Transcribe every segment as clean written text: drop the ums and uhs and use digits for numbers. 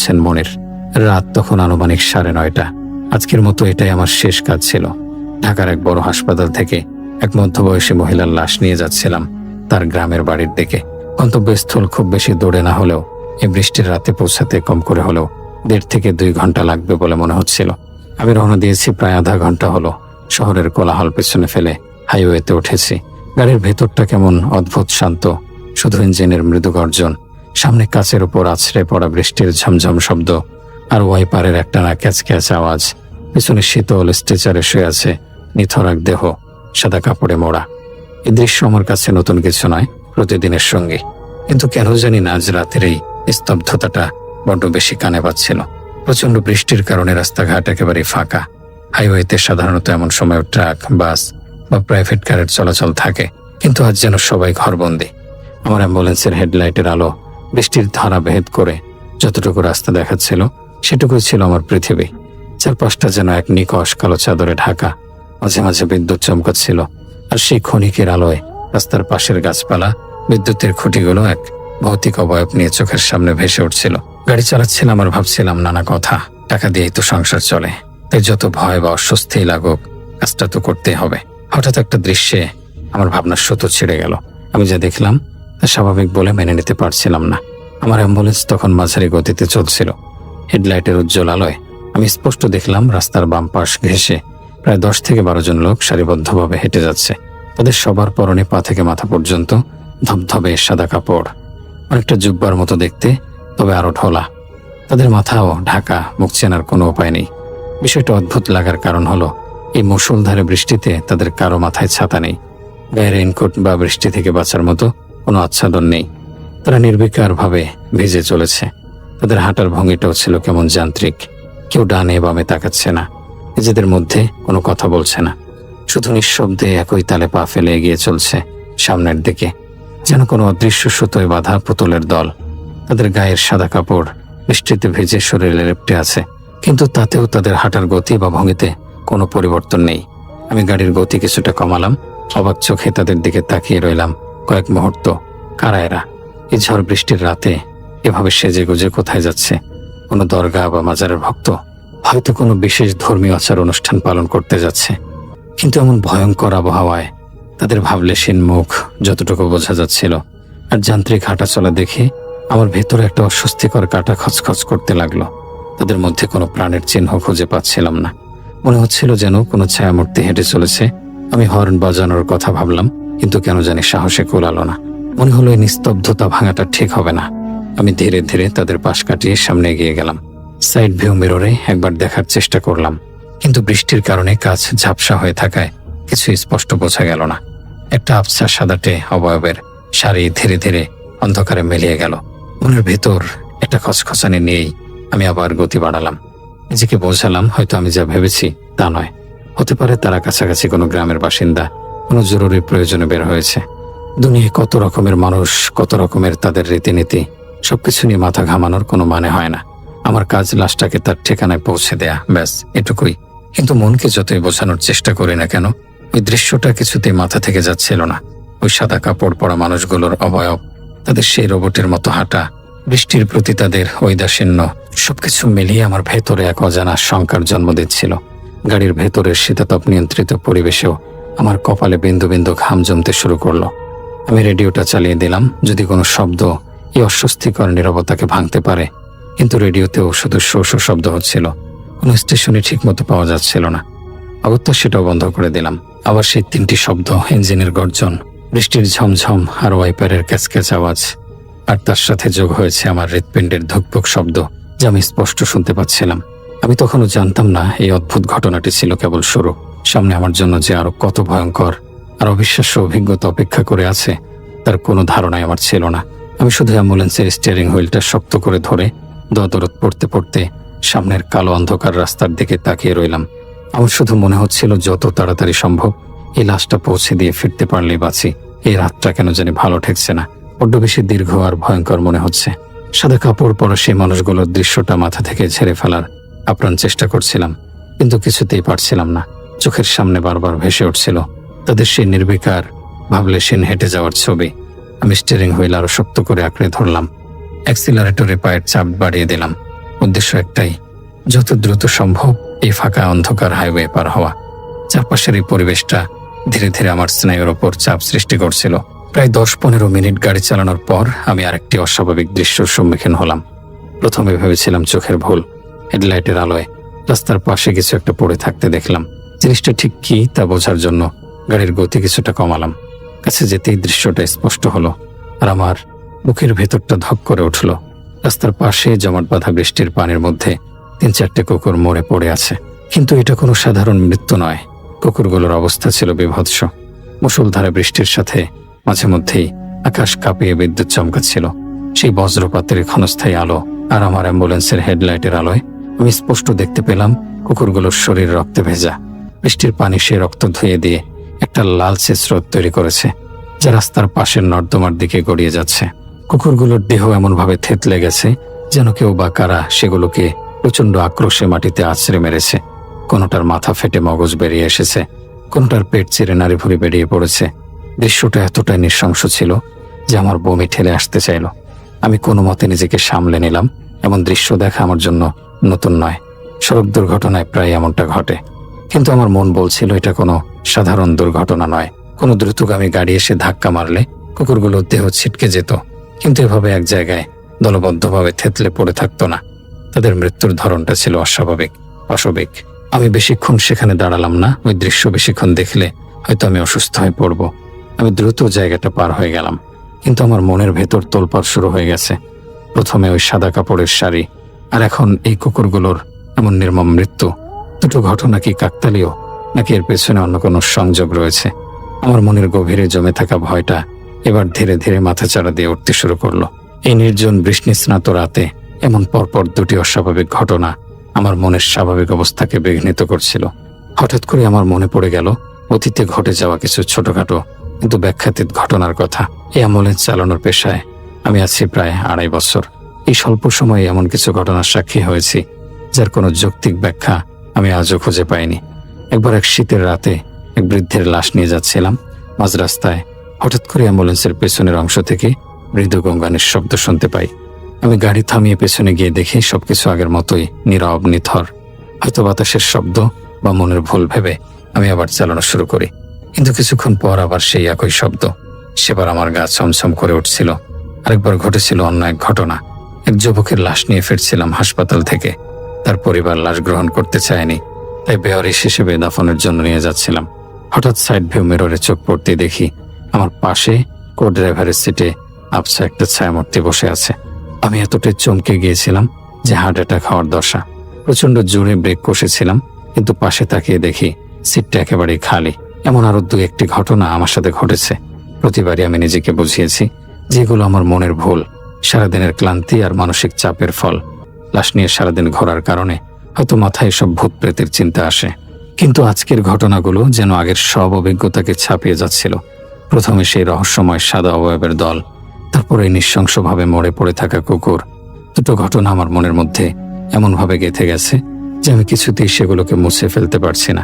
বলছেন মনির। রাত তখন আনুমানিক 9:30। আজকের মতো এটাই আমার শেষ কাজ ছিল। ঢাকার এক বড় হাসপাতাল থেকে এক মধ্যবয়সী মহিলার লাশ নিয়ে যাচ্ছিলাম তার গ্রামের বাড়ির দিকে। গন্তব্যস্থল খুব বেশি দূরে না হলেও এই বৃষ্টির রাতে পৌঁছাতে কম করে হলেও 1.5 থেকে 2 ঘন্টা লাগবে বলে মনে হচ্ছিল। আমি রওনা দিয়েছি প্রায় আধা ঘন্টা হলো। শহরের কোলাহল পেছনে ফেলে হাইওয়েতে উঠেছি। গাড়ির ভেতরটা কেমন অদ্ভুত শান্ত, শুধু ইঞ্জিনের মৃদু গর্জন, সামনে কাচের উপর আছড়ে পড়া বৃষ্টির ঝমঝম শব্দ, আর ওয়াইপারের একটানা ক্যাচক্যাচ আওয়াজ। পেছনে শীতল স্ট্রেচারে শুয়ে আছে নিথর এক দেহ, সাদা কাপড়ে মোড়া। এই দৃশ্য আমার কাছে নতুন কিছু নয়, প্রতিদিনের সঙ্গী। কিন্তু কেন জানি না আজ রাতের এই স্তব্ধতাটা বড্ড বেশি কানে পাচ্ছিল। প্রচণ্ড বৃষ্টির কারণে রাস্তাঘাট একেবারেই ফাঁকা। হাইওয়েতে সাধারণত এমন সময় ট্রাক, বাস বা প্রাইভেট কারের চলাচল থাকে, কিন্তু আজ যেন সবাই ঘরবন্দি। আমার অ্যাম্বুলেন্সের হেডলাইটের আলো বৃষ্টির ধারা ভেদ করে যতটুকু রাস্তা দেখাচ্ছিল সেটুকুই ছিল আমার পৃথিবী। চারপাশটা যেন এক নিকষ কালো চাদরে ঢাকা। মাঝে মাঝে বিদ্যুৎ চমকাচ্ছিল, আর সেই ক্ষণিকের আলোয় রাস্তার পাশের গাছপালা, বিদ্যুতের খুঁটিগুলো এক ভৌতিক অবয়ব নিয়ে চোখের সামনে ভেসে উঠছিল। গাড়ি চালাচ্ছিলাম আর ভাবছিলাম নানা কথা। টাকা দিয়েই তো সংসার চলে, তাই যত ভয় বা অস্বস্তি লাগুক কাজটা তো করতেই হবে। হঠাৎ একটা দৃশ্যে আমার ভাবনার সুতো ছিঁড়ে গেল। আমি যা দেখলাম তা স্বাভাবিক বলে মেনে নিতে পারছিলাম না। আমার অ্যাম্বুলেন্স তখন মাঝারি গতিতে চলছিল। হেডলাইটের উজ্জ্বল আলোয় আমি স্পষ্ট দেখলাম রাস্তার বাম পাশ ঘেঁষে প্রায় 10 থেকে 12 জন লোক সারিবদ্ধভাবে হেঁটে যাচ্ছে। তাদের সবার পরনে পা থেকে মাথা পর্যন্ত ধবধবে সাদা কাপড়, অনেকটা জুব্বার মতো দেখতে, তবে আরো ঢোলা। তাদের মাথাও ঢাকা, মুখ চেনার কোনো উপায় নেই। বিষয়টা অদ্ভুত লাগার কারণ হলো এই মুষলধারে বৃষ্টিতে তাদের কারো মাথায় ছাতা নেই, গায়ে রেইনকোট বা বৃষ্টি থেকে বাঁচার মতো কোনো আচ্ছাদন নেই। তারা নির্বিকারভাবে ভিজে চলেছে। তাদের হাঁটার ভঙ্গিটাও ছিল কেমন যান্ত্রিক। কেউ ডানে বামে তাকাচ্ছে না, নিজেদের মধ্যে কোনো কথা বলছে না, শুধু নিঃশব্দে একই তালে পা ফেলে এগিয়ে চলছে সামনের দিকে, যেন কোনো অদৃশ্য সুতোয় বাঁধা পুতুলের দল। তাদের গায়ের সাদা কাপড় বৃষ্টিতে ভেজে শরীরে লেপ্টে আছে, কিন্তু তাতেও তাদের হাঁটার গতি বা ভঙ্গিতে কোনো পরিবর্তন নেই। আমি গাড়ির গতি কিছুটা কমালাম, অবাক চোখে তাদের দিকে তাকিয়ে রইলাম কয়েক মুহূর্ত। কারা এরা? এই ঝড় বৃষ্টির রাতে এভাবে সেজে গুজে কোথায় যাচ্ছে? কোনো দরগা বা মাজারের ভক্ত? হয়তো কোনো বিশেষ ধর্মীয় আচার অনুষ্ঠান পালন করতে যাচ্ছে। কিন্তু এমন ভয়ঙ্কর আবহাওয়ায় তাদের ভাবলেশীন মুখ যতটুকু বোঝা যাচ্ছিল আর যান্ত্রিক হাঁটা চলা দেখে আমার ভেতরে একটা অস্বস্তিকর কাঁটা খচখচ করতে লাগলো। তাদের মধ্যে কোনো প্রাণের চিহ্ন খুঁজে পাচ্ছিলাম না। মনে হচ্ছিল যেন কোনো ছায়ামূর্তি হেঁটে চলেছে। আমি হর্ন বাজানোর কথা ভাবলাম, কিন্তু কেন জানি সাহসে কুলালো না। মনে হলো এই নিস্তব্ধতা ভাঙাটা ঠিক হবে না। আমি ধীরে ধীরে তাদের পাশ কাটিয়ে সামনে এগিয়ে গেলাম। সাইড ভিউ মিররে একবার দেখার চেষ্টা করলাম, কিন্তু বৃষ্টির কারণে কাজ ঝাপসা হয়ে থাকায় কিছু স্পষ্ট বোঝা গেল না। একটা আবছা সাদাটে অবয়বের সারি ধীরে ধীরে অন্ধকারে মিলিয়ে গেল। মনের ভেতর একটা খচখচানি নিয়েই আমি আবার গতি বাড়ালাম। নিজেকে বোঝালাম হয়তো আমি যা ভেবেছি তা নয়। হতে পারে তারা কাছাকাছি কোনো গ্রামের বাসিন্দা, কোনো জরুরি প্রয়োজনে বের হয়েছে। দুনিয়ায় কত রকমের মানুষ, কত রকমের তাদের রীতিনীতি, সবকিছু নিয়ে মাথা ঘামানোর কোনো মানে হয় না। আমার কাজ লাশটাকে তার ঠিকানায় পৌঁছে দেয়া, ব্যাস এটুকুই। কিন্তু মনকে যতই বোঝানোর চেষ্টা করি না কেন, ওই দৃশ্যটা কিছুতেই মাথা থেকে যাচ্ছিল না। ওই সাদা কাপড় পরা মানুষগুলোর অবয়ব, তাদের সেই রোবটের মতো হাঁটা, বৃষ্টির প্রতি তাদের ঔদাসীন্য, সবকিছু মিলিয়ে আমার ভেতরে এক অজানা শঙ্কার জন্ম দিচ্ছিল। গাড়ির ভেতরের শীতাতপ নিয়ন্ত্রিত পরিবেশেও আমার কপালে বিন্দু বিন্দু ঘাম জমতে শুরু করলো। আমি রেডিওটা চালিয়ে দিলাম, যদি কোনো শব্দ এই অস্বস্তিকর নীরবতাকে ভাঙতে পারে। কিন্তু রেডিওতেও শুধু শো শো শব্দ হচ্ছিল, কোনো স্টেশনে ঠিক মতো পাওয়া যাচ্ছিল না। অগত্যা সেটাও বন্ধ করে দিলাম। আবার সেই 3টি শব্দ, ইঞ্জিনের গর্জন, বৃষ্টির ঝমঝম আর ওয়াইপারের ক্যাচক্যাচ আওয়াজ, আর তার সাথে যোগ হয়েছে আমার হৃৎপিণ্ডের ধুকপুক শব্দ, যা আমি স্পষ্ট শুনতে পাচ্ছিলাম। আমি তখনও জানতাম না এই অদ্ভুত ঘটনাটি ছিল কেবল শুরু। সামনে আমার জন্য যে আরো কত ভয়ঙ্কর আর অবিশ্বাস্য অভিজ্ঞতা অপেক্ষা করে আছে তার কোনো ধারণাই আমার ছিল না। আমি শুধু অ্যাম্বুলেন্সের স্টিয়ারিং হুইলটা শক্ত করে ধরে দরদ পড়তে পড়তে সামনের কালো অন্ধকার রাস্তার দিকে তাকিয়ে রইলাম। আমার শুধু মনে হচ্ছিল যত তাড়াতাড়ি সম্ভব এই লাশটা পৌঁছে দিয়ে ফিরতে পারলেই বাঁচি। এই রাতটা কেন জানি ভালো ঠেকছে না, বড্ড বেশি দীর্ঘ আর ভয়ঙ্কর মনে হচ্ছে। সাদা কাপড় পরা সেই মানুষগুলোর দৃশ্যটা মাথা থেকে ঝেড়ে ফেলার আপ্রাণ চেষ্টা করছিলাম, কিন্তু কিছুতেই পারছিলাম না। চোখের সামনে বারবার ভেসে উঠছিল তাদের সেই নির্বিকার ভাবলেশীন হেঁটে যাওয়ার ছবি। আমি স্টিয়ারিং হুইল আরো শক্ত করে আঁকড়ে ধরলাম, অ্যাক্সিলারেটরে পায়ের চাপ বাড়িয়ে দিলাম। উদ্দেশ্য একটাই, যত দ্রুত সম্ভব এই ফাঁকা অন্ধকার হাইওয়ে পার হওয়া। চারপাশের এই পরিবেশটা ধীরে ধীরে আমার স্নায়ুর ওপর চাপ সৃষ্টি করছিল। প্রায় 10-15 মিনিট গাড়ি চালানোর পর আমি আরেকটি অস্বাভাবিক দৃশ্যের সম্মুখীন হলাম। প্রথমে ভেবেছিলাম চোখের ভুল। হেডলাইটের আলোয় রাস্তার পাশে কিছু একটা পড়ে থাকতে দেখলাম। জিনিসটা ঠিক কি তা বোঝার জন্য গাড়ির গতি কিছুটা কমালাম। কাছে যেতেই দৃশ্যটা স্পষ্ট হলো, আর আমার বুকের ভেতরটা ধক করে উঠল। রাস্তার পাশে জমাট বাঁধা বৃষ্টির পানির মধ্যে 3-4টে কুকুর মরে পড়ে আছে। কিন্তু এটা কোনো সাধারণ মৃত্যু নয়। কুকুরগুলোর অবস্থা ছিল বিভৎস। মুষলধারে বৃষ্টির সাথে মাঝে মধ্যেই আকাশ কাঁপিয়ে বিদ্যুৎ চমকাচ্ছিল। সেই বজ্রপাতের ক্ষণস্থায়ী আলো আর আমার অ্যাম্বুলেন্সের হেডলাইটের আলোয় আমি স্পষ্ট দেখতে পেলাম কুকুরগুলোর শরীর রক্তে ভেজা। বৃষ্টির পানি সে রক্ত ধুয়ে দিয়ে একটা লালচে স্রোত তৈরি করেছে, যা রাস্তার পাশের নর্দমার দিকে গড়িয়ে যাচ্ছে। কুকুরগুলোর দেহ এমনভাবে থেতলে গেছে যেন কেউ বা কারা সেগুলোকে প্রচণ্ড আক্রোশে মাটিতে আছড়ে মেরেছে। কোনোটার মাথা ফেটে মগজ বেরিয়ে এসেছে, কোনোটার পেট চিরে নাড়িভুড়ি বেরিয়ে পড়েছে। দৃশ্যটা এতটাই নৃশংস ছিল যে আমার বমি ঠেলে আসতে চাইল। আমি কোনো মতে নিজেকে সামলে নিলাম। এমন দৃশ্য দেখা আমার জন্য নতুন নয়। সড়ক দুর্ঘটনায় প্রায় এমনটা ঘটে, কিন্তু আমার মন বলছিল এটা কোনো সাধারণ দুর্ঘটনা নয়। কোনো দ্রুতগামী গাড়ি এসে ধাক্কা মারলে কুকুরগুলোর দেহ ছিটকে যেত, কিন্তু এভাবে এক জায়গায় দলবদ্ধভাবে থেতলে পড়ে থাকতো না। তাদের মৃত্যুর ধরনটা ছিল অস্বাভাবিক, অস্বাভাবিক। আমি বেশিক্ষণ সেখানে দাঁড়ালাম না। ওই দৃশ্য বেশিক্ষণ দেখলে হয়তো আমি অসুস্থ হয়ে পড়ব। আমি দ্রুত জায়গাটা পার হয়ে গেলাম, কিন্তু আমার মনের ভেতর তোলপাড় শুরু হয়ে গেছে। প্রথমে ওই সাদা কাপড়ের শাড়ি, আর এখন এই কুকুরগুলোর এমন নির্মম মৃত্যু। দুটো ঘটনা কি কাকতালীয়, নাকি এর পেছনে অন্য কোনো সংযোগ রয়েছে? আমার মনের গভীরে জমে থাকা ভয়টা এবার ধীরে ধীরে মাথাচাড়া দিয়ে উঠতে শুরু করলো। এই নির্জন বৃষ্টিস্নাত রাতে এমন পরপর দুটি অস্বাভাবিক ঘটনা আমার মনের স্বাভাবিক অবস্থাকে বিঘ্নিত করছিল। হঠাৎ করে আমার মনে পড়ে গেল অতীতে ঘটে যাওয়া কিছু ছোটখাটো কিন্তু ব্যাখ্যাতীত ঘটনার কথা। এই অ্যাম্বুলেন্স চালানোর পেশায় আমি আছি প্রায় 2.5 বছর। এই স্বল্প সময়ে এমন কিছু ঘটনার সাক্ষী হয়েছি যার কোনো যৌক্তিক ব্যাখ্যা আমি আজও খুঁজে পাইনি। একবার এক শীতের রাতে এক বৃদ্ধের লাশ নিয়ে যাচ্ছিলাম। মাঝ রাস্তায় হঠাৎ করে অ্যাম্বুলেন্সের পেছনের অংশ থেকে মৃদু গঙ্গানের শব্দ শুনতে পাই। আমি গাড়ি থামিয়ে পেছনে গিয়ে দেখি সবকিছু আগের মতোই নীরব, নিথর। হয়তো বাতাসের শব্দ বা মনের ভুল ভেবে আমি আবার চালানো শুরু করি, কিন্তু কিছুক্ষণ পর আবার সেই একই শব্দ। সেবার আমার গা ছমছম করে উঠছিল। আরেকবার ঘটেছিল অন্য এক ঘটনা। এক যুবকের লাশ নিয়ে ফিরছিলাম হাসপাতাল থেকে। তার পরিবার লাশ গ্রহণ করতে চায়নি, তাই বেওয়ারিশ হিসেবে দাফনের জন্য নিয়ে যাচ্ছিলাম। হঠাৎ সাইড ভিউ মিররে চোখ পড়তে দেখি আমার পাশে কো ড্রাইভারের সিটে আবছা একটা ছায়ামূর্তি বসে আছে। আমি এতটাই চমকে গিয়েছিলাম যে হার্ট অ্যাটাক হওয়ার দশা। প্রচন্ড জোরে ব্রেক কষেছিলাম, কিন্তু পাশে তাকিয়ে দেখি সিটটা একেবারেই খালি। এমন আরো 2-1টি ঘটনা আমার সাথে ঘটেছে। প্রতিবারই আমি নিজেকে বুঝিয়েছি যেগুলো আমার মনের ভুল, সারাদিনের ক্লান্তি আর মানসিক চাপের ফল। লাশ নিয়ে সারাদিন ঘোরার কারণে হয়তো মাথায় সব ভূত প্রেতের চিন্তা আসে। কিন্তু আজকের ঘটনাগুলো যেন আগের সব অভিজ্ঞতাকে ছাপিয়ে যাচ্ছিল। প্রথমে সেই রহস্যময় সাদা অবয়বের দল, তারপরে নৃশংসভাবে মরে পড়ে থাকা কুকুর। দুটো ঘটনা আমার মনের মধ্যে এমনভাবে গেঁথে গেছে যে আমি কিছুতেই সেগুলোকে মুছে ফেলতে পারছি না।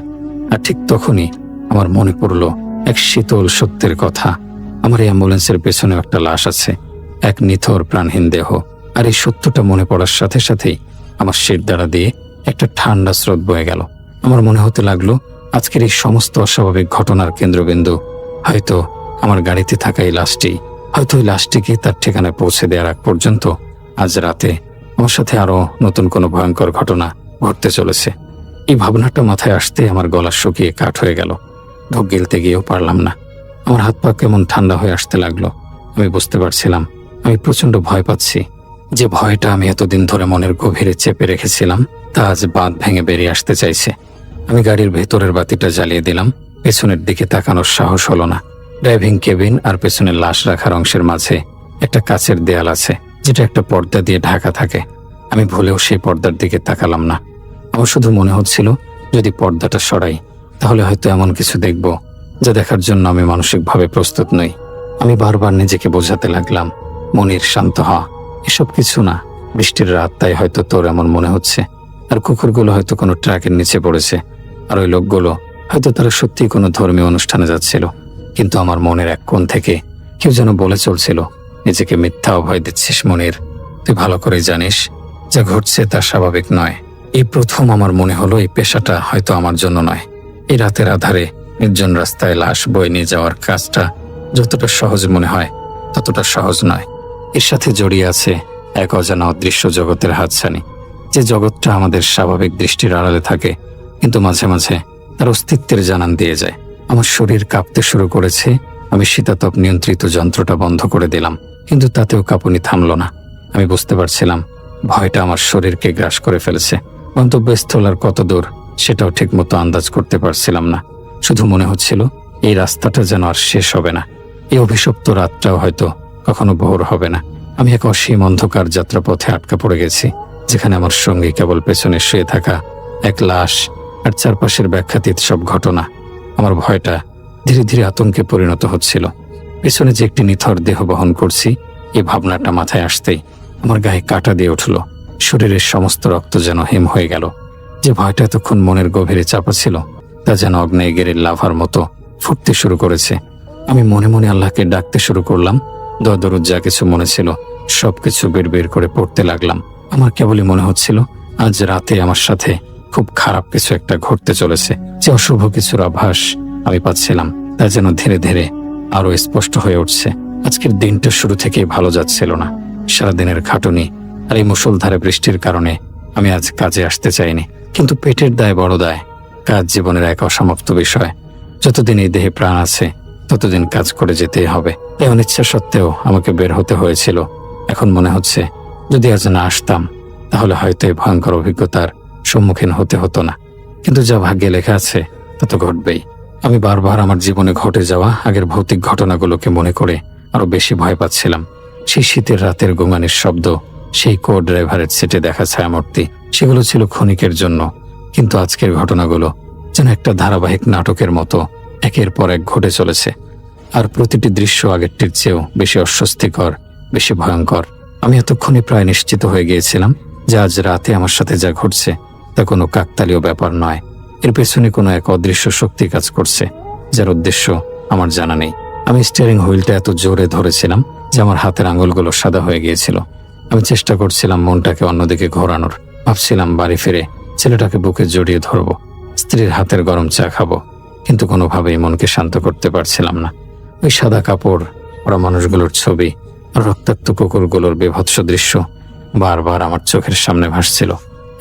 আর ঠিক তখনই আমার মনে পড়ল এক শীতল সত্যের কথা। আমার এই অ্যাম্বুলেন্সের পেছনে একটা লাশ আছে, এক নিথর প্রাণহীন দেহ। আর এই সত্যটা মনে পড়ার সাথে সাথেই আমার শিরদাঁড়া দিয়ে একটা ঠান্ডা স্রোত বয়ে গেল। আমার মনে হতে লাগলো আজকের এই সমস্ত অস্বাভাবিক ঘটনার কেন্দ্রবিন্দু হয়তো আমার গাড়িতে থাকা এই লাশটি। হয়তো ওই লাশটিকে তার ঠিকানায় পৌঁছে দেওয়ার আগ পর্যন্ত আজ রাতে আমার সাথে আরো নতুন কোনো ভয়ঙ্কর ঘটনা ঘটতে চলেছে। এই ভাবনাটা মাথায় আসতে আমার গলা শুকিয়ে কাঠ হয়ে গেল। ঢোক গিলতে গিয়েও পারলাম না। আমার হাত পা কেমন ঠান্ডা হয়ে আসতে লাগলো। আমি বুঝতে পারছিলাম আমি প্রচন্ড ভয় পাচ্ছি। যে ভয়টা আমি এতদিন ধরে মনের গভীরে চেপে রেখেছিলাম তা আজ বাঁধ ভেঙে বেরিয়ে আসতে চাইছে। আমি গাড়ির ভেতরের বাতিটা জ্বালিয়ে দিলাম। পেছনের দিকে তাকানোর সাহস হলো না। ড্রাইভিং কেবিন আর পেছনের লাশ রাখার অংশের মাঝে একটা কাচের দেয়াল আছে, যেটা একটা পর্দা দিয়ে ঢাকা থাকে। আমি ভুলেও সেই পর্দার দিকে তাকালাম না। আমার শুধু মনে হচ্ছিল যদি পর্দাটা সরাই তাহলে হয়তো এমন কিছু দেখব যা দেখার জন্য আমি মানসিকভাবে প্রস্তুত নই। আমি বারবার নিজেকে বোঝাতে লাগলাম, মনির, শান্ত হ, এসব কিছু না, বৃষ্টির রাত, তাই হয়তো তোর এমন মনে হচ্ছে। আর কুকুরগুলো হয়তো কোনো ট্রাকের নিচে পড়েছে, আর ওই লোকগুলো হয়তো তারা সত্যিই কোনো ধর্মীয় অনুষ্ঠানে যাচ্ছিল। কিন্তু আমার মনের এক কোণ থেকে কেউ যেন বলে চলছিল, নিজেকে মিথ্যা অভয় দিচ্ছিস মনির। তুই ভালো করে জানিস যা ঘটছে তা স্বাভাবিক নয়। এই প্রথম আমার মনে হলো এই পেশাটা হয়তো আমার জন্য নয়। এই রাতের আধারে নির্জন রাস্তায় লাশ বয়ে নিয়ে যাওয়ার কাজটা যতটা সহজ মনে হয় ততটা সহজ নয়। এর সাথে জড়িয়ে আছে এক অজানা অদৃশ্য জগতের হাতছানি, যে জগৎটা আমাদের স্বাভাবিক দৃষ্টির আড়ালে থাকে, কিন্তু মাঝে মাঝে তার অস্তিত্বের জানান দিয়ে যায়। আমার শরীর কাঁপতে শুরু করেছে। আমি শীতাতপ নিয়ন্ত্রিত যন্ত্রটা বন্ধ করে দিলাম, কিন্তু তাতেও কাঁপুনি থামল না। আমি বুঝতে পারছিলাম ভয়টা আমার শরীরকে গ্রাস করে ফেলেছে। গন্তব্যস্থল আর কত দূর সেটাও ঠিক মতো আন্দাজ করতে পারছিলাম না। শুধু মনে হচ্ছিল এই রাস্তাটা যেন আর শেষ হবে না। এই অভিশপ্ত রাতটাও হয়তো কখনো ভোর হবে না। আমি এক অসীম অন্ধকার যাত্রাপথে আটকা পড়ে গেছি, যেখানে আমার সঙ্গে কেবল পেছনে শুয়ে থাকা এক লাশ আর চারপাশের ব্যাখ্যাতীত সব ঘটনা। আমার ভয়টা ধীরে ধীরে আতঙ্কে পরিণত হচ্ছিল। পেছনে যে একটি নিথর দেহ বহন করছি, এই ভাবনাটা মাথায় আসতেই আমার গায়ে কাঁটা দিয়ে উঠল। শরীরের সমস্ত রক্ত যেন হিম হয়ে গেল। যে ভয়টা এতক্ষণ মনের গভীরে চাপা ছিল, তা যেন অগ্নেয়গিরির লাভার মতো ফুটতে শুরু করেছে। আমি মনে মনে আল্লাহকে ডাকতে শুরু করলাম। দরদ যা কিছু মনে ছিল সবকিছু বের করে পড়তে লাগলাম। আমার কেবলই মনে হচ্ছিল আজ রাতে আমার সাথে খুব খারাপ কিছু একটা ঘটতে চলেছে। যে অশুভ কিছুর আভাস আমি পাচ্ছিলাম, তা যেন ধীরে ধীরে আরো স্পষ্ট হয়ে উঠছে। আজকের দিনটা শুরু থেকেই ভালো যাচ্ছিল না। সারাদিনের খাটুনি আর এই মুষলধারে বৃষ্টির কারণে আমি আজ কাজে আসতে চাইনি, কিন্তু পেটের দায় বড় দায়। কাজ জীবনের এক অসমাপ্ত বিষয়। যতদিন এই দেহে প্রাণ আছে ততদিন কাজ করে যেতেই হবে। তাই অনিচ্ছা সত্ত্বেও আমাকে বের হতে হয়েছিল। এখন মনে হচ্ছে যদি আজ না আসতাম তাহলে হয়তো এই ভয়ঙ্কর অভিজ্ঞতার সম্মুখীন হতে হতো না। কিন্তু যা ভাগ্যে লেখা আছে তা তো ঘটবেই। আমি বারবার আমার জীবনে ঘটে যাওয়া আগের ভৌতিক ঘটনাগুলোকে মনে করে আরো বেশি ভয় পাচ্ছিলাম। সেই শীতের রাতের গোঙানির শব্দ, সেই কো ড্রাইভারের সিটে দেখা ছায়ামূর্তি, সেগুলো ছিল ক্ষণিকের জন্য। কিন্তু আজকের ঘটনাগুলো যেন একটা ধারাবাহিক নাটকের মতো একের পর এক ঘটে চলেছে। আর প্রতিটি দৃশ্য আগেরটির চেয়েও বেশি অস্বস্তিকর, বেশি ভয়ঙ্কর। আমি এতক্ষণে প্রায় নিশ্চিত হয়ে গিয়েছিলাম যে আজ রাতে আমার সাথে যা ঘটছে তা কোনো কাকতালীয় ব্যাপার নয়। এর পেছনে কোনো এক অদৃশ্য শক্তি কাজ করছে, যার উদ্দেশ্য আমার জানা নেই। আমি স্টিয়ারিং হুইলটা এত জোরে ধরেছিলাম যে আমার হাতের আঙুলগুলো সাদা হয়ে গিয়েছিল। আমি চেষ্টা করছিলাম মনটাকে অন্যদিকে ঘোরানোর। ভাবছিলাম বাড়ি ফিরে ছেলেটাকে বুকে জড়িয়ে ধরবো, স্ত্রীর হাতের গরম চা খাবো, কিন্তু কোনোভাবেই মনকে শান্ত করতে পারছিলাম না। ওই সাদা কাপড়, ওরা মানুষগুলোর ছবি আর রক্তাক্ত কুকুরগুলোর বিভৎস দৃশ্য বারবার আমার চোখের সামনে ভাসছিল।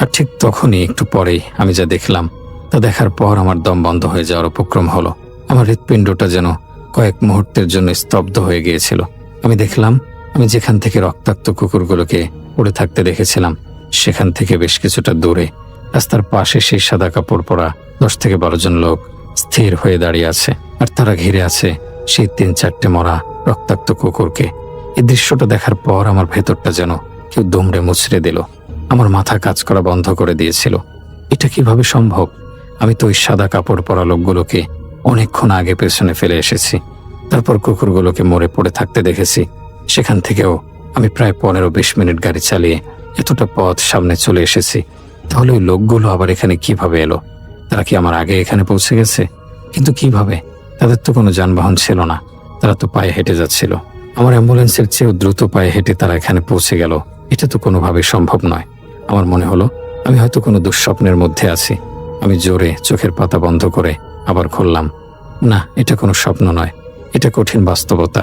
আর ঠিক তখনই একটু পরেই আমি যা দেখলাম তা দেখার পর আমার দম বন্ধ হয়ে যাওয়ার উপক্রম হলো। আমার হৃৎপিণ্ডটা যেন কয়েক মুহূর্তের জন্য স্তব্ধ হয়ে গিয়েছিল। আমি দেখলাম আমি যেখান থেকে রক্তাক্ত কুকুরগুলোকে পড়ে থাকতে দেখেছিলাম, সেখান থেকে বেশ কিছুটা দূরে রাস্তার পাশে সেই সাদা কাপড় পরা 10 থেকে 12 জন লোক স্থির হয়ে দাঁড়িয়ে আছে, আর তারা ঘিরে আছে সেই 3-4টে মরা রক্তাক্ত কুকুরকে। এই দৃশ্যটা দেখার পর আমার ভেতরটা যেন কেউ দুমড়ে মুচড়ে দিল। আমার মাথা কাজ করা বন্ধ করে দিয়েছিল। এটা কিভাবে সম্ভব? আমি তো ওই সাদা কাপড় পরা লোকগুলোকে অনেকক্ষণ আগে পেছনে ফেলে এসেছি, তারপর কুকুরগুলোকে মরে পড়ে থাকতে দেখেছি। সেখান থেকেও আমি প্রায় 15-20 মিনিট গাড়ি চালিয়ে এতটা পথ সামনে চলে এসেছি। তাহলে ওই লোকগুলো আবার এখানে কিভাবে এলো? তারা কি আমার আগে এখানে পৌঁছে গেছে? কিন্তু কিভাবে? তাদের তো কোনো যানবাহন ছিল না, তারা তো পায়ে হেঁটে যাচ্ছিল। আমার অ্যাম্বুলেন্সের চেয়েও দ্রুত পায়ে হেঁটে তারা এখানে পৌঁছে গেল, এটা তো কোনোভাবেই সম্ভব নয়। আমার মনে হলো আমি হয়তো কোনো দুঃস্বপ্নের মধ্যে আছি। আমি জোরে চোখের পাতা বন্ধ করে আবার খুললাম। না, এটা কোনো স্বপ্ন নয়, এটা কঠিন বাস্তবতা।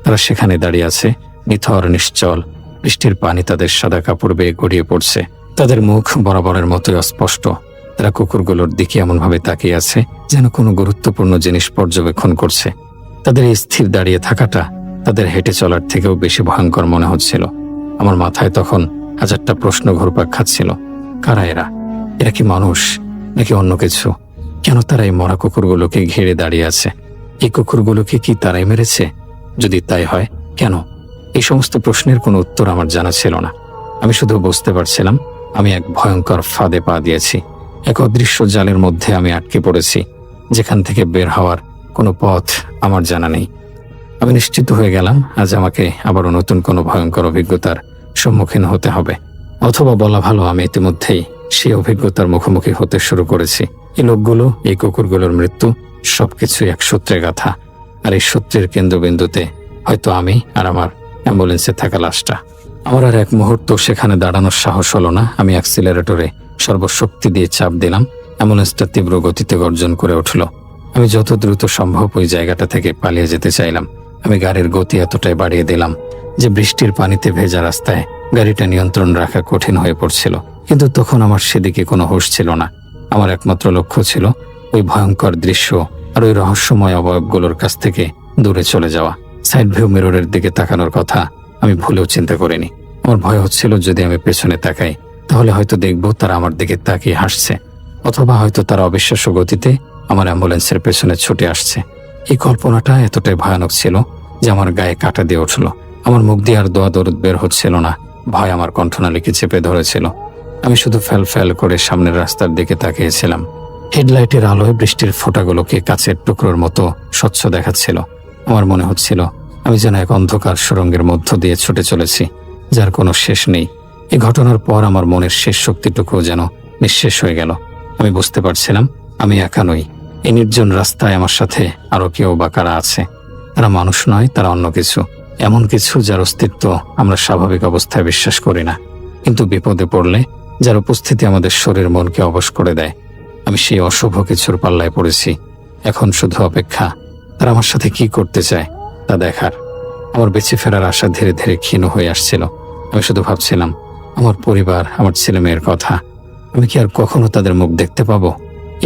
তারা সেখানে দাঁড়িয়ে আছে, নিথর নিশ্চল। বৃষ্টির পানি তাদের সাদা কাপড় বেয়ে গড়িয়ে পড়ছে। তাদের মুখ বরাবরের মতোই অস্পষ্ট। তারা কুকুরগুলোর দিকে এমনভাবে তাকিয়ে আছে যেন কোনো গুরুত্বপূর্ণ জিনিস পর্যবেক্ষণ করছে। তাদের এই স্থির দাঁড়িয়ে থাকাটা তাদের হেঁটে চলার থেকেও বেশি ভয়ঙ্কর মনে হচ্ছিল। আমার মাথায় তখন হাজারটা প্রশ্ন ঘুরপাক খাচ্ছিল। কারা এরা? এরা কি মানুষ নাকি অন্য কিছু? কেন তারা এই মরা কুকুরগুলোকে ঘিরে দাঁড়িয়ে আছে? এই কুকুরগুলোকে কি তারাই মেরেছে? যদি তাই হয়, কেন? এই সমস্ত প্রশ্নের কোনো উত্তর আমার জানা ছিল না। আমি শুধু বুঝতে পারছিলাম আমি এক ভয়ঙ্কর ফাঁদে পা দিয়েছি। এক অদৃশ্য জালের মধ্যে আমি আটকে পড়েছি, যেখান থেকে বের হওয়ার কোনো পথ আমার জানা নেই। আমি নিশ্চিত হয়ে গেলাম আজ আমাকে আবারও নতুন কোনো ভয়ঙ্কর অভিজ্ঞতার সম্মুখীন হতে হবে, অথবা বলা ভালো আমি ইতিমধ্যেই সেই অভিজ্ঞতার মুখোমুখি হতে শুরু করেছি। এই লোকগুলো, এই কুকুরগুলোর মৃত্যু, সবকিছু এক সূত্রে গাথা। আর এই সূত্রের কেন্দ্রবিন্দুতে হয়তো আমি আর আমার অ্যাম্বুলেন্সে থাকা লাশটা। আমার আর এক মুহূর্ত সেখানে দাঁড়ানোর সাহস হলো না। আমি অ্যাক্সিলারেটরে সর্বশক্তি দিয়ে চাপ দিলাম। অ্যাম্বুলেন্সটা তীব্র গতিতে গর্জন করে উঠল। আমি যত দ্রুত সম্ভব ওই জায়গাটা থেকে পালিয়ে যেতে চাইলাম। আমি গাড়ির গতি এতটাই বাড়িয়ে দিলাম যে বৃষ্টির পানিতে ভেজা রাস্তায় গাড়িটা নিয়ন্ত্রণ রাখা কঠিন হয়ে পড়ছিল। কিন্তু তখন আমার সেদিকে কোনো হুঁশ ছিল না। আমার একমাত্র লক্ষ্য ছিল ওই ভয়ঙ্কর দৃশ্য আর ওই রহস্যময় অবয়বগুলোর কাছ থেকে দূরে চলে যাওয়া। সাইড ভিউ মিররের দিকে তাকানোর কথা আমি ভুলেও চিন্তা করিনি। আমার ভয় হচ্ছিল যদি আমি পেছনে তাকাই তাহলে হয়তো দেখব তারা আমার দিকে তাকিয়ে হাসছে, অথবা হয়তো তারা অবিশ্বাস্য গতিতে আমার অ্যাম্বুলেন্সের পেছনে ছুটে আসছে। এই কল্পনাটা এতটাই ভয়ানক ছিল যে আমার গায়ে কাঁটা দিয়ে উঠল। আমার মুখ দিয়ে আর দোয়া দরদ বের হচ্ছিল না। ভয় আমার কণ্ঠনালীকে চেপে ধরেছিল। আমি শুধু ফ্যাল ফ্যাল করে সামনের রাস্তার দিকে তাকিয়েছিলাম। হেডলাইটের আলোয় বৃষ্টির ফোঁটাগুলোকে কাচের টুকরোর মতো স্বচ্ছ দেখাচ্ছিল। আমার মনে হচ্ছিল আমি যেন এক অন্ধকার সুড়ঙ্গের মধ্য দিয়ে ছুটে চলেছি, যার কোনো শেষ নেই। এই ঘটনার পর আমার মনের শেষ শক্তিটুকুও যেন নিঃশেষ হয়ে গেল। আমি বুঝতে পারছিলাম আমি একা নই। এই নির্জন রাস্তায় আমার সাথে আরো কেউ বা কারা আছে। তারা মানুষ নয়, তারা অন্য কিছু, এমন কিছু যার অস্তিত্ব আমরা স্বাভাবিক অবস্থায় বিশ্বাস করি না, কিন্তু বিপদে পড়লে যার উপস্থিতি আমাদের শরীর মনকে অবশ করে দেয়। আমি সেই অশুভ কিছুর পাল্লায় পড়েছি। এখন শুধু অপেক্ষা তারা আমার সাথে কি করতে চায় তা দেখার। আমার বেঁচে ফেরার আশা ধীরে ধীরে ক্ষীণ হয়ে আসছিল। আমি শুধু ভাবছিলাম আমার পরিবার, আমার ছেলে মেয়ের কথা। আমি কি আর কখনো তাদের মুখ দেখতে পাবো?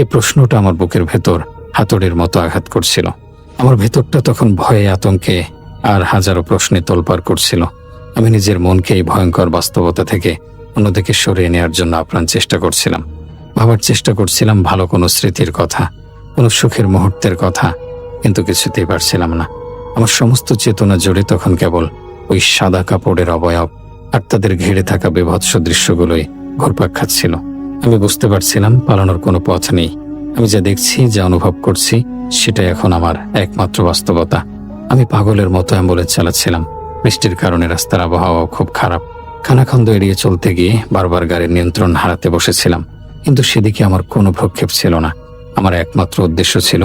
এই প্রশ্নটা আমার বুকের ভেতর হাতুড়ির মতো আঘাত করছিল। আমার ভেতরটা তখন ভয়ে, আতঙ্কে আর হাজারো প্রশ্নে তোলপাড় করছিল। আমি নিজের মনকে এই ভয়ঙ্কর বাস্তবতা থেকে অন্যদিকে সরিয়ে নেওয়ার জন্য আপ্রাণ চেষ্টা করছিলাম। ভাবার চেষ্টা করছিলাম ভালো কোনো স্মৃতির কথা, কোনো সুখের মুহূর্তের কথা, কিন্তু কিছুতেই পারছিলাম না। আমার সমস্ত চেতনা জুড়ে তখন কেবল ওই সাদা কাপড়ের অবয়ব আর তাদের ঘিরে থাকা বীভৎস দৃশ্যগুলোই ঘুরপাক খাচ্ছিল। আমি বুঝতে পারছিলাম পালানোর কোনো পথ নেই। আমি যা দেখছি, যা অনুভব করছি, সেটাই এখন আমার একমাত্র বাস্তবতা। আমি পাগলের মতো অ্যাম্বুলেন্স চালাচ্ছিলাম। বৃষ্টির কারণে রাস্তার আবহাওয়াও খুব খারাপ। খানাখন্দ এড়িয়ে চলতে গিয়ে বারবার গাড়ির নিয়ন্ত্রণ হারাতে বসেছিলাম, কিন্তু সেদিকে আমার কোনো ভ্রক্ষেপ ছিল না। আমার একমাত্র উদ্দেশ্য ছিল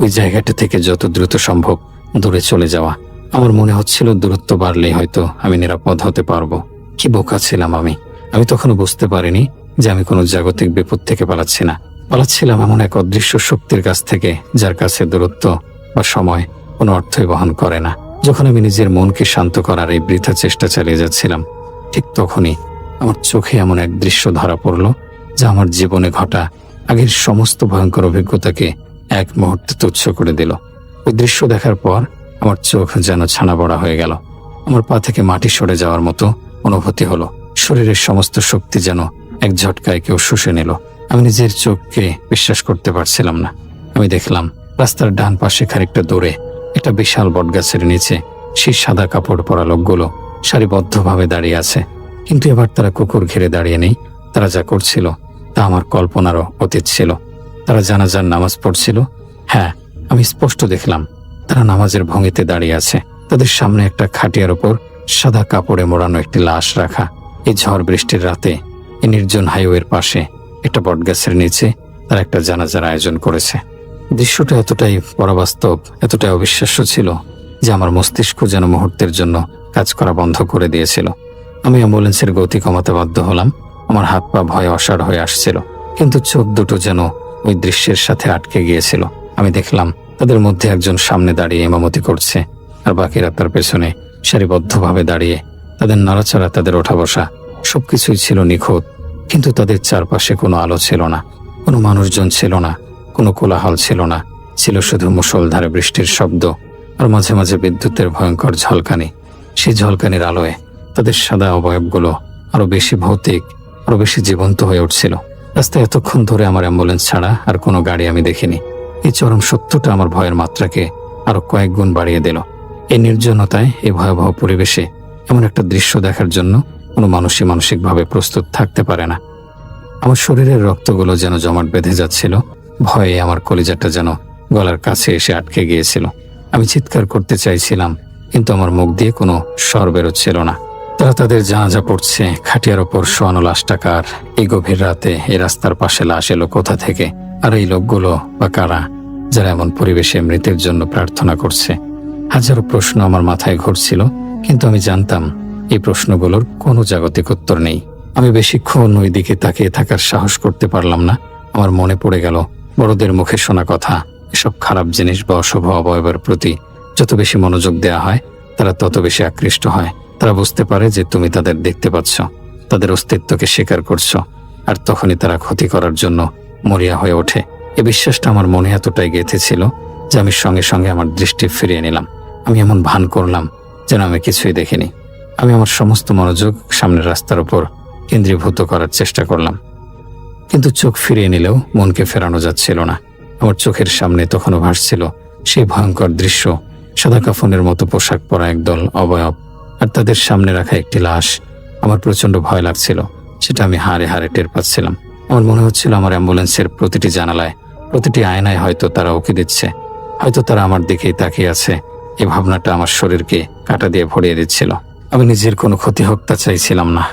ওই জায়গাটা থেকে যত দ্রুত সম্ভব দূরে চলে যাওয়া। আমার মনে হচ্ছিল দূরত্ব বাড়লেই হয়তো আমি নিরাপদ হতে পারবো। কি বোকা ছিলাম আমি! আমি তখনও বুঝতে পারিনি যে আমি কোনো জাগতিক বিপদ থেকে পালাচ্ছি না। পালাচ্ছিলাম এমন এক অদৃশ্য শক্তির কাছ থেকে, যার কাছে দূরত্ব বা সময় কোনো অর্থই বহন করে না। যখন আমি নিজের মনকে শান্ত করার এই বৃথা চেষ্টা চালিয়ে যাচ্ছিলাম, ঠিক তখনই আমার চোখে এমন এক দৃশ্য ধরা পড়ল যা আমার জীবনে ঘটা আগের সমস্ত ভয়ঙ্কর অভিজ্ঞতাকে এক মুহূর্তে তুচ্ছ করে দিল। ওই দৃশ্য দেখার পর আমার চোখ যেন ছানা বড়া হয়ে গেল। আমার পা থেকে মাটি সরে যাওয়ার মতো অনুভূতি হলো। শরীরের সমস্ত শক্তি যেন এক ঝটকায় কেউ শুষে নিল। আমি নিজের চোখকে বিশ্বাস করতে পারছিলাম না। আমি দেখলাম রাস্তার ডান পাশে খানিকটা দূরে একটা বিশাল বটগাছের নিচে সেই সাদা কাপড় পরা লোকগুলো সারিবদ্ধভাবে দাঁড়িয়ে আছে। কিন্তু এবার তারা কুকুর ঘিরে দাঁড়িয়ে নেই। তারা যা করছিল তা আমার কল্পনারও অতীত ছিল। তারা জানাজার নামাজ পড়ছিল। হ্যাঁ, আমি স্পষ্ট দেখলাম তারা নামাজের ভঙ্গিতে দাঁড়িয়ে আছে। তাদের সামনে একটা খাটিয়ার ওপর সাদা কাপড়ে মোড়ানো একটি লাশ রাখা। এই ঝড় বৃষ্টির রাতে এই নির্জন হাইওয়ের পাশে একটা বটগাছের নিচে তারা একটা জানাজার আয়োজন করেছে। দৃশ্যটা এতটাই পরবাস্তব, এতটাই অবিশ্বাস্য ছিল যে আমার মস্তিষ্ক যেন মুহূর্তের জন্য কাজ করা বন্ধ করে দিয়েছিল। আমি অ্যাম্বুলেন্সের গতি কমাতে বাধ্য হলাম। আমার হাত পা ভয়ে অসাড় হয়ে আসছিল, কিন্তু চোখ দুটো যেন ওই দৃশ্যের সাথে আটকে গিয়েছিল। আমি দেখলাম তাদের মধ্যে একজন সামনে দাঁড়িয়ে ইমামতি করছে, আর বাকিরা তার পেছনে সারিবদ্ধভাবে দাঁড়িয়ে। তাদের নাড়াচাড়া, তাদের ওঠা বসা সবকিছুই ছিল নিখুঁত, কিন্তু তাদের চারপাশে কোনো আলো ছিল না, কোনো মানুষজন ছিল না, কোনো কোলাহল ছিল না। ছিল শুধু মুষলধারে বৃষ্টির শব্দ আর মাঝে মাঝে বিদ্যুতের ভয়ঙ্কর ঝলকানি। সেই ঝলকানির আলোয় তাদের সাদা অবয়বগুলো আরো বেশি ভৌতিক, আরো বেশি জীবন্ত হয়ে উঠছিল। রাস্তায় এতক্ষণ ধরে আমার অ্যাম্বুলেন্স ছাড়া আর কোনো গাড়ি আমি দেখিনি। এই চরম সত্যটা আমার ভয়ের মাত্রাকে আরো কয়েক গুণ বাড়িয়ে দিল। এই নির্জনতায়, এই ভয়াবহ পরিবেশে এমন একটা দৃশ্য দেখার জন্য কোনো মানুষই মানসিকভাবে প্রস্তুত থাকতে পারে না। আমার শরীরের রক্তগুলো যেন জমাট বেঁধে যাচ্ছিল। ভয়ে আমার কলিজাটা যেন গলার কাছে এসে আটকে গিয়েছিল। আমি চিৎকার করতে চাইছিলাম, কিন্তু আমার মুখ দিয়ে কোনো স্বর বেরোচ্ছিল না। তারা তাদের জানাজা পড়ছে। খাটিয়ার ওপর শোয়ানো লাশটাকার। এই গভীর রাতে এই রাস্তার পাশে লাশ এলো কোথা থেকে? আর এই লোকগুলো বা কারা, যারা এমন পরিবেশে মৃতের জন্য প্রার্থনা করছে? হাজারো প্রশ্ন আমার মাথায় ঘুরছিল, কিন্তু আমি জানতাম এই প্রশ্নগুলোর কোনো জাগতিক উত্তর নেই। আমি বেশিক্ষণ ওই দিকে তাকিয়ে থাকার সাহস করতে পারলাম না। আমার মনে পড়ে গেল বড়দের মুখে শোনা কথা, এসব খারাপ জিনিস বা অশুভ অবয়বের প্রতি যত বেশি মনোযোগ দেওয়া হয় তারা তত বেশি আকৃষ্ট হয়। তারা বুঝতে পারে যে তুমি তাদের দেখতে পাচ্ছ, তাদের অস্তিত্বকে স্বীকার করছো, আর তখনই তারা ক্ষতি করার জন্য মরিয়া হয়ে ওঠে। এই বিশ্বাসটা আমার মনে এতটাই গেঁথেছিল যে আমি সঙ্গে সঙ্গে আমার দৃষ্টি ফিরিয়ে নিলাম। আমি এমন ভান করলাম যেন আমি কিছুই দেখিনি। আমি আমার সমস্ত মনোযোগ সামনের রাস্তার উপর কেন্দ্রীভূত করার চেষ্টা করলাম, কিন্তু চোখ ফিরিয়ে নিলেও মনকে ফেরানো যাচ্ছিল না। আমার চোখের সামনে তখনও ভাসছিল সেই ভয়ঙ্কর দৃশ্য, সাদা কাফনের মতো পোশাক পরা একদল অবয়ব, আর তাদের সামনে রাখা একটি লাশ। আমার প্রচণ্ড ভয় লাগছিল, সেটা আমি হাড়ে হাড়ে টের পাচ্ছিলাম। আমার মনে হচ্ছিল আমার অ্যাম্বুলেন্সের প্রতিটি জানালায়, প্রতিটি আয়নায় হয়তো তারা উকি দিচ্ছে, হয়তো তারা আমার দিকেই তাকিয়ে আছে। এই ভাবনাটা আমার শরীরকে কাঁটা দিয়ে ভরিয়ে দিচ্ছিল। আমি নিজের কোনো ক্ষতি হোক তা চাইছিলাম না,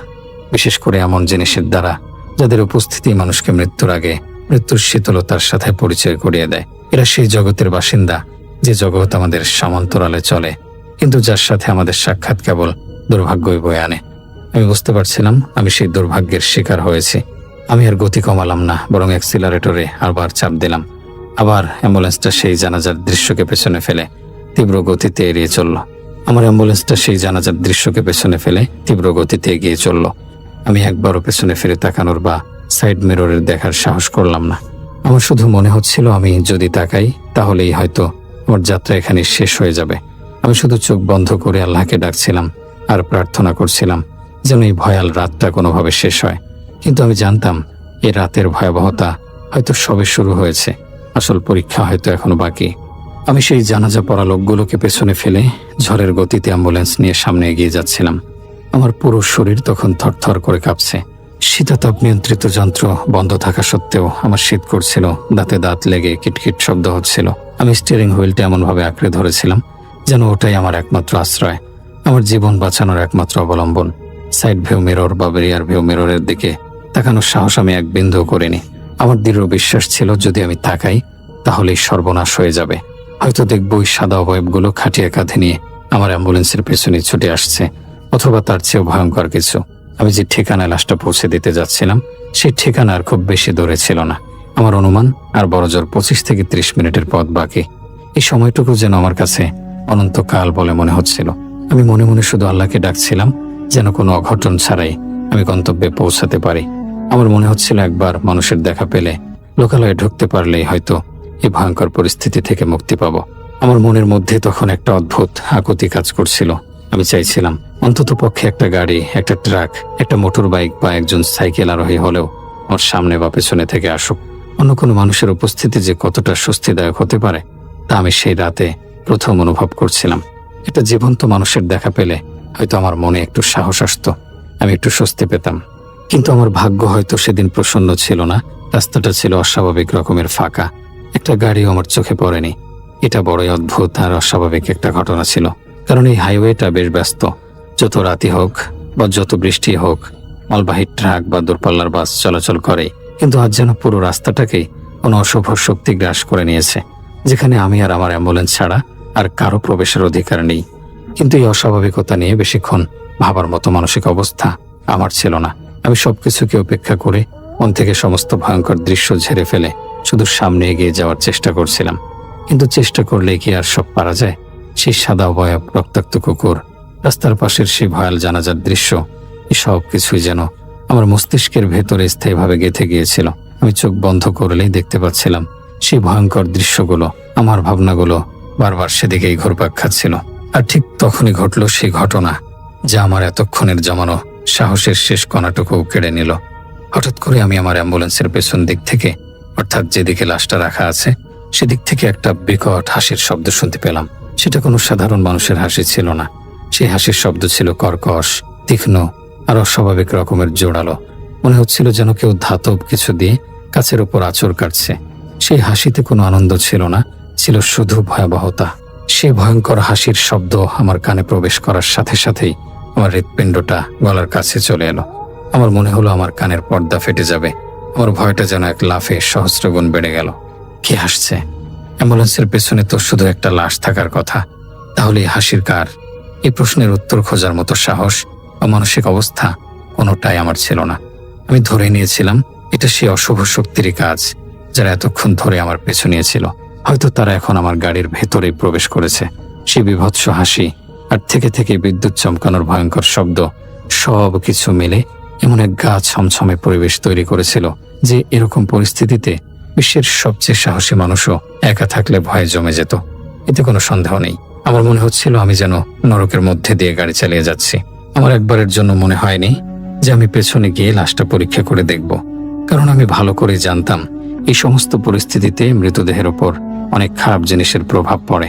বিশেষ করে এমন জিনিসের দ্বারা যাদের উপস্থিতি মানুষকে মৃত্যুর আগে মৃত্যুর শীতলতার সাথে পরিচয় করিয়ে দেয়। এরা সেই জগতের বাসিন্দা যে জগৎ আমাদের সমান্তরালে চলে, কিন্তু যার সাথে আমাদের সাক্ষাৎ কেবল দুর্ভাগ্যই বয়ে আনে। আমি বুঝতে পারছিলাম আমি সেই দুর্ভাগ্যের শিকার হয়েছি। আমি আর গতি কমালাম না, বরং অ্যাক্সিলারেটরে আবার চাপ দিলাম। আবার অ্যাম্বুলেন্সটা সেই জানাজার দৃশ্যকে পেছনে ফেলে তীব্র গতিতে এড়িয়ে চলল। এগিয়ে চলল। আমি একবারও পেছনে ফিরে তাকানোর বা সাইড মিররের দেখার সাহস করলাম না। আমার শুধু মনে হচ্ছিল আমি যদি তাকাই তাহলেই হয়তো আমার যাত্রা এখানে শেষ হয়ে যাবে। আমি শুধু চোখ বন্ধ করে আল্লাহকে ডাকছিলাম আর প্রার্থনা করছিলাম যেন এই ভয়াল রাতটা কোনোভাবে শেষ হয়। কিন্তু আমি জানতাম এই রাতের ভয়াবহতা হয়তো সবে শুরু হয়েছে, আসল পরীক্ষা হয়তো এখনো বাকি। আমি সেই জানাজা পড়া লোকগুলোকে পেছনে ফেলে ঝড়ের গতিতে অ্যাম্বুলেন্স নিয়ে সামনে এগিয়ে যাচ্ছিলাম। আমার পুরো শরীর তখন থরথর করে কাঁপছে। শীতাতপ নিয়ন্ত্রিত যন্ত্র বন্ধ থাকা সত্ত্বেও আমার শীত করছিল, দাঁতে দাঁত লেগে কিটকিট শব্দ হচ্ছিল। আমি স্টিয়ারিং হুইলটা এমনভাবে আঁকড়ে ধরেছিলাম যেন ওটাই আমার একমাত্র আশ্রয়, আমার জীবন বাঁচানোর একমাত্র অবলম্বন। সাইড ভিউ মিরর বা রিয়ার ভিউ মিররের দিকে তাকানোর সাহস আমি এক বিন্দুও করিনি। আমার দৃঢ় বিশ্বাস ছিল যদি আমি তাকাই তাহলেই সর্বনাশ হয়ে যাবে। হয়তো দেখব ওই সাদা অবয়বগুলো খাটিয়া কাঁধে নিয়ে আমার অ্যাম্বুলেন্সের পেছনে ছুটে আসছে, অথবা তার চেয়েও ভয়ঙ্কর কিছু। আমি যে ঠিকানায় লাশটা পৌঁছে দিতে যাচ্ছিলাম সেই ঠিকানা আর খুব বেশি দূরে ছিল না। আমার অনুমান আর বড়জোর 25 থেকে 30 মিনিটের পথ বাকি। এই সময়টুকু যেন আমার কাছে অনন্তকাল বলে মনে হচ্ছিল। আমি মনে মনে শুধু আল্লাহকে ডাকছিলাম যেন কোনো অঘটন ছাড়াই আমি গন্তব্যে পৌঁছাতে পারি। আমার মনে হচ্ছিল একবার মানুষের দেখা পেলে, লোকালয়ে ঢুকতে পারলেই হয়তো এই ভয়ঙ্কর পরিস্থিতি থেকে মুক্তি পাব। আমার মনের মধ্যে তখন একটা অদ্ভুত আকুতি কাজ করছিল। আমি চাইছিলাম অন্তত পক্ষে একটা গাড়ি, একটা ট্রাক, একটা মোটর বাইক বা একজন সাইকেল আরোহী হলেও আমার সামনে বা পেছনে থেকে আসুক। অন্য কোনো মানুষের উপস্থিতি যে কতটা স্বস্তিদায়ক হতে পারে তা আমি সেই রাতে প্রথম অনুভব করছিলাম। একটা জীবন্ত মানুষের দেখা পেলে হয়তো আমার মনে একটু সাহস আসতো, আমি একটু স্বস্তি পেতাম। কিন্তু আমার ভাগ্য হয়তো সেদিন প্রসন্ন ছিল না। রাস্তাটা ছিল অস্বাভাবিক রকমের ফাঁকা, একটা গাড়িও আমার চোখে পড়েনি। এটা বড়ই অদ্ভুত আর অস্বাভাবিক একটা ঘটনা ছিল, কারণ এই হাইওয়েটা বেশ ব্যস্ত। যত রাতি হোক বা যত বৃষ্টি হোক, মালবাহী ট্রাক বা দূরপাল্লার বাস চলাচল করে, কিন্তু আজ যেন পুরো রাস্তাটাকেই কোনো অশুভ শক্তি গ্রাস করে নিয়েছে, যেখানে আমি আর আমার অ্যাম্বুলেন্স ছাড়া আর কারো প্রবেশের অধিকার নেই। কিন্তু এই অস্বাভাবিকতা নিয়ে বেশিক্ষণ ভাবার মতো মানসিক অবস্থা আমার ছিল না। আমি সবকিছুকে উপেক্ষা করে মন থেকে সমস্ত ভয়ঙ্কর দৃশ্য ঝেড়ে ফেলে শুধু সামনে এগিয়ে যাওয়ার চেষ্টা করছিলাম। কিন্তু চেষ্টা করলে কি আর সব পারা যায়? সেই সাদা অবয়ব, রক্তাক্ত কুকুর, রাস্তার পাশের সেই ভয়াল জানাজার দৃশ্য, এসব কিছুই যেন আমার মস্তিষ্কের ভেতরে স্থায়ীভাবে গেঁথে গিয়েছিল। আমি চোখ বন্ধ করলেই দেখতে পাচ্ছিলাম সেই ভয়ঙ্কর দৃশ্যগুলো। আমার ভাবনাগুলো বারবার সেদিকেই ঘুরপাক খাচ্ছিল। আর ঠিক তখনই ঘটল সেই ঘটনা যা আমার এতক্ষণের জমানো সাহসের শেষ কণাটুকু কেড়ে নিল। হঠাৎ করে আমি আমার অ্যাম্বুলেন্সের পেছন দিক থেকে, অর্থাৎ যেদিকে লাশটা রাখা আছে, সেদিক থেকে একটা বিকট হাসির শব্দ শুনতে পেলাম। সেটা কোনো সাধারণ মানুষের হাসি ছিল না। সেই হাসির শব্দ ছিল কর্কশ, তীক্ষ্ণ আর অস্বাভাবিক রকমের জোরালো। মনে হচ্ছিল যেন কেউ ধাতব কিছু দিয়ে কাছের উপর আঁচড় কাটছে। সেই হাসিতে কোনো আনন্দ ছিল না, ছিল শুধু ভয়াবহতা। সেই ভয়ঙ্কর হাসির শব্দ আমার কানে প্রবেশ করার সাথে সাথেই আমার হৃৎপিণ্ডটা গলার কাছে চলে এলো। আমার মনে হলো আমার কানের পর্দা ফেটে যাবে। আমার ভয়টা যেন এক লাফে সহস্রগুণ বেড়ে গেল। কে হাসছে? অ্যাম্বুলেন্সের পেছনে তো শুধু একটা লাশ থাকার কথা, তাহলে এই হাসির কার? এই প্রশ্নের উত্তর খোঁজার মতো সাহস বা মানসিক অবস্থা কোনোটাই আমার ছিল না। আমি ধরে নিয়েছিলাম এটা সেই অশুভ শক্তিরই কাজ, যারা এতক্ষণ ধরে আমার পেছু নিয়েছিল। হয়তো তারা এখন আমার গাড়ির ভেতরেই প্রবেশ করেছে। সেই বিভৎস হাসি আর থেকে থেকে বিদ্যুৎ চমকানোর ভয়ঙ্কর শব্দ সব কিছু মিলে এমন এক গা ছমছমে পরিবেশ তৈরি করেছিল যে এরকম পরিস্থিতিতে বিশ্বের সবচেয়ে সাহসী মানুষও একা থাকলে ভয়ে জমে যেত। এতে কোনো সন্দেহ নেই। আমার মনে হচ্ছিল আমি যেন নরকের মধ্যে দিয়ে গাড়ি চালিয়ে যাচ্ছি। আমার একবারের জন্য মনে হয়নি যে আমি পেছনে গিয়ে লাশটা পরীক্ষা করে দেখব, কারণ আমি ভালো করে জানতাম এই সমস্ত পরিস্থিতিতে মৃতদেহের ওপর অনেক খারাপ জিনিসের প্রভাব পড়ে।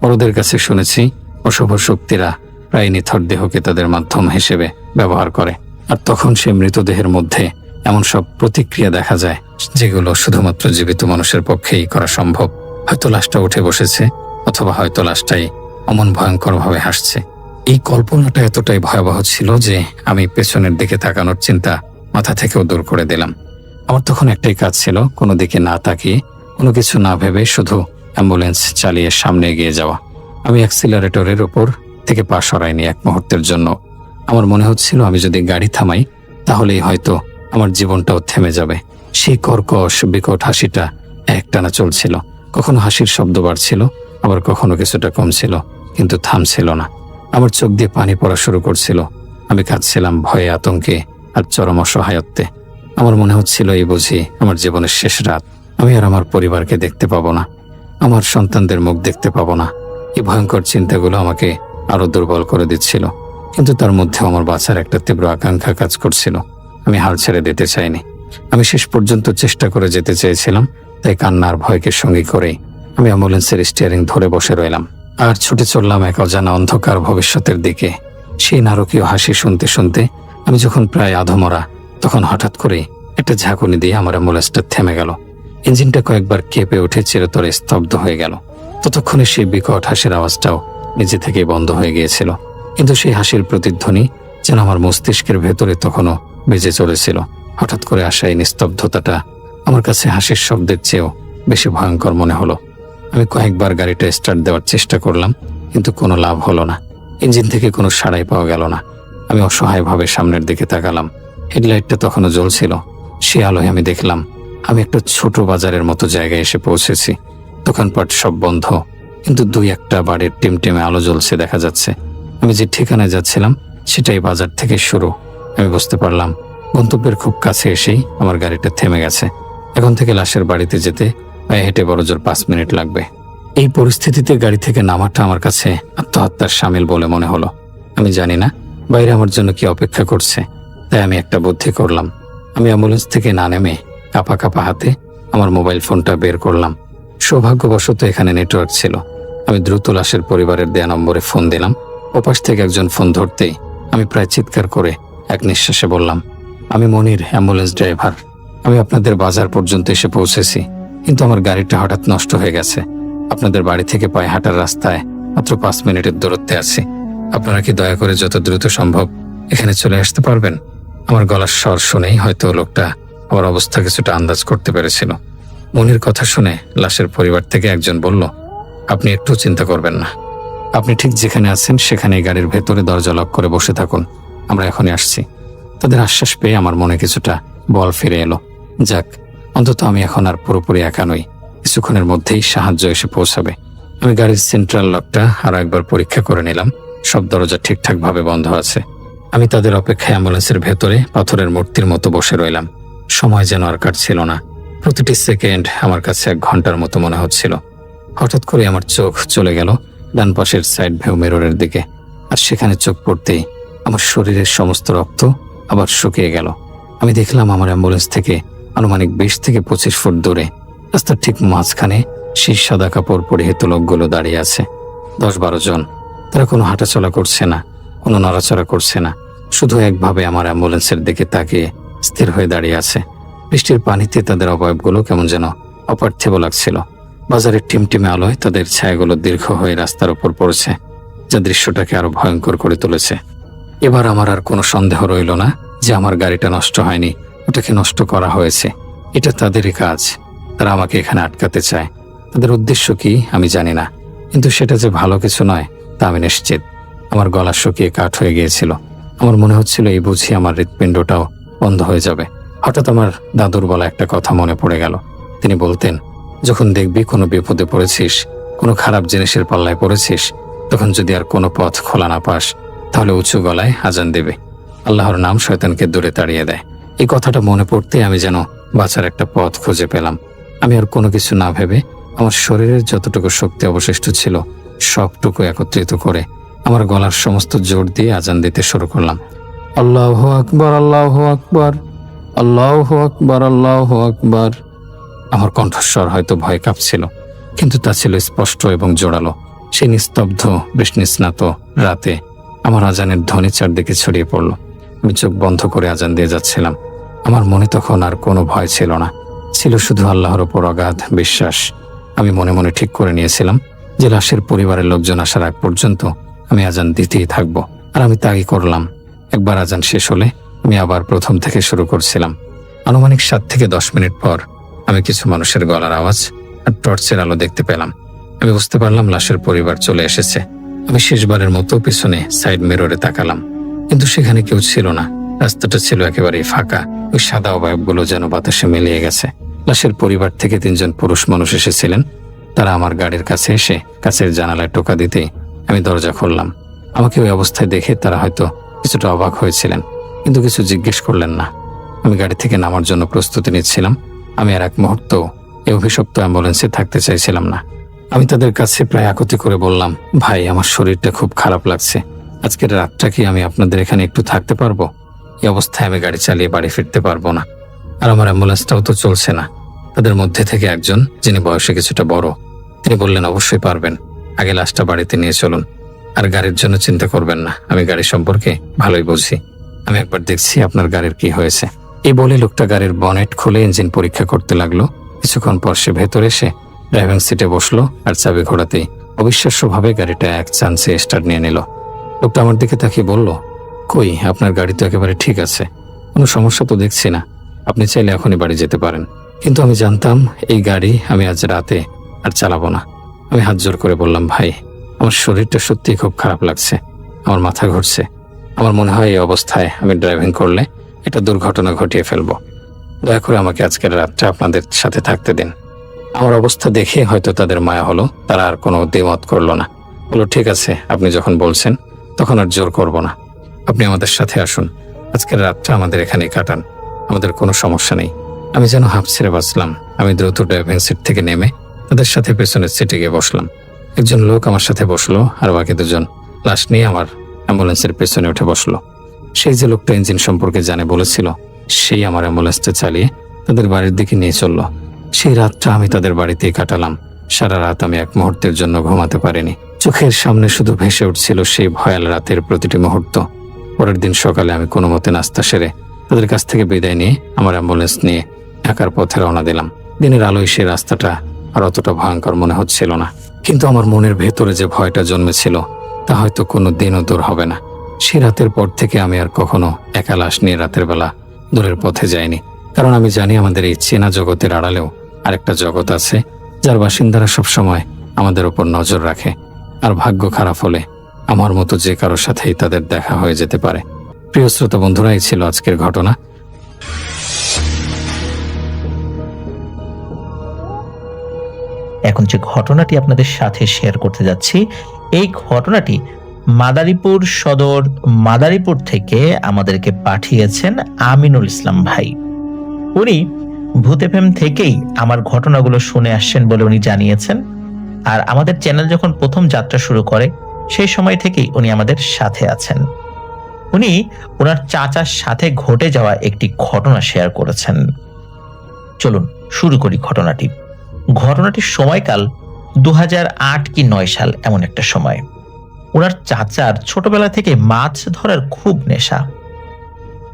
বড়দের কাছে শুনেছি অশুভ শক্তিরা প্রায় নিথর দেহকে তাদের মাধ্যম হিসেবে ব্যবহার করে, আর তখন সে মৃতদেহের মধ্যে এমন সব প্রতিক্রিয়া দেখা যায় যেগুলো শুধুমাত্র জীবিত মানুষের পক্ষেই করা সম্ভব। হয়তো লাশটা উঠে বসেছে, অথবা হয়তো লাশটাই অমন ভয়ঙ্করভাবে হাসছে। এই কল্পনাটা এতটাই ভয়াবহ ছিল যে আমি পেছনের দিকে তাকানোর চিন্তা মাথা থেকেও দূর করে দিলাম। আমার তখন একটাই কাজ ছিল, কোনো দিকে না তাকিয়ে, কোনো কিছু না ভেবে শুধু অ্যাম্বুলেন্স চালিয়ে সামনে এগিয়ে যাওয়া। আমি অ্যাক্সিলারেটরের উপর থেকে পা সরাইনি এক মুহূর্তের জন্য। আমার মনে হচ্ছিল আমি যদি গাড়ি থামাই তাহলেই হয়তো আমার জীবনটাও থেমে যাবে। সেই কর্কশ বিকট হাসিটা একটানা চলছিল। কখনো হাসির শব্দ বাড়ছিল, আবার কখনো কিছুটা কমছিল, কিন্তু থামছিল না। আমার চোখ দিয়ে পানি পড়া শুরু করছিল। আমি কাঁদছিলাম ভয়ে, আতঙ্কে আর চরম অসহায়ত্বে। আমার মনে হচ্ছিল এই বুঝি আমার জীবনের শেষ রাত। আমি আর আমার পরিবারকে দেখতে পাবো না, আমার সন্তানদের মুখ দেখতে পাবো না। এই ভয়ঙ্কর চিন্তাগুলো আমাকে আরো দুর্বল করে দিচ্ছিল, কিন্তু তার মধ্যেও আমার বাঁচার একটা তীব্র আকাঙ্ক্ষা কাজ করছিল। আমি হাল ছেড়ে দিতে চাইনি। আমি শেষ পর্যন্ত চেষ্টা করে যেতে চেয়েছিলাম। তাই কান্নার ভয়কে সঙ্গী করেই আমি অ্যাম্বুলেন্সের স্টিয়ারিং ধরে বসে রইলাম আর ছুটে চললাম এক অজানা অন্ধকার ভবিষ্যতের দিকে। সেই নারকীয় হাসি শুনতে শুনতে আমি যখন প্রায় আধমরা, তখন হঠাৎ করে একটা ঝাঁকুনি দিয়ে আমার অ্যাম্বুলেন্সটা থেমে গেল। ইঞ্জিনটা কয়েকবার কেঁপে উঠে চিরতরে স্তব্ধ হয়ে গেল। ততক্ষণে সেই বিকট হাসির আওয়াজটাও নিজে থেকেই বন্ধ হয়ে গিয়েছিল, কিন্তু সেই হাসির প্রতিধ্বনি যেন আমার মস্তিষ্কের ভেতরে তখনও বেজে চলেছিল। হঠাৎ করে আসা এই নিস্তব্ধতাটা আমার কাছে হাসির শব্দের চেয়েও বেশি ভয়ঙ্কর মনে হলো। আমি কয়েকবার গাড়িটা স্টার্ট দেওয়ার চেষ্টা করলাম, কিন্তু কোনো লাভ হলো না। ইঞ্জিন থেকে কোনো সাড়াই পাওয়া গেল না। আমি অসহায়ভাবে সামনের দিকে তাকালাম। হেডলাইটটা তখনও জ্বলছিল। সে আলোয় আমি দেখলাম আমি একটা ছোট বাজারের মতো জায়গায় এসে পৌঁছেছি। দোকানপাট সব বন্ধ, কিন্তু দুই একটা বাড়ির টিমটিমে আলো জ্বলছে দেখা যাচ্ছে। আমি যে ঠিকানায় যাচ্ছিলাম সেটাই বাজার থেকে শুরু। আমি বুঝতে পারলাম গন্তব্যের খুব কাছে এসেই আমার গাড়িটা থেমে গেছে। এখন থেকে লাশের বাড়িতে যেতে পায়ে হেঁটে বড়জোর 5 মিনিট লাগবে। এই পরিস্থিতিতে গাড়ি থেকে নামাটা আমার কাছে আত্মহত্যার সামিল বলে মনে হলো। আমি জানি না বাইরে আমার জন্য কি অপেক্ষা করছে, তাই আমি একটা বুদ্ধি করলাম। আমি অ্যাম্বুলেন্স থেকে না নেমে কাঁপা কাঁপা হাতে আমার মোবাইল ফোনটা বের করলাম। সৌভাগ্যবশত এখানে নেটওয়ার্ক ছিল। আমি দ্রুত লাশের পরিবারের দেয়া নম্বরে ফোন দিলাম। ওপাশ থেকে একজন ফোন ধরতেই আমি প্রায় চিৎকার করে এক নিঃশ্বাসে বললাম, আমি মনির, অ্যাম্বুলেন্স ড্রাইভার। আমি আপনাদের বাজার পর্যন্ত এসে পৌঁছেছি, কিন্তু আমার গাড়িটা হঠাৎ নষ্ট হয়ে গেছে। আপনাদের বাড়ি থেকে পায়ে হাঁটার রাস্তায় মাত্র 5 মিনিটের দূরত্বে আছি। আপনারা কি দয়া করে যত দ্রুত সম্ভব এখানে চলে আসতে পারবেন? আমার গলার স্বর শুনেই হয়তো লোকটা আমার অবস্থা কিছুটা আন্দাজ করতে পেরেছিল। মনির কথা শুনে লাশের পরিবার থেকে একজন বলল, আপনি একটু চিন্তা করবেন না, আপনি ঠিক যেখানে আছেন সেখানেই গাড়ির ভেতরে দরজা লক করে বসে থাকুন, আমরা এখনই আসছি। তাদের আশ্বাস পেয়ে আমার মনে কিছুটা বল ফিরে এলো। যাক, অন্তত আমি এখন আর পুরোপুরি একা নই। কিছুক্ষণের মধ্যেই সাহায্য এসে পৌঁছাবে। আমি গাড়ির সেন্ট্রাল লকটা আরো একবার পরীক্ষা করে নিলাম। সব দরজা ঠিকঠাকভাবে বন্ধ আছে। আমি তাদের অপেক্ষায় অ্যাম্বুলেন্সের ভেতরে পাথরের মূর্তির মতো বসে রইলাম। সময় যেন আর কাটছিল না। প্রতিটি সেকেন্ড আমার কাছে 1 ঘন্টার মতো মনে হচ্ছিল। হঠাৎ করে আমার চোখ চলে গেল ডান পাশের সাইড ভিউ মিররের দিকে, আর সেখানে চোখ পড়তেই আমার শরীরের সমস্ত রক্ত আবার শুকিয়ে গেল। আমি দেখলাম আমার অ্যাম্বুলেন্স থেকে আনুমানিক 20 থেকে 25 ফুট দূরে রাস্তার ঠিক মাঝখানে সেই সাদা কাপড় পরিহিত লোকগুলো দাঁড়িয়ে আছে। 10-12 জন। তারা কোনো হাঁটাচলা করছে না, কোনো নড়াচড়া করছে না, শুধু একভাবে আমার অ্যাম্বুলেন্সের দিকে তাকিয়ে স্থির হয়ে দাঁড়িয়ে আছে। বৃষ্টির পানিতে তাদের অবয়বগুলো কেমন যেন অপার্থিব লাগছিল। বাজারের টিমটিমে আলোয় তাদের ছায়াগুলো দীর্ঘ হয়ে রাস্তার উপর পড়েছে, যা দৃশ্যটাকে আরো ভয়ঙ্কর করে তুলেছে। এবার আমার আর কোনো সন্দেহ রইল না যে আমার গাড়িটা নষ্ট হয়নি, ওটাকে নষ্ট করা হয়েছে। এটা তাদেরই কাজ। তারা আমাকে এখানে আটকাতে চায়। তাদের উদ্দেশ্য কি আমি জানি না, কিন্তু সেটা যে ভালো কিছু নয় তা আমি নিশ্চিত। আমার গলা শুকিয়ে কাঠ হয়ে গিয়েছিল। আমার মনে হচ্ছিল এই বুঝি আমার হৃৎপিণ্ডটাও বন্ধ হয়ে যাবে। হঠাৎ আমার দাদুর বলা একটা কথা মনে পড়ে গেল। তিনি বলতেন, যখন দেখবি কোনো বিপদে পড়েছিস, কোনো খারাপ জিনিসের পাল্লায় পড়েছিস, তখন যদি আর কোনো পথ খোলা না পাস, তাহলে উঁচু গলায় আজান দেবে। আল্লাহর নাম শয়তানকে দূরে তাড়িয়ে দেয়। এই কথাটা মনে পড়তে আমি যেন বাঁচার একটা পথ খুঁজে পেলাম। আমি আর কোনো কিছু না ভেবে আমার শরীরের যতটুকু শক্তি অবশিষ্ট ছিল সবটুকু একত্রিত করে আমার গলার সমস্ত জোর দিয়ে আজান দিতে শুরু করলাম। আল্লাহু আকবার, আল্লাহু আকবার, আল্লাহু আকবার, আল্লাহু আকবার। আমার কণ্ঠস্বর হয়তো ভয় কাঁপছিল, কিন্তু তা ছিল স্পষ্ট এবং জোরালো। সেই নিস্তব্ধ বৃষ্ণিস্নাত রাতে আমার আজানের ধ্বনি চারদিকে ছড়িয়ে পড়ল। আমি চোখ বন্ধ করে আজান দিয়ে যাচ্ছিলাম। আমার মনে তখন আর কোনো ভয় ছিল না, ছিল শুধু আল্লাহর ওপর অগাধ বিশ্বাস। আমি মনে মনে ঠিক করে নিয়েছিলাম যে লাশের পরিবারের লোকজন আসার আগ পর্যন্ত আমি আজান দিতেই থাকব। আর আমি তাই করলাম। একবার আজান শেষ হলে আমি আবার প্রথম থেকে শুরু করছিলাম। আনুমানিক 7 থেকে 10 মিনিট পর আমি কিছু মানুষের গলার আওয়াজ আর টর্চের আলো দেখতে পেলাম। আমি বুঝতে পারলাম লাশের পরিবার চলে এসেছে। আমি শেষবারের মতো পিছনে সাইড মিররে তাকালাম, কিন্তু সেখানে কেউ ছিল না। রাস্তাটা ছিল একেবারেই ফাঁকা। ওই সাদা অবয়বগুলো যেন বাতাসে মিলিয়ে গেছে। লাশের পরিবার থেকে 3 জন পুরুষ মানুষ এসেছিলেন। তারা আমার গাড়ির কাছে এসে কাছের জানালায় টোকা দিতেই আমি দরজা খুললাম। আমাকে ওই অবস্থায় দেখে তারা হয়তো কিছুটা অবাক হয়েছিলেন, কিন্তু কিছু জিজ্ঞেস করলেন না। আমি গাড়ি থেকে নামার জন্য প্রস্তুতি নিচ্ছিলাম। আমি আর এক মুহূর্ত এই অভিশপ্ত অ্যাম্বুলেন্সে থাকতে চাইছিলাম না। আমি তাদের কাছে প্রায় আকুতি করে বললাম, ভাই, আমার শরীরটা খুব খারাপ লাগছে। আজকের রাতটা কি আমি আপনাদের এখানে একটু থাকতে পারবো? এই অবস্থায় আমি গাড়ি চালিয়ে বাড়ি ফিরতে পারবো না, আর আমার অ্যাম্বুলেন্সটাও তো চলছে না। তাদের মধ্যে থেকে একজন, যিনি বয়সে কিছুটা বড়, তিনি বললেন, অবশ্যই পারবেন। আগে লাশটা বাড়িতে নিয়ে চলুন, আর গাড়ির জন্য চিন্তা করবেন না। আমি গাড়ি সম্পর্কে ভালোই বুঝি। আমি একবার দেখছি আপনার গাড়ির কি হয়েছে। এই বলে লোকটা গাড়ির বনেট খুলে ইঞ্জিন পরীক্ষা করতে লাগলো। কিছুক্ষণ পর সে ভেতরে এসে ড্রাইভিং সিটে বসলো, আর চাবি ঘোরাতেই অবিশ্বাস্যভাবে গাড়িটা এক চান্সে স্টার্ট নিয়ে নিল। লোকটা আমার দিকে তাকিয়ে বলল, কই, আপনার গাড়ি তো একেবারে ঠিক আছে, কোনো সমস্যা তো দেখছি না। আপনি চাইলে এখনই বাড়ি যেতে পারেন। কিন্তু আমি জানতাম এই গাড়ি আমি আজ রাতে আর চালাবো না। আমি হাত জোর করে বললাম, ভাই, আমার শরীরটা সত্যিই খুব খারাপ লাগছে। আমার মাথা ঘুরছে। আমার মনে হয় এই অবস্থায় আমি ড্রাইভিং করলে একটা দুর্ঘটনা ঘটিয়ে ফেলবো। দয়া করে আমাকে আজকের রাতটা আপনাদের সাথে থাকতে দিন। আমার অবস্থা দেখে হয়তো তাদের মায়া হলো। তারা আর কোনো দ্বিমত করলো না। বলল, ঠিক আছে, আপনি যখন বলছেন তখন আর জোর করব না। আপনি আমাদের সাথে আসুন। আজকের রাতটা আমাদের এখানেই কাটান। আমাদের কোনো সমস্যা নেই। আমি যেন হাঁপ ছেড়ে বাঁচলাম। আমি দ্রুত ড্রাইভিং সিট থেকে নেমে তাদের সাথে পেছনের সিটে গিয়ে বসলাম। একজন লোক আমার সাথে বসলো, আর বাকি 2 জন লাশ নিয়ে আমার অ্যাম্বুলেন্সের পেছনে উঠে বসলো। সেই যে লোকটা ইঞ্জিন সম্পর্কে জানে বলেছিল, সেই আমার অ্যাম্বুলেন্সটা চালিয়ে তাদের বাড়ির দিকে নিয়ে চললো। সেই রাতটা আমি তাদের বাড়িতেই কাটালাম। সারা রাত আমি এক মুহূর্তের জন্য ঘুমাতে পারিনি। চোখের সামনে শুধু ভেসে উঠছিল সেই ভয়াল রাতের প্রতিটি মুহূর্ত। পরের দিন সকালে আমি কোনো মতে নাস্তা সেরে তাদের কাছ থেকে বিদায় নিয়ে আমার অ্যাম্বুলেন্স নিয়ে ঢাকার পথে রওনা দিলাম। দিনের আলোয় সেই রাস্তাটা আর অতটা ভয়ঙ্কর মনে হচ্ছিল না, কিন্তু আমার মনের ভেতরে যে ভয়টা জন্মেছিল তা হয়তো কোনো দিনও দূর হবে না। সে রাতের পর থেকে আমি আর কখনো একা লাশ নিয়ে রাতের বেলা দূরের পথে যাইনি, কারণ আমি জানি আমাদের এই চেনা জগতের আড়ালেও আরেকটা জগৎ আছে, যার বাসিন্দারা সবসময় আমাদের উপর নজর রাখে। আর ভাগ্য খারাপ হলে আমার মতো যে কারোর সাথেই তাদের দেখা হয়ে যেতে পারে। প্রিয় শ্রোতা বন্ধুরা, এই ছিল আজকের ঘটনা। এখন যে ঘটনাটি আপনাদের সাথে শেয়ার করতে যাচ্ছি, এই ঘটনাটি মাদারীপুর সদর মাদারীপুর থেকে আমাদেরকে পাঠিয়েছেন আমিনুল ইসলাম ভাই। উনি ভূত এফএম থেকেই আমার ঘটনাগুলো শুনে আসছেন বলে উনি জানিয়েছেন। আর আমাদের চ্যানেল যখন প্রথম যাত্রা শুরু করে সেই সময় থেকেই উনি আমাদের সাথে আছেন। উনি ওনার চাচার সাথে ঘটে যাওয়া একটি ঘটনা শেয়ার করেছেন। চলুন শুরু করি ঘটনাটি। ঘটনাটির সময়কাল 2008 কি 9 সাল, এমন একটা সময়। ওনার চাচার ছোটবেলা থেকে মাছ ধরার খুব নেশা।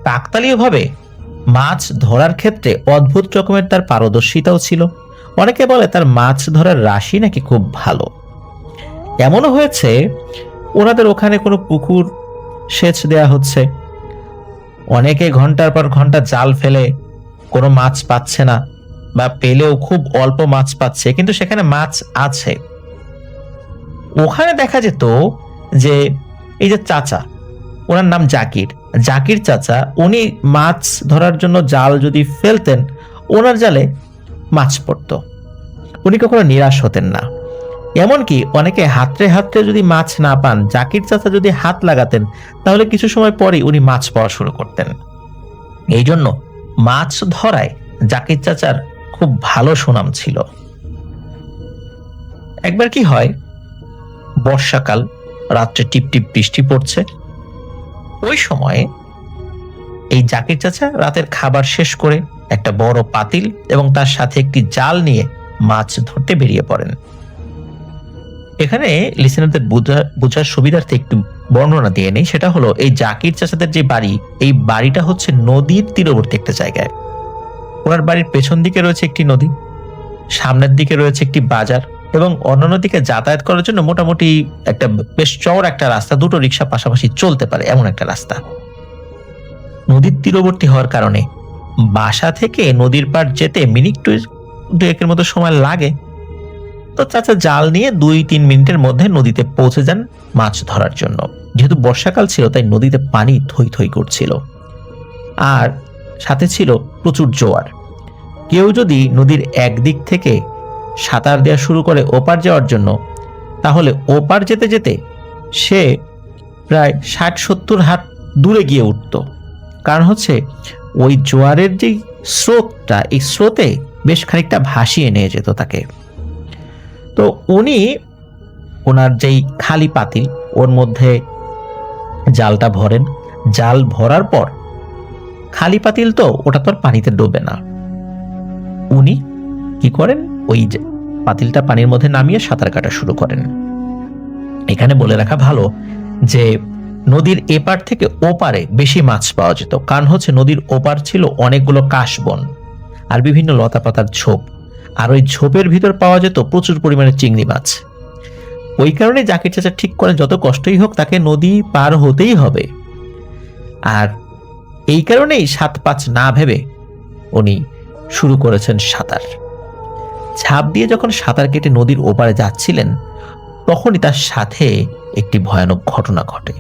কাকতালীয়ভাবে মাছ ধরার ক্ষেত্রে অদ্ভুত রকমের তার পারদর্শিতাও ছিল। অনেকে বলে তার মাছ ধরার রাশি নাকি খুব ভালো। এমনও হয়েছে ওনাদের ওখানে কোনো পুকুর সেচ দেয়া হচ্ছে, অনেকে ঘন্টার পর ঘন্টা জাল ফেলে কোনো মাছ পাচ্ছে না, বা পেলেও খুব অল্প মাছ পাচ্ছে, কিন্তু সেখানে মাছ আছে। ওখানে দেখা যেত যে এই যে চাচা, ওনার নাম জাকির। জাকির চাচা উনি মাছ ধরার জন্য জাল যদি ফেলতেন, ওনার জালে মাছ পড়তো। উনি কখনো নিরাশ হতেন না। এমনকি অনেকে হাতড়ে হাতড়ে যদি মাছ না পান, জাকির চাচা যদি হাত লাগাতেন, তাহলে কিছু সময় পরেই উনি মাছ পাওয়া শুরু করতেন। এই জন্য মাছ ধরায় জাকির চাচার খুব ভালো সুনাম ছিল। একবার কি হয়, বর্ষাকাল, রাত্রে টিপটিপ বৃষ্টি পড়ছে। ওই সময়ে এই জাকির চাচা রাতের খাবার শেষ করে একটা বড় পাতিল এবং তার সাথে একটি জাল নিয়ে মাছ ধরতে বেরিয়ে পড়েন। এখানে লিসেনারদের বোঝার সুবিধার্থে একটু বর্ণনা দিয়ে নেই। সেটা হলো, এই জাকির চাচাদের যে বাড়ি, এই বাড়িটা হচ্ছে নদীর তীরবর্তী একটা জায়গায়। ওনার বাড়ির পেছন দিকে রয়েছে একটি নদী, সামনের দিকে রয়েছে একটি বাজার, এবং অন্যান্য দিকে যাতায়াত করার জন্য মোটামুটি একটা বেশ চওড়া একটা রাস্তা, দুটো রিক্সা পাশাপাশি চলতে পারে এমন একটা রাস্তা। নদীর তীরবর্তী হওয়ার কারণে বাসা থেকে নদীর পাড় যেতে মিনিট 2-1 মতো সময় লাগে। তো চাচা জাল নিয়ে 2-3 মিনিটের মধ্যে নদীতে পৌঁছে যান মাছ ধরার জন্য। যেহেতু বর্ষাকাল ছিল, তাই নদীতে পানি থই থই করছিল, আর সাথে ছিল প্রচুর জোয়ার। কেউ যদি নদীর একদিক থেকে সাঁতার দেওয়া শুরু করে ওপার যাওয়ার জন্য, তাহলে ওপার যেতে যেতে সে প্রায় 60-70 হাত দূরে গিয়ে উঠত। কারণ হচ্ছে ওই জোয়ারের যে স্রোতটা, এই স্রোতে বেশ খানিকটা ভাসিয়ে নিয়ে যেত তাকে। তো উনি ওনার যেই খালি পাতিল, ওর মধ্যে জালটা ভরেন। জাল ভরার পর খালি পাতিল তো, ওটা তো আর পানিতে ডোবে না। উনি কি করেন, ওই পাতিলটা পানির মধ্যে নামিয়ে সাঁতার কাটা শুরু করেন। এখানে বলে রাখা ভালো যে নদীর এপার থেকে ওপারে বেশি মাছ পাওয়া যেত, কারণ হচ্ছে নদীর ওপার ছিল অনেকগুলো কাশবন আর বিভিন্ন লতা পাতার ঝোপ, আর ওই ঝোপের ভিতর পাওয়া যেত প্রচুর পরিমাণে চিংড়ি মাছ। ওই কারণে জাকির চাচা ঠিক করেন যত কষ্টই হোক তাকে নদী পার হতেই হবে। আর এই কারণেই 7-5 না ভেবে উনি শুরু করেছেন সাঁতার। ঝাঁপ দিয়ে যখন সাঁতার কেটে নদীর ওপারে যাচ্ছিলেন, তখনই তার সাথে একটি ভয়ানক ঘটনা ঘটে।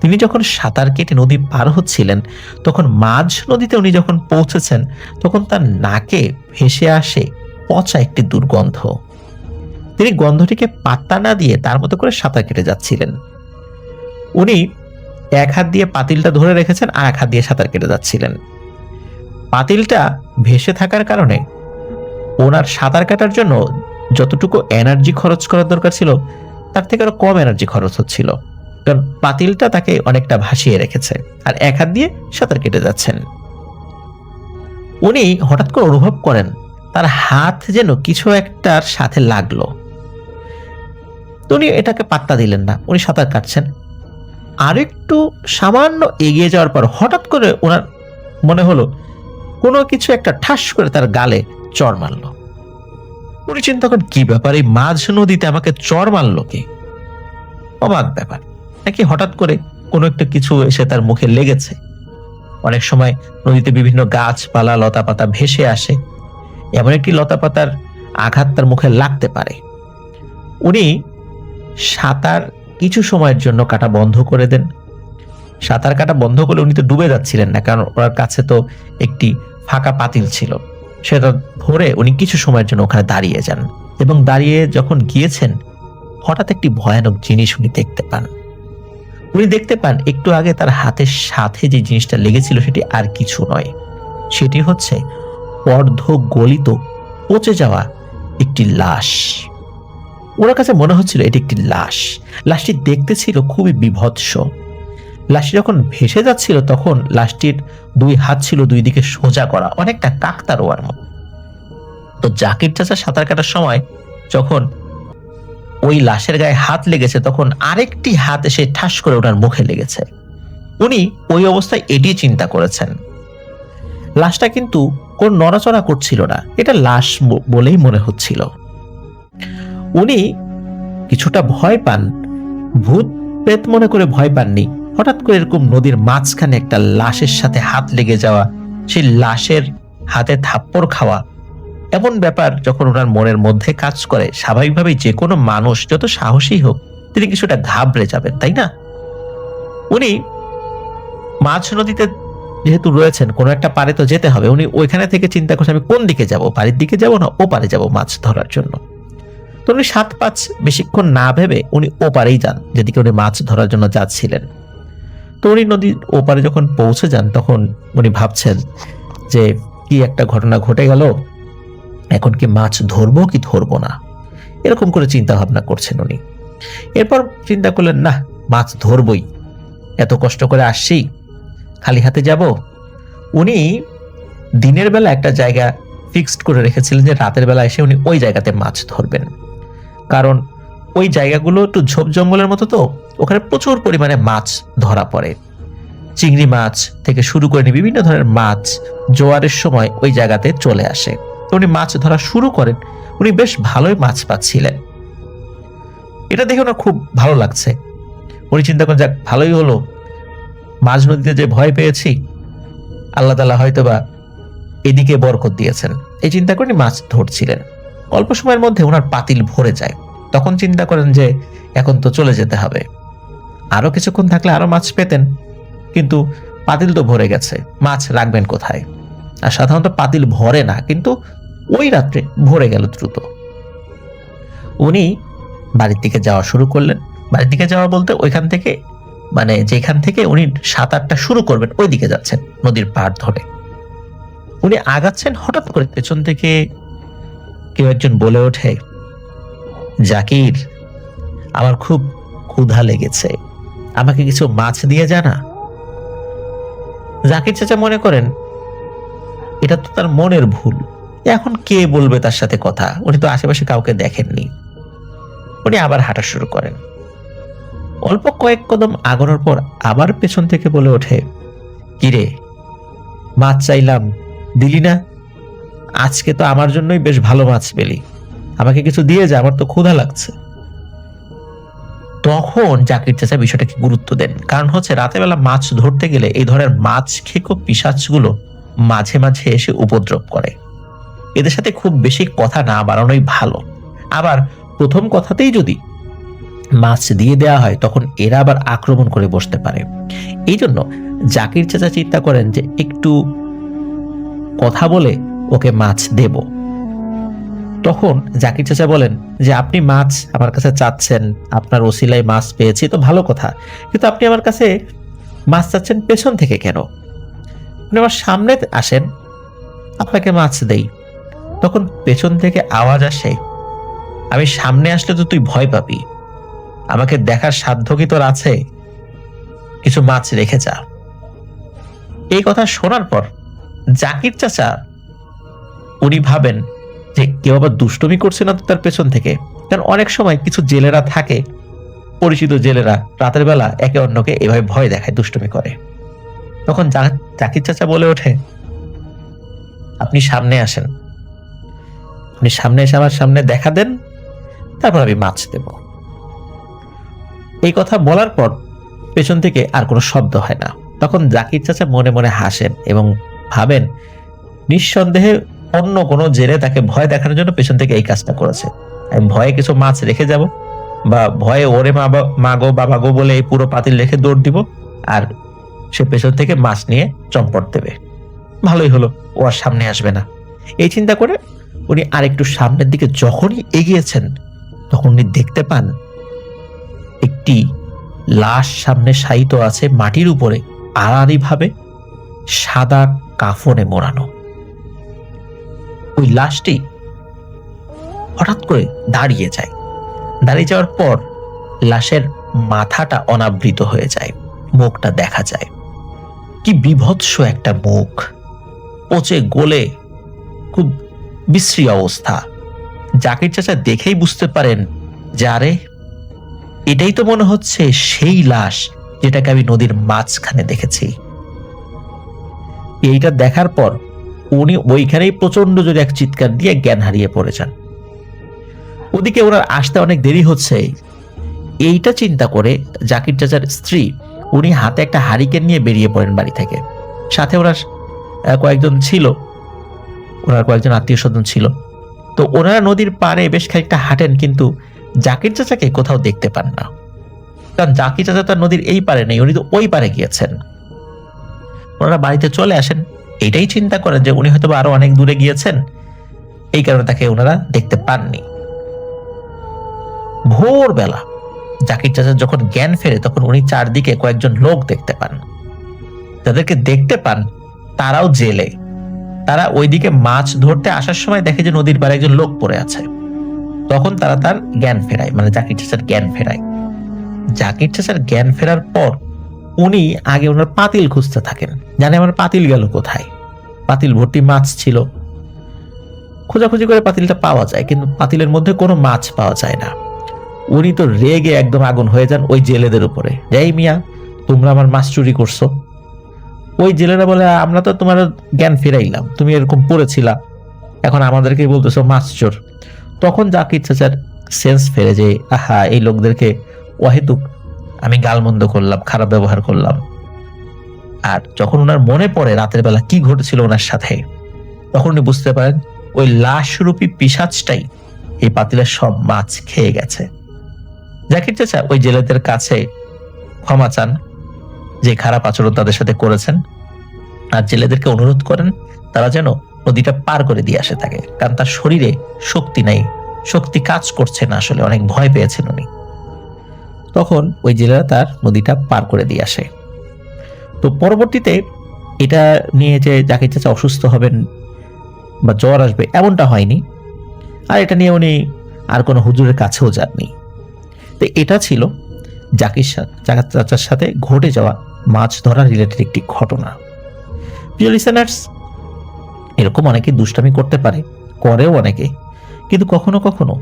তিনি যখন সাঁতার কেটে নদী পার হচ্ছিলেন, তখন মাঝ নদীতে উনি যখন পৌঁছেছেন, তখন তার নাকে ভেসে আসে পচা একটি দুর্গন্ধ। তিনি গন্ধটিকে পাত্তা না দিয়ে তার মতো করে সাঁতার কেটে যাচ্ছিলেন। উনি এক হাত দিয়ে পাতিলটা ধরে রেখেছেন, আর এক হাত দিয়ে সাঁতার কেটে যাচ্ছিলেন। পাতিলটা ভেসে থাকার কারণে ওনার সাঁতার কাটার জন্য যতটুকু এনার্জি খরচ করার দরকার ছিল, তার থেকে আরো কম এনার্জি খরচ হচ্ছিল, কারণ পাতিলটা তাকে অনেকটা ভাসিয়ে রেখেছে, আর এক হাত দিয়ে সাঁতার কেটে যাচ্ছেন। উনি হঠাৎ করে অনুভব করেন তার হাত যেন কিছু একটার সাথে লাগলো। তো উনি এটাকে পাত্তা দিলেন না, উনি সাঁতার কাটছেন। আর একটু সামান্য এগিয়ে যাওয়ার পর হঠাৎ করে ওনার মনে হলো কোনো কিছু একটা ঠাস করে তার গালে চড় মারলো। উনি চিন্তা করেন, কি ব্যাপার, এই মাঝ নদীতে আমাকে চড় মারলো কে? অবাক ব্যাপার, নাকি হঠাৎ করে কোনো একটা কিছু এসে তার মুখে লেগেছে। অনেক সময় নদীতে বিভিন্ন গাছপালা, লতা পাতা ভেসে আসে, এমন একটি লতা পাতার আঘাত তার মুখে লাগতে পারে। উনি সাঁতার কিছু সময়ের জন্য কাটা বন্ধ করে দেন। সাঁতার কাটা বন্ধ করলে উনি তো ডুবে যাচ্ছিলেন না, কারণ ওনার কাছে তো একটি ফাঁকা পাতিল ছিল। সেটা ধরে উনি কিছু সময়ের জন্য ওখানে দাঁড়িয়ে যান, এবং দাঁড়িয়ে যখন গিয়েছেন, হঠাৎ একটি ভয়ানক জিনিস উনি দেখতে পান। উনি দেখতে পান একটু আগে তার হাতের সাথে যে জিনিসটা লেগেছিল সেটি আর কিছু নয়, সেটি হচ্ছে অর্ধ গলিত পচে যাওয়া একটি লাশ। ওনার কাছে মনে হচ্ছিল এটি একটি লাশ। লাশটি দেখতে ছিল খুবই বিভৎস। লাশটি যখন ভেসে যাচ্ছিল, তখন লাশটির 2 হাত ছিল 2 দিকে সোজা করা, অনেকটা কাকতাড়ুয়ার মতো। তো জাকির চাচা সাঁতার কাটার সময় যখন ওই লাশের গায়ে হাত লেগেছে, তখন আরেকটি হাত এসে ঠাস করে ওনার মুখে লেগেছে। উনি ওই অবস্থায় এটি চিন্তা করেছেন। লাশটা কিন্তু কোন নড়াচড়া করছিল না, এটা লাশ বলেই মনে হচ্ছিল। উনি কিছুটা ভয় পান, ভূত প্রেত মনে করে ভয় পাননি। হঠাৎ করে এরকম নদীর মাঝখানে একটা লাশের সাথে হাত লেগে যাওয়া, সেই লাশের হাতে থাপ্পড় খাওয়া, এমন ব্যাপার যখন ওনার মনের মধ্যে কাজ করে, স্বাভাবিকভাবেই যে কোনো মানুষ যত সাহসী হোক তিনি কিছুটা ঘাবড়ে যাবেন, তাই না? উনি মাঝ নদীতে যেহেতু রয়েছেন, কোনো একটা পারে তো যেতে হবে। উনি ওইখানে থেকে চিন্তা করছেন আমি কোন দিকে যাব, বাড়ির দিকে যাব না ও পারে যাব মাছ ধরার জন্য। তো উনি ৭-৫ বেশিক্ষণ না ভেবে উনি ওপারেই যান, যেদিকে উনি মাছ ধরার জন্য যাচ্ছিলেন। তো উনি নদীর ওপারে যখন পৌঁছে যান তখন উনি ভাবছেন যে কি একটা ঘটনা ঘটে গেল, এখন কি মাছ ধরবো কি ধরবো না, এরকম করে চিন্তা ভাবনা করছেন উনি। এরপর চিন্তা করলেন না, মাছ ধরবই, এত কষ্ট করে আসছি, খালি হাতে যাব। উনি দিনের বেলা একটা জায়গা ফিক্সড করে রেখেছিলেন যে রাতের বেলা এসে উনি ওই জায়গাতে মাছ ধরবেন, কারণ ওই জায়গাগুলো একটু ঝোপ জঙ্গলের মতো, তো ওখানে প্রচুর পরিমাণে মাছ ধরা পড়ে। চিংড়ি মাছ থেকে শুরু করে বিভিন্ন ধরনের মাছ জোয়ারের সময় ওই জায়গাতে চলে আসে। তো উনি মাছ ধরা শুরু করেন, উনি বেশ ভালোই মাছ পাচ্ছিলেন। এটা দেখে ওনার খুব ভালো লাগছে। উনি চিন্তা করেন যাক ভালোই হলো, মাঝ নদীতে যে ভয় পেয়েছি আল্লাহ তাআলা হয়তোবা এদিকে বরকত দিয়েছেন, এই চিন্তা করে উনি মাছ ধরছিলেন। অল্প সময়ের মধ্যে ওনার পাতিল ভরে যায়। তখন চিন্তা করেন যে এখন তো চলে যেতে হবে, আরো কিছুক্ষণ থাকলে আরো মাছ পেতেন, কিন্তু পাতিল তো ভরে গেছে, মাছ রাখবেন কোথায়? আর সাধারণত পাতিল ভরে না, কিন্তু ওই রাত্রে ভরে গেল দ্রুত। উনি বাড়ির দিকে যাওয়া শুরু করলেন। বাড়ির দিকে যাওয়া বলতে ওইখান থেকে, মানে যেখান থেকে উনি সাঁতারটা শুরু করবেন ওই দিকে যাচ্ছেন নদীর পাড় ধরে। উনি আগাচ্ছেন, হঠাৎ করে পেছন থেকে কেউ একজন বলে ওঠে, জাকির, আমার খুব ক্ষুধা লেগেছে, আমাকে কিছু মাছ দিয়ে জানা। জাকির চাচা মনে করেন এটা তো তার মনের ভুল, এখন কে বলবে তার সাথে কথা, উনি তো আশেপাশে কাউকে দেখেননি। উনি আবার হাঁটা শুরু করেন। অল্প কয়েক কদম আগানোর পর আবার পেছন থেকে বলে ওঠে, কিরে, মাছ চাইলাম দিলি না, আজকে তো আমার জন্যই বেশ ভালো মাছ পেলি, আমাকে কিছু দিয়ে যা, আমার তো ক্ষুধা লাগছে। তখন জাকির চাচা বিষয়টাকে গুরুত্ব দেন, কারণ হচ্ছে রাতের বেলা মাছ ধরতে গেলে এই ধরনের মাছ খেকো পিশাচগুলো মাঝে মাঝে এসে উপদ্রব করে। এদের সাথে খুব বেশি কথা না বাড়ানোই ভালো। আবার প্রথম কথাতেই যদি মাছ দিয়ে দেওয়া হয় তখন এরা আবার আক্রমণ করে বসতে পারে। এই জন্য জাকির চাচা চিন্তা করেন যে একটু কথা বলে ওকে মাছ দেব। তখন জাকির চাচা বলেন যে আপনি মাছ আমার কাছে চাচ্ছেন, আপনার ওসিলায় মাছ পেয়েছি তো ভালো কথা, কিন্তু আপনি আমার কাছে মাছ চাচ্ছেন পেছন থেকে কেন? আপনি আমার সামনে আসেন, আপনাকে মাছ দেই। তখন পেছন থেকে আওয়াজ আসে, আমি সামনে আসলে তো তুই ভয় পাবি, আমাকে দেখার সাধ্য কি তোর আছে? কিছু মাছ রেখে যা। এই কথা শোনার পর জাকির চাচা উনি ভাবেন যে কেউ আবার দুষ্টুমি করছে না তো তার পেছন থেকে, কারণ অনেক সময় কিছু জেলেরা থাকে, পরিচিত জেলেরা রাতের বেলা একে অন্যকে এভাবে ভয় দেখায়, দুষ্টুমি করে। তখন জাকির চাচা বলে ওঠে, আপনি সামনে আসেন, আপনি সামনে এসে আমার সামনে দেখা দেন, তারপর আমি মাছ দেব। এই কথা বলার পর পেছন থেকে আর কোনো শব্দ হয় না। তখন জাকির চাচা মনে মনে হাসেন এবং ভাবেন নিঃসন্দেহে অন্য কোনো জেলে তাকে ভয় দেখানোর জন্য পেছন থেকে এই কাজটা করেছে। আমি ভয়ে কিছু মাছ রেখে যাব, বা ভয়ে ওরে মা গো বাবা গো বলে এই পুরো পাতিল রেখে দৌড় দিব, আর সে পেছন থেকে মাছ নিয়ে চম্পট দেবে, ভালোই হলো, ও আর সামনে আসবে না। এই চিন্তা করে উনি আরেকটু সামনের দিকে যখনই এগিয়েছেন তখন উনি দেখতে পান একটি লাশ সামনে শায়িত আছে মাটির উপরে, আড়াআড়ি ভাবে সাদা কাফনে মোড়ানো। ওই লাশটি হঠাৎ করে দাঁড়িয়ে যায়। দাঁড়িয়ে যাওয়ার পর লাশের মাথাটা অনাবৃত হয়ে যায়, মুখটা দেখা যায়। কি বিভৎস একটা মুখ, পচে গলে খুব বিশ্রী অবস্থা। জাকির চাচা দেখেই বুঝতে পারেন যারে এটাই তো মনে হচ্ছে সেই লাশ যেটাকে আমি নদীর মাঝখানে দেখেছি। এইটা দেখার পর উনি ওইখানেই প্রচন্ড জোরে এক চিৎকার দিয়ে জ্ঞান হারিয়ে পড়ে যান। ওদিকে ওনার আসতে অনেক দেরি হচ্ছে, এইটা চিন্তা করে জাকির চাচার স্ত্রী উনি হাতে একটা হারিকেন নিয়ে বেরিয়ে পড়েন বাড়ি থেকে। সাথে ওনার কয়েকজন ছিল, ওনার কয়েকজন আত্মীয় স্বজন ছিল। তো ওনারা নদীর পাড়ে বেশ খানিকটা হাঁটেন, কিন্তু জাকির চাচাকে কোথাও দেখতে পান না। কারণ জাকির চাচা তো আর নদীর এই পারে নেই, উনি তো ওই পারে গিয়েছেন। ওনারা বাড়িতে চলে আসেন, এইটাই চিন্তা করেন যে উনি হয়তো আরো অনেক দূরে গিয়েছেন, এই কারণে তাকে ওনারা দেখতে পাননি। ভোরবেলা জাকির চাচা যখন জ্ঞান ফেরে তখন উনি চারদিকে কয়েকজন লোক দেখতে পান। তাদেরকে দেখতে পান তারাও জেলে। তারা ওইদিকে মাছ ধরতে আসার সময় দেখে যে নদীর পাড়ে একজন লোক পড়ে আছে। তখন তারা তার জ্ঞান ফেরায়, মানে জাকির চাচার জ্ঞান ফেরায়। জাকির চাচার জ্ঞান ফেরার পর উনি আগে ওনার পাতিল খুঁজতে থাকেন, জানে আমার পাতিল গেল কোথায়। পাতিল ভর্তি মাছ ছিল, খোঁজাখুঁজি করে পাতিলটা পাওয়া যায়, কিন্তু পাতিলের মধ্যে কোনো মাছ পাওয়া যায় না। উনি তো রেগে একদম আগুন হয়ে যান ওই জেলেদের উপরে, এই মিয়া তোমরা আমার মাছ চুরি করছো। ওই জেলেরা বলে আমরা তো তোমার জ্ঞান ফেরাইলাম, তুমি এরকম পড়েছিলা, এখন আমাদেরকে বলতেছো মাছ চোর। তখন জাকির চাচার সেন্স ফেরে যে আহা, এই লোকদেরকে অহেতুক আমি গালমন্দ করলাম, খারাপ ব্যবহার করলাম। আর যখন ওনার মনে পড়ে রাতের বেলা কি ঘটেছিল ওনার সাথে, তখন উনি বুঝতে পারেন ওই লাশরূপী পিশাচটাই এই পাতিলের সব মাছ খেয়ে গেছে। জাকির চাচা ওই জেলেদের কাছে ক্ষমা চান যে খারাপ আচরণ তাদের সাথে করেছেন, আর জেলেদেরকে অনুরোধ করেন তারা যেন নদীটা পার করে দিয়ে আসে তাকে, কারণ তার শরীরে শক্তি নাই, শক্তি কাজ করছে না, আসলে অনেক ভয় পেয়েছেন উনি। তখন ওই জেলেরা তার নদীটা পার করে দিয়ে আসে। তো পরবর্তীতে এটা নিয়ে যে জাকির চাচা অসুস্থ হবেন বা জ্বর আসবে এমনটা হয়নি, আর এটা নিয়ে উনি আর কোনো হুজুরের কাছেও যাননি। তো এটা ছিল জাকির চাচার সাথে ঘটে যাওয়া মাছ ধরা রিলেটেড একটি ঘটনা। প্রিয় লিসেনার্স, এরকম অনেকে দুষ্টামি করতে পারে, করেও অনেকে, কিন্তু কখনো কখনো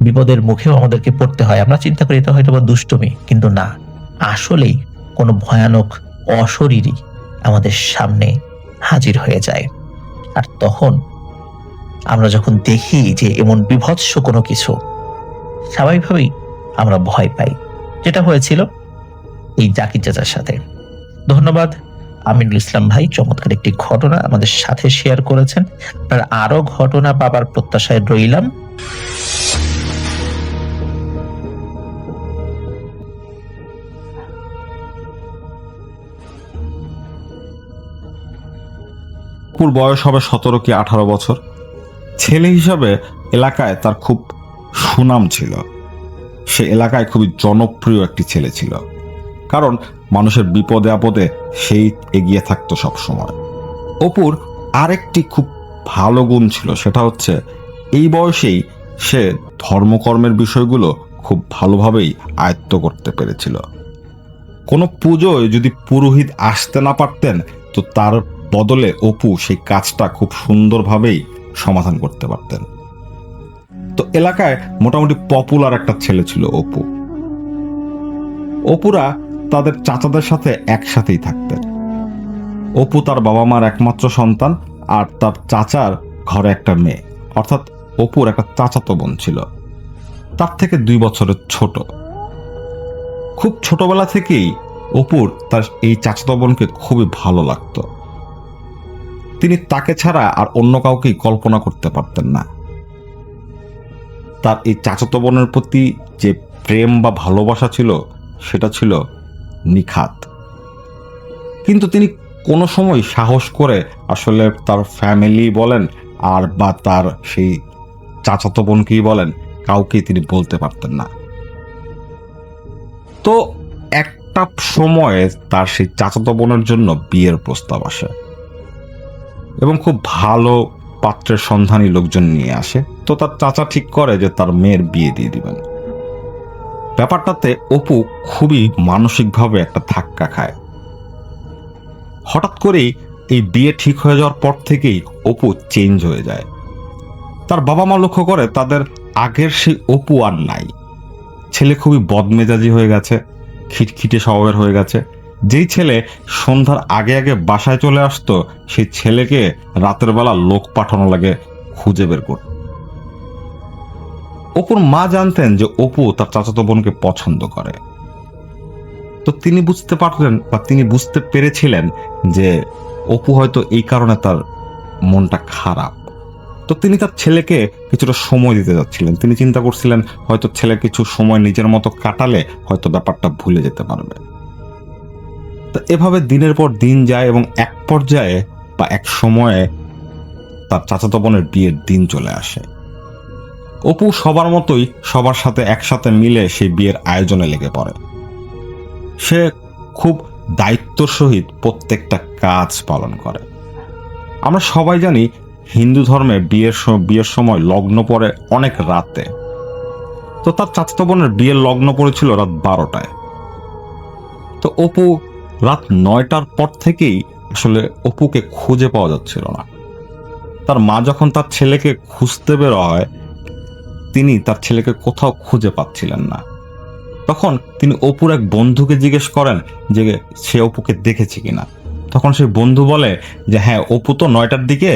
বিপদের মুখেও আমাদেরকে পড়তে হয়। আমরা চিন্তা করি এটা হয়তো বা দুষ্টমি, কিন্তু না, আসলেই কোনো ভয়ানক অশরীরই আমাদের সামনে হাজির হয়ে যায়। আর তখন আমরা যখন দেখি যে এমন বিভৎস কোনো কিছু, স্বাভাবিকভাবেই আমরা ভয় পাই, যেটা হয়েছিল এই জাকির চাচার সাথে। ধন্যবাদ আমিনুল ইসলাম ভাই, চমৎকার একটি ঘটনা আমাদের সাথে শেয়ার করেছেন। আপনার আরো ঘটনা পাবার প্রত্যাশায় রইলাম। অপুর বয়স হবে 17 কি 18 বছর। ছেলে হিসাবে এলাকায় তার খুব সুনাম ছিল। সে এলাকায় খুবই জনপ্রিয় একটি ছেলে ছিল, কারণ মানুষের বিপদে আপদে সেই এগিয়ে থাকতো সব সময়। অপুর আরেকটি খুব ভালো গুণ ছিল, সেটা হচ্ছে এই বয়সেই সে ধর্মকর্মের বিষয়গুলো খুব ভালোভাবেই আয়ত্ত করতে পেরেছিল। কোনো পুজোয় যদি পুরোহিত আসতে না পারতেন, তো তার বদলে অপু সেই কাজটা খুব সুন্দরভাবেই সমাধান করতে পারতেন। তো এলাকায় মোটামুটি পপুলার একটা ছেলে ছিল অপু। অপুরা তাদের চাচাদের সাথে একসাথেই থাকতেন। অপু তার বাবা মার একমাত্র সন্তান, আর তার চাচার ঘরে একটা মেয়ে, অর্থাৎ অপুর একটা চাচাতো বোন ছিল, তার থেকে 2 বছরের ছোট। খুব ছোটবেলা থেকেই অপুর তার এই চাচাতো বোনকে খুবই ভালো লাগতো। তিনি তাকে ছাড়া আর অন্য কাউকেই কল্পনা করতে পারতেন না। তার এই চাচাতো বোনের প্রতি যে প্রেম বা ভালোবাসা ছিল, সেটা ছিল নিখাত। কিন্তু তিনি কোনো সময় সাহস করে আসলে তার ফ্যামিলি বলেন আর বা তার সেই চাচাতো বোনকেই বলেন, কাউকেই তিনি বলতে পারতেন না। তো একটা সময়ে তার সেই চাচাতো বোনের জন্য বিয়ের প্রস্তাব আসে এবং খুব ভালো পাত্রের সন্ধানী লোকজন নিয়ে আসে। তো তার চাচা ঠিক করে যে তার মেয়ের বিয়ে দিয়ে দিবেন। ব্যাপারটাতে অপু খুবই মানসিকভাবে একটা ধাক্কা খায়। হঠাৎ করেই এই বিয়ে ঠিক হয়ে যাওয়ার পর থেকেই অপু চেঞ্জ হয়ে যায়। তার বাবা মা লক্ষ্য করে তাদের আগের সেই অপু আর নাই। ছেলে খুবই বদমেজাজি হয়ে গেছে, খিটখিটে স্বভাবের হয়ে গেছে। যেই ছেলে সন্ধ্যার আগে আগে বাসায় চলে আসতো, সেই ছেলেকে রাতের বেলা লোক পাঠানো লাগে খুঁজে বের করতে। অপুর মা জানতেন যে অপু তার চাচাতো বোনকে পছন্দ করে। তো তিনি বুঝতে পারলেন বা তিনি বুঝতে পেরেছিলেন যে অপু হয়তো এই কারণে তার মনটা খারাপ। তো তিনি তার ছেলেকে কিছুটা সময় দিতে যাচ্ছিলেন। তিনি চিন্তা করছিলেন হয়তো ছেলে কিছু সময় নিজের মতো কাটালে হয়তো ব্যাপারটা ভুলে যেতে পারবে। তো এভাবে দিনের পর দিন যায় এবং এক পর্যায়ে বা এক সময়ে তার চাচাতো বোনের বিয়ের দিন চলে আসে। অপু সবার মতোই সবার সাথে একসাথে মিলে সেই বিয়ের আয়োজনে লেগে পড়ে। সে খুব দায়িত্বর সহিত প্রত্যেকটা কাজ পালন করে। আমরা সবাই জানি হিন্দু ধর্মে বিয়ের সময় লগ্ন পড়ে অনেক রাতে। তো তার চাচাতো বোনের বিয়ের লগ্ন পড়েছিল রাত 12টায়। তো অপু রাত 9টার পর থেকেই আসলে অপুকে খুঁজে পাওয়া যাচ্ছিল না। তার মা যখন তার ছেলেকে খুঁজতে বের হয়, তিনি তার ছেলেকে কোথাও খুঁজে পাচ্ছিলেন না। তখন তিনি অপুর এক বন্ধুকে জিজ্ঞেস করেন যে সে অপুকে দেখেছে কিনা। তখন সেই বন্ধু বলে যে হ্যাঁ, অপু তো 9টার দিকে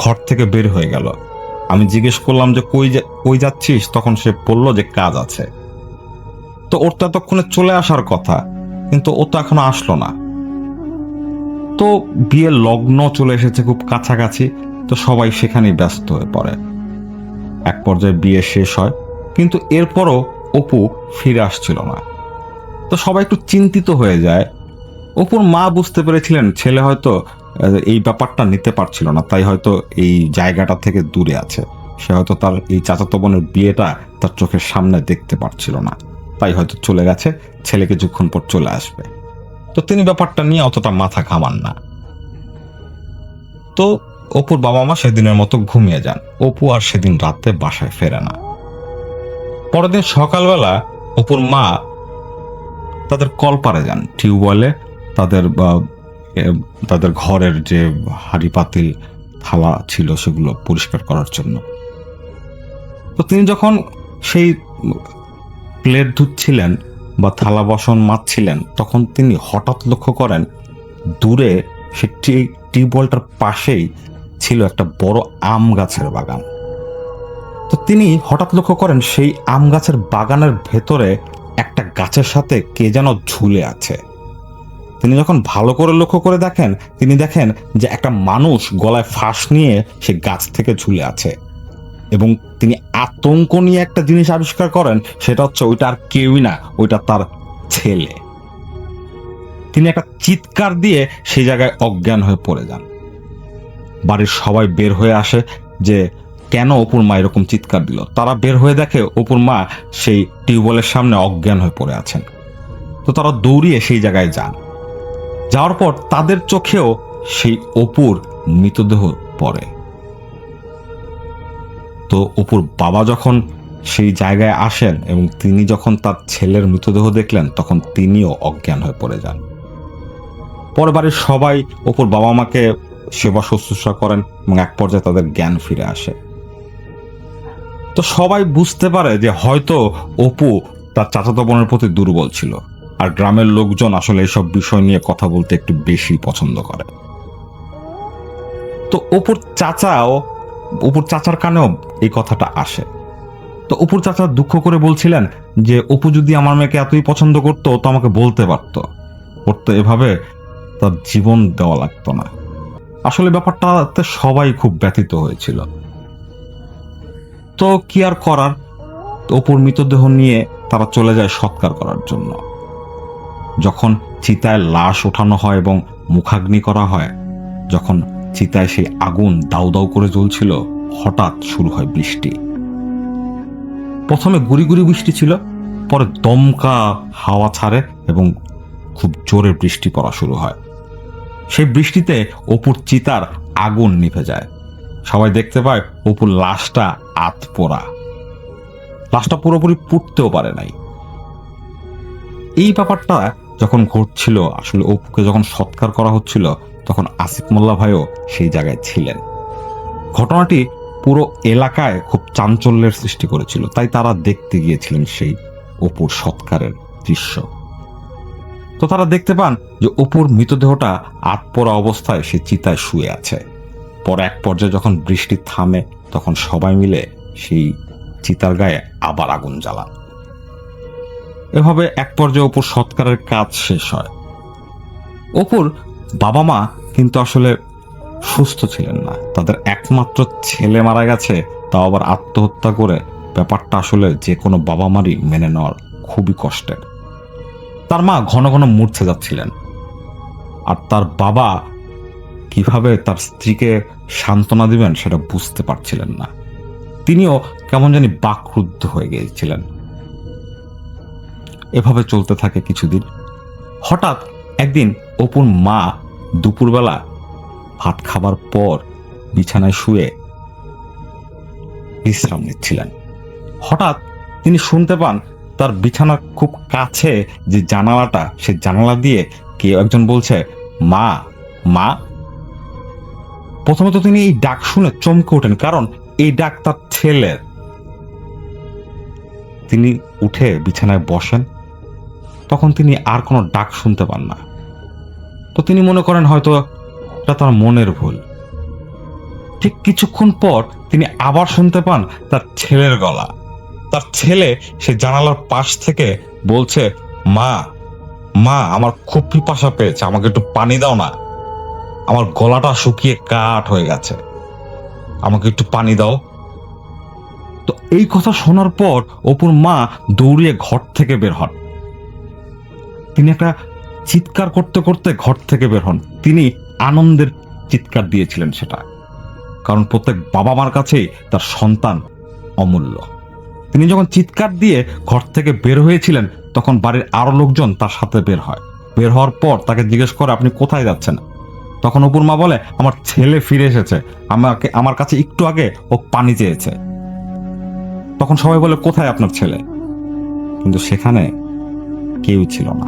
ঘর থেকে বের হয়ে গেল। আমি জিজ্ঞেস করলাম যে কই যাচ্ছিস, তখন সে বলল যে কাজ আছে। তো ওর তো এতক্ষণে চলে আসার কথা, কিন্তু ও তো এখনো আসলো না। তো বিয়ের লগ্ন চলে এসেছে খুব কাছাকাছি, তো সবাই সেখানেই ব্যস্ত হয়ে পড়ে। এক পর্যায়ে বিয়ে শেষ হয়, কিন্তু এরপরও অপু ফিরে আসছিল না। তো সবাই একটু চিন্তিত হয়ে যায়। অপুর মা বুঝতে পেরেছিলেন ছেলে হয়তো এই ব্যাপারটা নিতে পারছিল না, তাই হয়তো এই জায়গাটা থেকে দূরে আছে। সে হয়তো তার এই চাচাতো বোনের বিয়েটা তার চোখের সামনে দেখতে পারছিল না, তাই হয়তো চলে গেছে, ছেলে কিছুক্ষণ পর চলে আসবে। তো তিনি ব্যাপারটা নিয়ে অতটা মাথা ঘামান না। তো অপুর বাবা মা সেদিনের মতো ঘুমিয়ে যান। অপু আর সেদিন রাতে বাসায় ফেরে না। পরের দিন সকালবেলা অপুর মা তাদের কলপারে যান, টিউবওয়েলে তাদের ঘরের যে হাঁড়ি পাতিল থালা ছিল সেগুলো পরিষ্কার করার জন্য। তো তিনি যখন সেই প্লেট ধুচ্ছিলেন বা থালা বাসন মাজছিলেন, তখন তিনি হঠাৎ লক্ষ্য করেন দূরে সে টিউবওয়েলটার পাশেই ছিল একটা বড় আম গাছের বাগান। তো তিনি হঠাৎ লক্ষ্য করেন সেই আম গাছের বাগানের ভেতরে একটা গাছের সাথে কে যেন ঝুলে আছে। তিনি যখন ভালো করে লক্ষ্য করে দেখেন, তিনি দেখেন যে একটা মানুষ গলায় ফাঁস নিয়ে সে গাছ থেকে ঝুলে আছে। এবং তিনি আতঙ্ক নিয়ে একটা জিনিস আবিষ্কার করেন, সেটা হচ্ছে ওইটা আর কেউই না, ওইটা তার ছেলে। তিনি একটা চিৎকার দিয়ে সেই জায়গায় অজ্ঞান হয়ে পড়ে যান। বাড়ির সবাই বের হয়ে আসে যে কেন অপুর মা এরকম চিৎকার দিল। তারা বের হয়ে দেখে অপুর মা সেই টিউবওয়েলের সামনে অজ্ঞান হয়ে পড়ে আছেন। তো তারা দৌড়িয়ে সেই জায়গায় যান। যাওয়ার পর তাদের চোখেও সেই অপুর মৃতদেহ পড়ে। তো অপুর বাবা যখন সেই জায়গায় আসেন এবং তিনি যখন তার ছেলের মৃতদেহ দেখলেন, তখন তিনিও অজ্ঞান হয়ে পড়ে যান। পরে বাড়ির সবাই অপুর বাবা মাকে সেবা শুশ্রূষা করেন এবং এক পর্যায়ে তাদের জ্ঞান ফিরে আসে। তো সবাই বুঝতে পারে যে হয়তো অপু তার চাচাতো বোনের প্রতি দুর্বল ছিল, আর গ্রামের লোকজন আসলে এইসব বিষয় নিয়ে কথা বলতে একটু বেশি পছন্দ করে। তো অপুর চাচার কানেও এই কথাটা আসে। তো অপুর চাচা দুঃখ করে বলছিলেন যে অপু যদি আমার মেয়েকে এতই পছন্দ করতো তো আমাকে বলতে পারতো, এভাবে তার জীবন দেওয়া লাগতো না। আসলে ব্যাপারটাতে সবাই খুব ব্যথিত হয়েছিল। তো কি আর করার, অপুর মৃতদেহ নিয়ে তারা চলে যায় সৎকার করার জন্য। যখন চিতায় লাশ ওঠানো হয় এবং মুখাগ্নি করা হয়, যখন চিতায় সেই আগুন দাউ দাউ করে জ্বলছিল, হঠাৎ শুরু হয় বৃষ্টি। প্রথমে গুড়ি গুড়ি বৃষ্টি ছিল, পরে দমকা হাওয়া ছাড়ে এবং খুব জোরে বৃষ্টি পড়া শুরু হয়। সেই বৃষ্টিতে অপুর চিতার আগুন নিভে যায়। সবাই দেখতে পায় অপুর লাশটা আতপোড়া, লাশটা পুরোপুরি পুড়তেও পারে নাই। এই ব্যাপারটা যখন ঘটছিল, আসলে অপুকে যখন সৎকার করা হচ্ছিল, তখন আসিফ মোল্লা ভাইও সেই জায়গায় ছিলেন। ঘটনাটি পুরো এলাকায় খুব চাঞ্চল্যের সৃষ্টি করেছিল, তাই তারা দেখতে গিয়েছিলেন সেই অপুর সৎকারের দৃশ্য। তো তারা দেখতে পান যে অপুর মৃতদেহটা আতপোড়া অবস্থায় সে চিতায় শুয়ে আছে। পরে এক পর্যায়ে যখন বৃষ্টি থামে, তখন সবাই মিলে সেই চিতার গায়ে আবার আগুন জ্বালান। এভাবে এক পর্যায়ে অপুর সৎকারের কাজ শেষ হয়। অপুর বাবা মা কিন্তু আসলে সুস্থ ছিলেন না। তাদের একমাত্র ছেলে মারা গেছে, তাও আবার আত্মহত্যা করে। ব্যাপারটা আসলে যে কোনো বাবা মারই মেনে নেওয়ার খুবই কষ্টের। তার মা ঘন ঘন মূর্ছে যাচ্ছিলেন, আর তার বাবা কিভাবে তার স্ত্রীকে সান্ত্বনা দিবেন সেটা বুঝতে পারছিলেন না। তিনিও কেমন জানি বাকরুদ্ধ হয়ে গিয়েছিলেন। এভাবে চলতে থাকে কিছুদিন। হঠাৎ একদিন অপুর মা দুপুরবেলা ভাত খাবার পর বিছানায় শুয়ে বিশ্রাম নিচ্ছিলেন। হঠাৎ তিনি শুনতে পান তার বিছানার খুব কাছে যে জানালাটা, সে জানালা দিয়ে কেউ একজন বলছে, মা মা। প্রথমে তো তিনি এই ডাক শুনে চমকে ওঠেন, কারণ এই ডাক তার ছেলের। তিনি উঠে বিছানায় বসেন। তখন তিনি আর কোনো ডাক শুনতে পান না। তো তিনি মনে করেন হয়তো এটা তার মনের ভুল। ঠিক কিছুক্ষণ পর তিনি আবার শুনতে পান তার ছেলের গলা। তার ছেলে সে জানালার পাশ থেকে বলছে, মা মা, আমার খুব পিপাসা পেয়েছে, আমাকে একটু পানি দাও না, আমার গলাটা শুকিয়ে কাঠ হয়ে গেছে, আমাকে একটু পানি দাও। তো এই কথা শোনার পর অপুর মা দৌড়িয়ে ঘর থেকে বের হন। তিনি একটা চিৎকার করতে করতে ঘর থেকে বের হন। তিনি আনন্দের চিৎকার দিয়েছিলেন সেটা, কারণ প্রত্যেক বাবা মার কাছেই তার সন্তান অমূল্য। তিনি যখন চিৎকার দিয়ে ঘর থেকে বের হয়েছিলেন, তখন বাড়ির আরো লোকজন তার সাথে বের হয়। বের হওয়ার পর তাকে জিজ্ঞেস করে, আপনি কোথায় যাচ্ছেন? তখন অপুর মা বলে, আমার ছেলে ফিরে এসেছে, আমার কাছে একটু আগে ও পানি চেয়েছে। তখন সবাই বলে, কোথায় আপনার ছেলে? কিন্তু সেখানে কেউ ছিল না।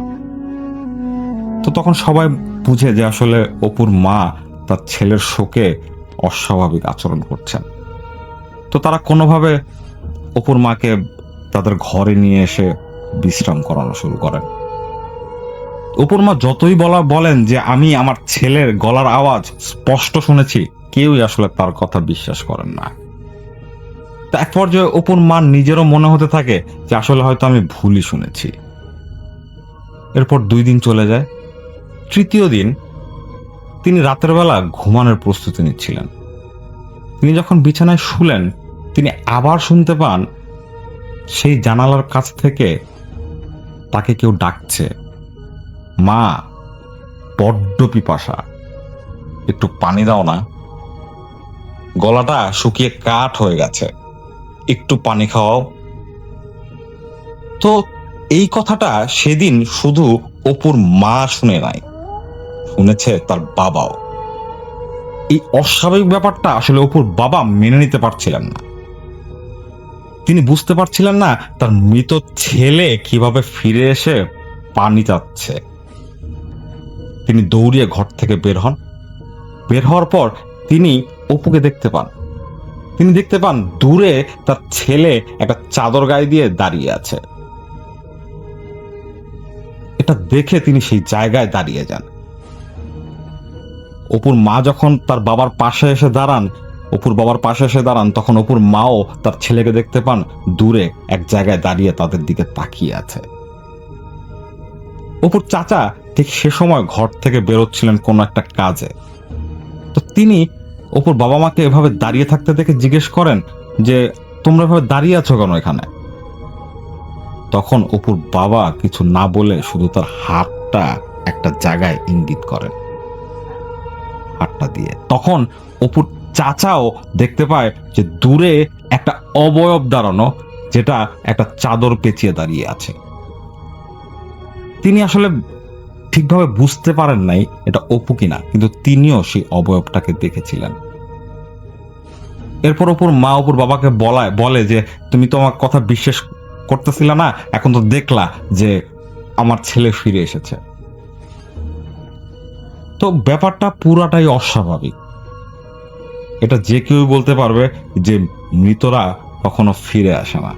তো তখন সবাই বুঝে যে আসলে অপুর মা তার ছেলের শোকে অস্বাভাবিক আচরণ করছেন। তো তারা কোনোভাবে অপুর মাকে তাদের ঘরে নিয়ে এসে বিশ্রাম করানো শুরু করেন। অপুর মা যতই বলেন যে আমি আমার ছেলের গলার আওয়াজ স্পষ্ট শুনেছি, কেউই আসলে তার কথা বিশ্বাস করেন না। তো এক পর্যায়ে অপুর মা নিজেরও মনে হতে থাকে যে আসলে হয়তো আমি ভুলই শুনেছি। এরপর 2 দিন চলে যায়। তৃতীয় দিন তিনি রাতের বেলা ঘুমানোর প্রস্তুতি নিচ্ছিলেন। তিনি যখন বিছানায় শুলেন, তিনি আবার শুনতে পান সেই জানালার কাছ থেকে তাকে কেউ ডাকছে, মা, বড্ড পিপাসা, একটু পানি দাও না, গলাটা শুকিয়ে কাঠ হয়ে গেছে, একটু পানি খাওয়াও। তো এই কথাটা সেদিন শুধু অপুর মা শুনে নাই, শুনেছে তার বাবাও। এই অস্বাভাবিক ব্যাপারটা আসলে অপুর বাবা মেনে নিতে পারছিলেন না। তিনি বুঝতে পারছিলেন না তার মৃত ছেলে কিভাবে ফিরে এসে পানি চাচ্ছে। তিনি দৌড়িয়ে ঘর থেকে বের হন। বের হওয়ার পর তিনি অপুকে দেখতে পান। তিনি দেখতে পান দূরে তার ছেলে একটা চাদর গায়ে দিয়ে দাঁড়িয়ে আছে। এটা দেখে তিনি সেই জায়গায় দাঁড়িয়ে যান। অপুর মা যখন তার বাবার পাশে এসে দাঁড়ান, তখন অপুর মাও তার ছেলেকে দেখতে পান দূরে এক জায়গায় দাঁড়িয়ে তাদের দিকে তাকিয়ে আছে। অপুর চাচা ঠিক সে সময় ঘর থেকে বেরোচ্ছিলেন কোনো একটা কাজে। তো তিনি অপুর বাবা মাকে এভাবে দাঁড়িয়ে থাকতে দেখে জিজ্ঞেস করেন যে, তোমরা এভাবে দাঁড়িয়ে আছো কেন এখানে? তখন অপুর বাবা কিছু না বলে শুধু তার হাতটা একটা জায়গায় ইঙ্গিত করেন, হাতটা দিয়ে। তখন অপুর চাচাও দেখতে পায় যে দূরে একটা অবয়ব দাঁড়ানো, যেটা একটা চাদর পেঁচিয়ে দাঁড়িয়ে আছে। তিনি আসলে ঠিকভাবে বুঝতে পারেন নাই এটা অপু কিনা, কিন্তু তিনিও সেই অবয়বটাকে দেখেছিলেন। এরপর অপুর মা অপুর বাবাকে বলে যে, তুমি তো আমার কথা বিশ্বাস করতেছিলে না, এখন তো দেখলা যে আমার ছেলে ফিরে এসেছে। তো ব্যাপারটা পুরাটাই অস্বাভাবিক। এটা যে কেউ বলতে পারবে যে মৃতরা কখনো ফিরে আসে না।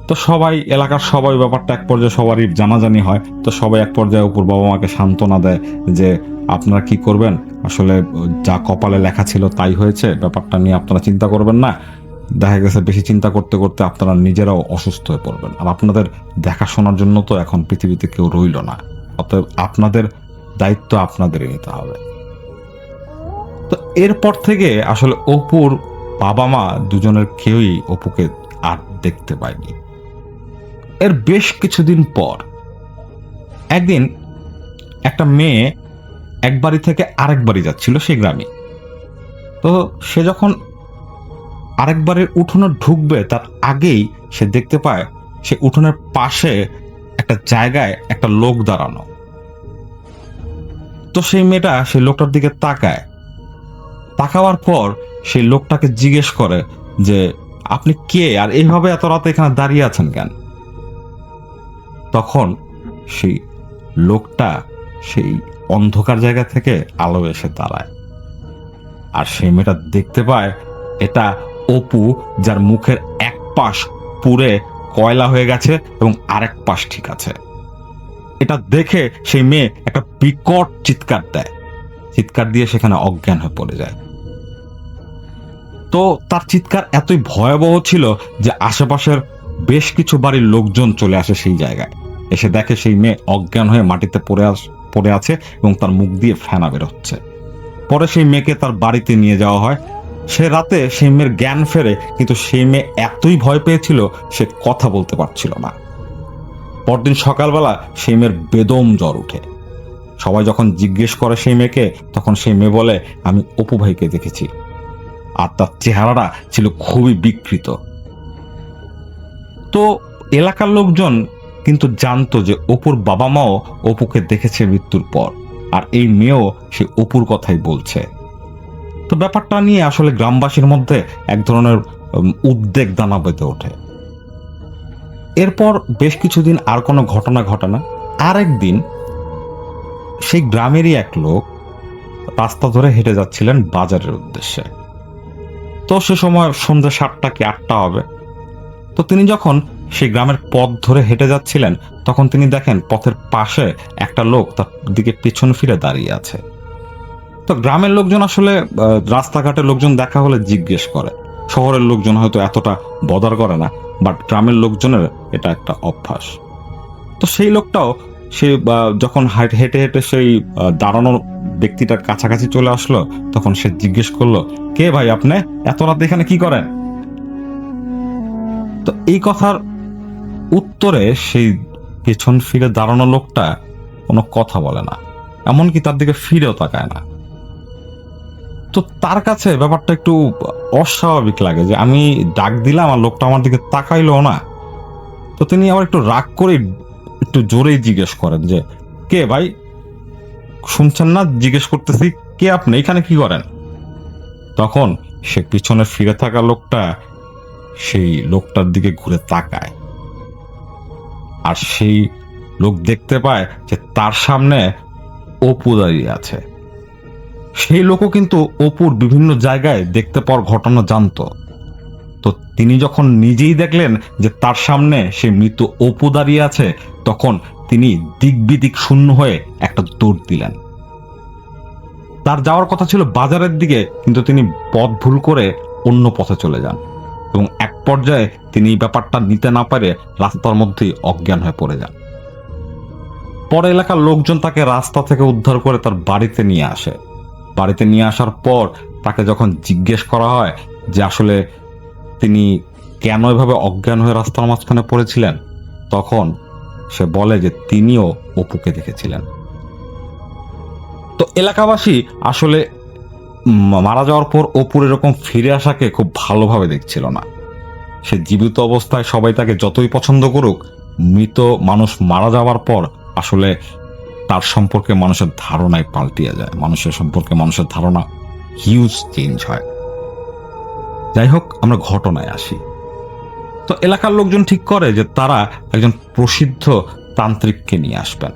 তো সবাই, এলাকার সবাই ব্যাপারটা এক পর্যায়ে সবারই জানাজানি হয়। তো সবাই এক পর্যায়ে অপুর বাবা মাকে সান্ত্বনা দেয় যে আপনারা কি করবেন, আসলে যা কপালে লেখা ছিল তাই হয়েছে, ব্যাপারটা নিয়ে আপনারা চিন্তা করবেন না। দেখা গেছে বেশি চিন্তা করতে করতে আপনারা নিজেরাও অসুস্থ হয়ে পড়বেন, আর আপনাদের দেখাশোনার জন্য তো এখন পৃথিবীতে কেউ রইল না, অতএব আপনাদের দায়িত্ব আপনাদেরই নিতে হবে। তো এরপর থেকে আসলে অপুর বাবা মা দুজনের কেউই অপুকে আর দেখতে পায়নি। এর বেশ কিছুদিন পর একদিন একটা মেয়ে এক বাড়ি থেকে আরেক বাড়ি যাচ্ছিল সেই গ্রামে। তো সে যখন আরেক বাড়ির উঠোনে ঢুকবে তার আগেই সে দেখতে পায় সে উঠোনের পাশে একটা জায়গায় একটা লোক দাঁড়ানো। তো সেই মেয়েটা সেই লোকটার দিকে তাকাওয়ার পর সেই লোকটাকে জিজ্ঞেস করে যে আপনি কে, আর এইভাবে এত রাতে এখানে দাঁড়িয়ে আছেন কেন? তখন সেই লোকটা সেই অন্ধকার জায়গা থেকে আলো এসে দাঁড়ায়, আর সেই মেয়েটা দেখতে পায় এটা অপু, যার মুখের এক পাশ পুড়ে কয়লা হয়ে গেছে এবং আরেক পাশ ঠিক আছে। এটা দেখে সেই মেয়ে একটা বিকট চিৎকার দেয়, চিৎকার দিয়ে সেখানে অজ্ঞান হয়ে পড়ে যায়। তো তার চিৎকার এতই ভয়াবহ ছিল যে আশেপাশের বেশ কিছু বাড়ির লোকজন চলে আসে সেই জায়গায়, এসে দেখে সেই মেয়ে অজ্ঞান হয়ে মাটিতে পড়ে আছে এবং তার মুখ দিয়ে ফেনা বেরোচ্ছে। পরে সেই মেয়েকে তার বাড়িতে নিয়ে যাওয়া হয়। সে রাতে সেই মেয়ের জ্ঞান ফেরে, কিন্তু সেই মেয়ে এতই ভয় পেয়েছিল সে কথা বলতে পারছিল না। পরদিন সকালবেলা সেই মেয়ের বেদম জ্বর উঠে। সবাই যখন জিজ্ঞেস করে সেই মেয়েকে, তখন সেই মেয়ে বলে আমি অপু ভাইকে দেখেছি, আর তার চেহারাটা ছিল খুবই বিকৃত। তো এলাকার লোকজন কিন্তু জানতো যে অপুর বাবা মাও অপুকে দেখেছে মৃত্যুর পর, আর এই মেয়েও সে অপুর কথাই বলছে। তো ব্যাপারটা নিয়ে আসলে গ্রামবাসীর মধ্যে এক ধরনের উদ্বেগ দানা বেঁধে ওঠে। এরপর বেশ কিছুদিন আর কোনো ঘটনা ঘটে না। আরেকদিন সেই গ্রামেরই এক লোক রাস্তা ধরে হেঁটে যাচ্ছিলেন বাজারের উদ্দেশ্যে। তো সে সময় সন্ধ্যা 7টা কি 8টা হবে। তো তিনি যখন সেই গ্রামের পথ ধরে হেঁটে যাচ্ছিলেন, তখন তিনি দেখেন পথের পাশে একটা লোক তার দিকে পেছন ফিরে দাঁড়িয়ে আছে। তো গ্রামের লোকজন আসলে রাস্তাঘাটের লোকজন দেখা হলে জিজ্ঞেস করে। শহরের লোকজন হয়তো এতটা বদার করে না, বাট গ্রামের লোকজনের এটা একটা অভ্যাস। তো সেই লোকটাও সে যখন হেঁটে হেঁটে সেই দাঁড়ানোর ব্যক্তিটার কাছাকাছি চলে আসলো, তখন সে জিজ্ঞেস করলো, কে ভাই আপনি, এত রাত এখানে কি করেন? তো এই কথার উত্তরে সেই পেছন ফিরে দাঁড়ানো লোকটা কোনো কথা বলে না, এমনকি তার দিকে ফিরেও তাকায় না। তো তার কাছে ব্যাপারটা একটু অস্বাভাবিক লাগে যে আমি ডাক দিলাম আর লোকটা আমার দিকে তাকাইলো না। তো তিনি আবার একটু রাগ করে একটু জোরেই জিজ্ঞেস করেন যে কে ভাই, শুনছেন না জিজ্ঞেস করতেছি, কে আপনি, এখানে কি করেন? তখন সে পিছনে ফিরে থাকা লোকটা সেই লোকটার দিকে ঘুরে তাকায়, আর সেই লোক দেখতে পায় যে তার সামনে অপু দাঁড়িয়ে আছে। সেই লোকও কিন্তু অপুর বিভিন্ন জায়গায় দেখতে পাওয়ার ঘটনা জানতো। তো তিনি যখন নিজেই দেখলেন যে তার সামনে সে মৃত অপু দাঁড়িয়ে আছে, তখন তিনি দিকবিদিক শূন্য হয়ে একটা দৌড় দিলেন। তার যাওয়ার কথা ছিল বাজারের দিকে, কিন্তু তিনি পথ ভুল করে অন্য পথে চলে যান এবং এক পর্যায়ে তিনি ব্যাপারটা নিতে না পারে রাস্তার মধ্যেই অজ্ঞান হয়ে পড়ে যান। পরে এলাকার লোকজন তাকে রাস্তা থেকে উদ্ধার করে তার বাড়িতে নিয়ে আসে। বাড়িতে নিয়ে আসার পর তাকে যখন জিজ্ঞেস করা হয় যে আসলে তিনি কেন এভাবে অজ্ঞান হয়ে রাস্তার মাঝখানে পড়েছিলেন, তখন সে বলে যে তিনিও অপুকে দেখেছিলেন। তো এলাকাবাসী আসলে মারা যাওয়ার পর অপুর এরকম ফিরে আসাকে খুব ভালোভাবে দেখছিল না। সে জীবিত অবস্থায় সবাই তাকে যতই পছন্দ করুক, মৃত মানুষ মারা যাওয়ার পর আসলে তার সম্পর্কে মানুষের ধারণায় পাল্টিয়ে যায়, মানুষের সম্পর্কে মানুষের ধারণা হিউজ চেঞ্জ হয়। যাই হোক, আমরা ঘটনায় আসি। তো এলাকার লোকজন ঠিক করে যে তারা একজন প্রসিদ্ধ তান্ত্রিককে নিয়ে আসবেন,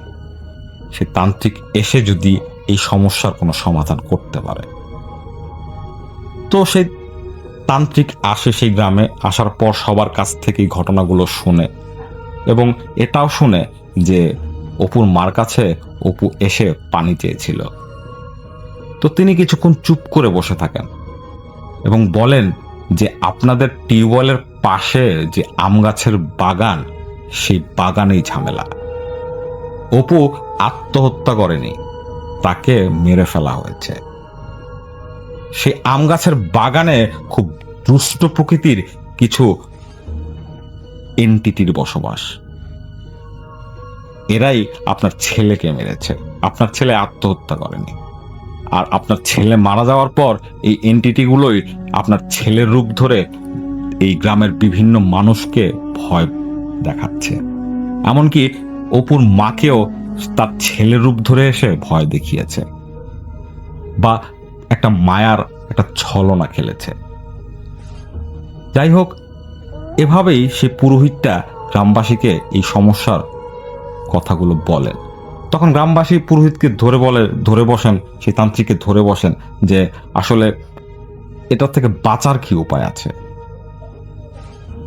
সে তান্ত্রিক এসে যদি এই সমস্যার কোনো সমাধান করতে পারে। তো সেই তান্ত্রিক আসে সেই গ্রামে, আসার পর সবার কাছ থেকে এই ঘটনাগুলো শুনে এবং এটাও শুনে যে অপুর মার কাছে অপু এসে পানি চেয়েছিল। তো তিনি কিছুক্ষণ চুপ করে বসে থাকেন এবং বলেন যে আপনাদের টিউবওয়েলের পাশে যে আম গাছের বাগান, সেই বাগানেই ঝামেলা। অপু আত্মহত্যা করেনি, তাকে মেরে ফেলা হয়েছে। সেই আম গাছের বাগানে খুব দুষ্ট প্রকৃতির কিছু এন্টিটির বসবাস। এরাই আপনার ছেলেকে মেরেছে, আপনার ছেলে আত্মহত্যা করেনি। আর আপনার ছেলে মারা যাওয়ার পর এই এন্টিটিগুলোই আপনার ছেলের রূপ ধরে এই গ্রামের বিভিন্ন মানুষকে ভয় দেখাচ্ছে। এমনকি অপুর মাকেও তার ছেলের রূপ ধরে এসে ভয় দেখিয়েছে, বা একটা মায়ার একটা ছলনা খেলেছে। যাই হোক, এভাবেই সে পুরোহিতটা গ্রামবাসীকে এই সমস্যার কথাগুলো বলেন। তখন গ্রামবাসী পুরোহিতকে ধরে বসেন, সেই তান্ত্রিককে ধরে বসেন যে আসলে এটার থেকে বাঁচার কি উপায় আছে।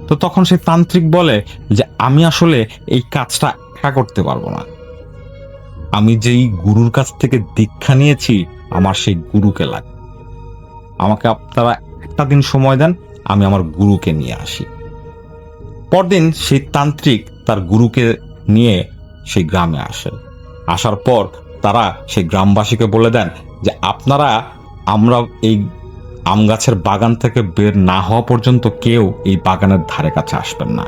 তো তখন সেই তান্ত্রিক বলে যে আমি আসলে এই কাজটা একা করতে পারবো না, আমি যেই গুরুর কাছ থেকে দীক্ষা নিয়েছি আমার সেই গুরুকে লাগে, আমাকে আপনারা একটা দিন সময় দেন, আমি আমার গুরুকে নিয়ে আসি। পরদিন সেই তান্ত্রিক তার গুরুকে নিয়ে সেই গ্রামে আসে। আসার পর তারা সেই গ্রামবাসীকে বলে দেন যে আমরা এই আম গাছের বাগান থেকে বের না হওয়া পর্যন্ত কেউ এই বাগানের ধারে কাছে আসবেন না।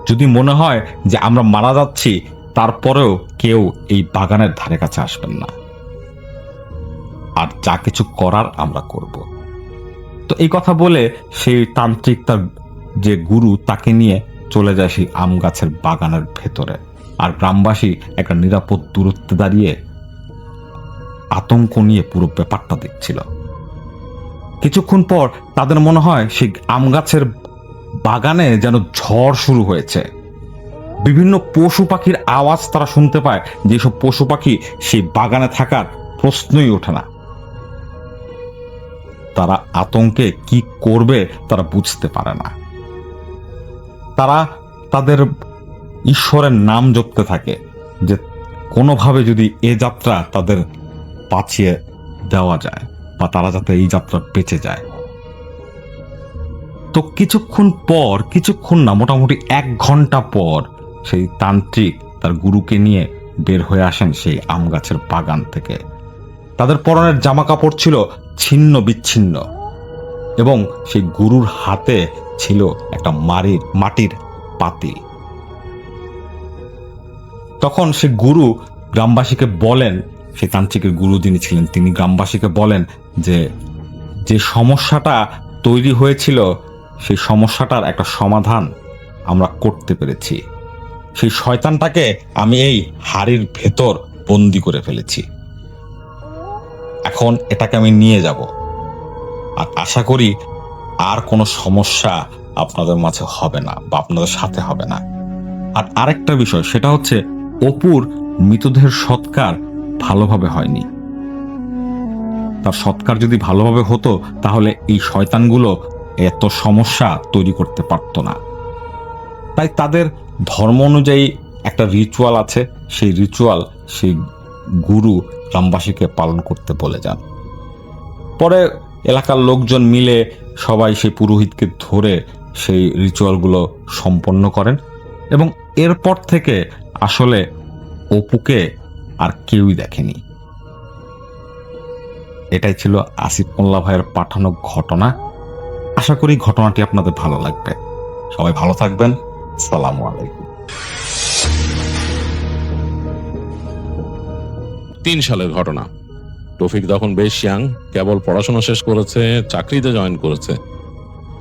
যদি মনে হয় যে আমরা মারা যাচ্ছি, তারপরেও কেউ এই বাগানের ধারে কাছে আসবেন না, আর যা কিছু করার আমরা করব। তো এই কথা বলে সেই তান্ত্রিক তার যে গুরু তাকে নিয়ে চলে যায় সেই আম গাছের বাগানের ভেতরে। আর গ্রামবাসী একটা নিরাপদ দূরত্বে দাঁড়িয়ে আতঙ্ক নিয়ে পুরো ব্যাপারটা দেখছিল। কিছুক্ষণ পর তাদের মনে হয় সেই আম গাছের বাগানে যেন ঝড় শুরু হয়েছে। বিভিন্ন পশু পাখির আওয়াজ তারা শুনতে পায়, যেসব পশু পাখি সেই বাগানে থাকার প্রশ্নই ওঠে না। তারা আতঙ্কে কি করবে তারা বুঝতে পারে না। তারা তাদের ঈশ্বরের নাম জপতে থাকে যে কোনোভাবে যদি এ যাত্রা তাদের বাঁচিয়ে দেওয়া যায়, বা তারা যাতে এই যাত্রা বেঁচে যায়। তো কিছুক্ষণ না, মোটামুটি 1 ঘন্টা পর সেই তান্ত্রিক তার গুরুকে নিয়ে বের হয়ে আসেন সেই আম গাছের বাগান থেকে। তাদের পরনের জামা কাপড় ছিল ছিন্ন বিচ্ছিন্ন, এবং সেই গুরুর হাতে ছিল একটা মাটির পাতিল। তখন সে গুরু গ্রামবাসীকে বলেন, সেই তান্ত্রিকের গুরু যিনি ছিলেন তিনি গ্রামবাসীকে বলেন যে যে সমস্যাটা তৈরি হয়েছিল সেই সমস্যাটার একটা সমাধান আমরা করতে পেরেছি। সেই শয়তানটাকে আমি এই হাড়ির ভেতর বন্দি করে ফেলেছি। এখন এটাকে আমি নিয়ে যাব, আর আশা করি আর কোনো সমস্যা আপনাদের মাঝে হবে না, বা আপনাদের সাথে হবে না। আর আরেকটা বিষয়, সেটা হচ্ছে অপুর মৃতদেহের সৎকার ভালোভাবে হয়নি। তার সৎকার যদি ভালোভাবে হতো তাহলে এই শয়তানগুলো এত সমস্যা তৈরি করতে পারত না। তাই তাদের ধর্ম অনুযায়ী একটা রিচুয়াল আছে, সেই রিচুয়াল সেই গুরু গ্রামবাসীকে পালন করতে বলে যান। পরে এলাকার লোকজন মিলে সবাই সেই পুরোহিতকে ধরে সেই রিচুয়ালগুলো সম্পন্ন করেন, এবং এরপর থেকে আসলে অপুকে আর কেউই দেখেনি। এটাই ছিল আসিফ মোল্লা ভাইয়ের পাঠানো ঘটনা। আশা করি ঘটনাটি আপনাদের ভালো লাগবে। সবাই ভালো থাকবেন। আসসালামু আলাইকুম। 3 সালের ঘটনা। তৌফিক তখন বেশ ইয়াং, কেবল পড়াশোনা শেষ করেছে, চাকরিতে জয়েন করেছে।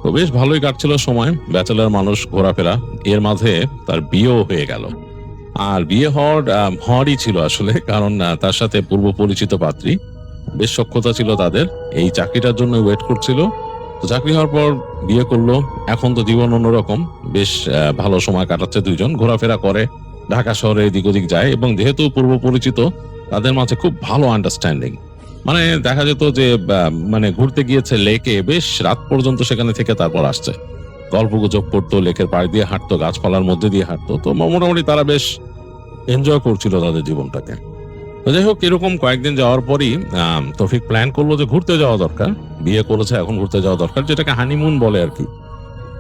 তো বেশ ভালোই কাটছিল সময়, ব্যাচেলার মানুষ, ঘোরাফেরা। এর মাঝে তার বিয়েও হয়ে গেল। আর বিয়ে হওয়ারই ছিল আসলে, কারণ তার সাথে পূর্ব পরিচিত পাত্রী, বেশ সখ্যতা ছিল তাদের। এই চাকরিটার জন্য ওয়েট করছিল। তো চাকরি হওয়ার পর বিয়ে করলো। এখন তো জীবন অন্যরকম, বেশ ভালো সময় কাটাচ্ছে দুইজন, ঘোরাফেরা করে, ঢাকা শহরে এদিক ওদিক যায়। এবং যেহেতু পূর্ব পরিচিত, তাদের মাঝে খুব ভালো আন্ডারস্ট্যান্ডিং। মানে দেখা যেত যে ঘুরতে গিয়েছে লেকে, বেশ রাত পর্যন্ত সেখানে থেকে তারপর আসছে, গল্প গুজব করতো, লেকের পাড় দিয়ে হাঁটতো, গাছপালার মধ্যে দিয়ে হাঁটতো। তো মোটামুটি তারা বেশ এনজয় করছিল তাদের জীবনটাকে। তো যাই হোক, এরকম কয়েকদিন যাওয়ার পরই তৌফিক প্ল্যান করলো যে ঘুরতে যাওয়া দরকার, বিয়ে করেছে এখন ঘুরতে যাওয়া দরকার, যেটাকে হানিমুন বলে আর কি।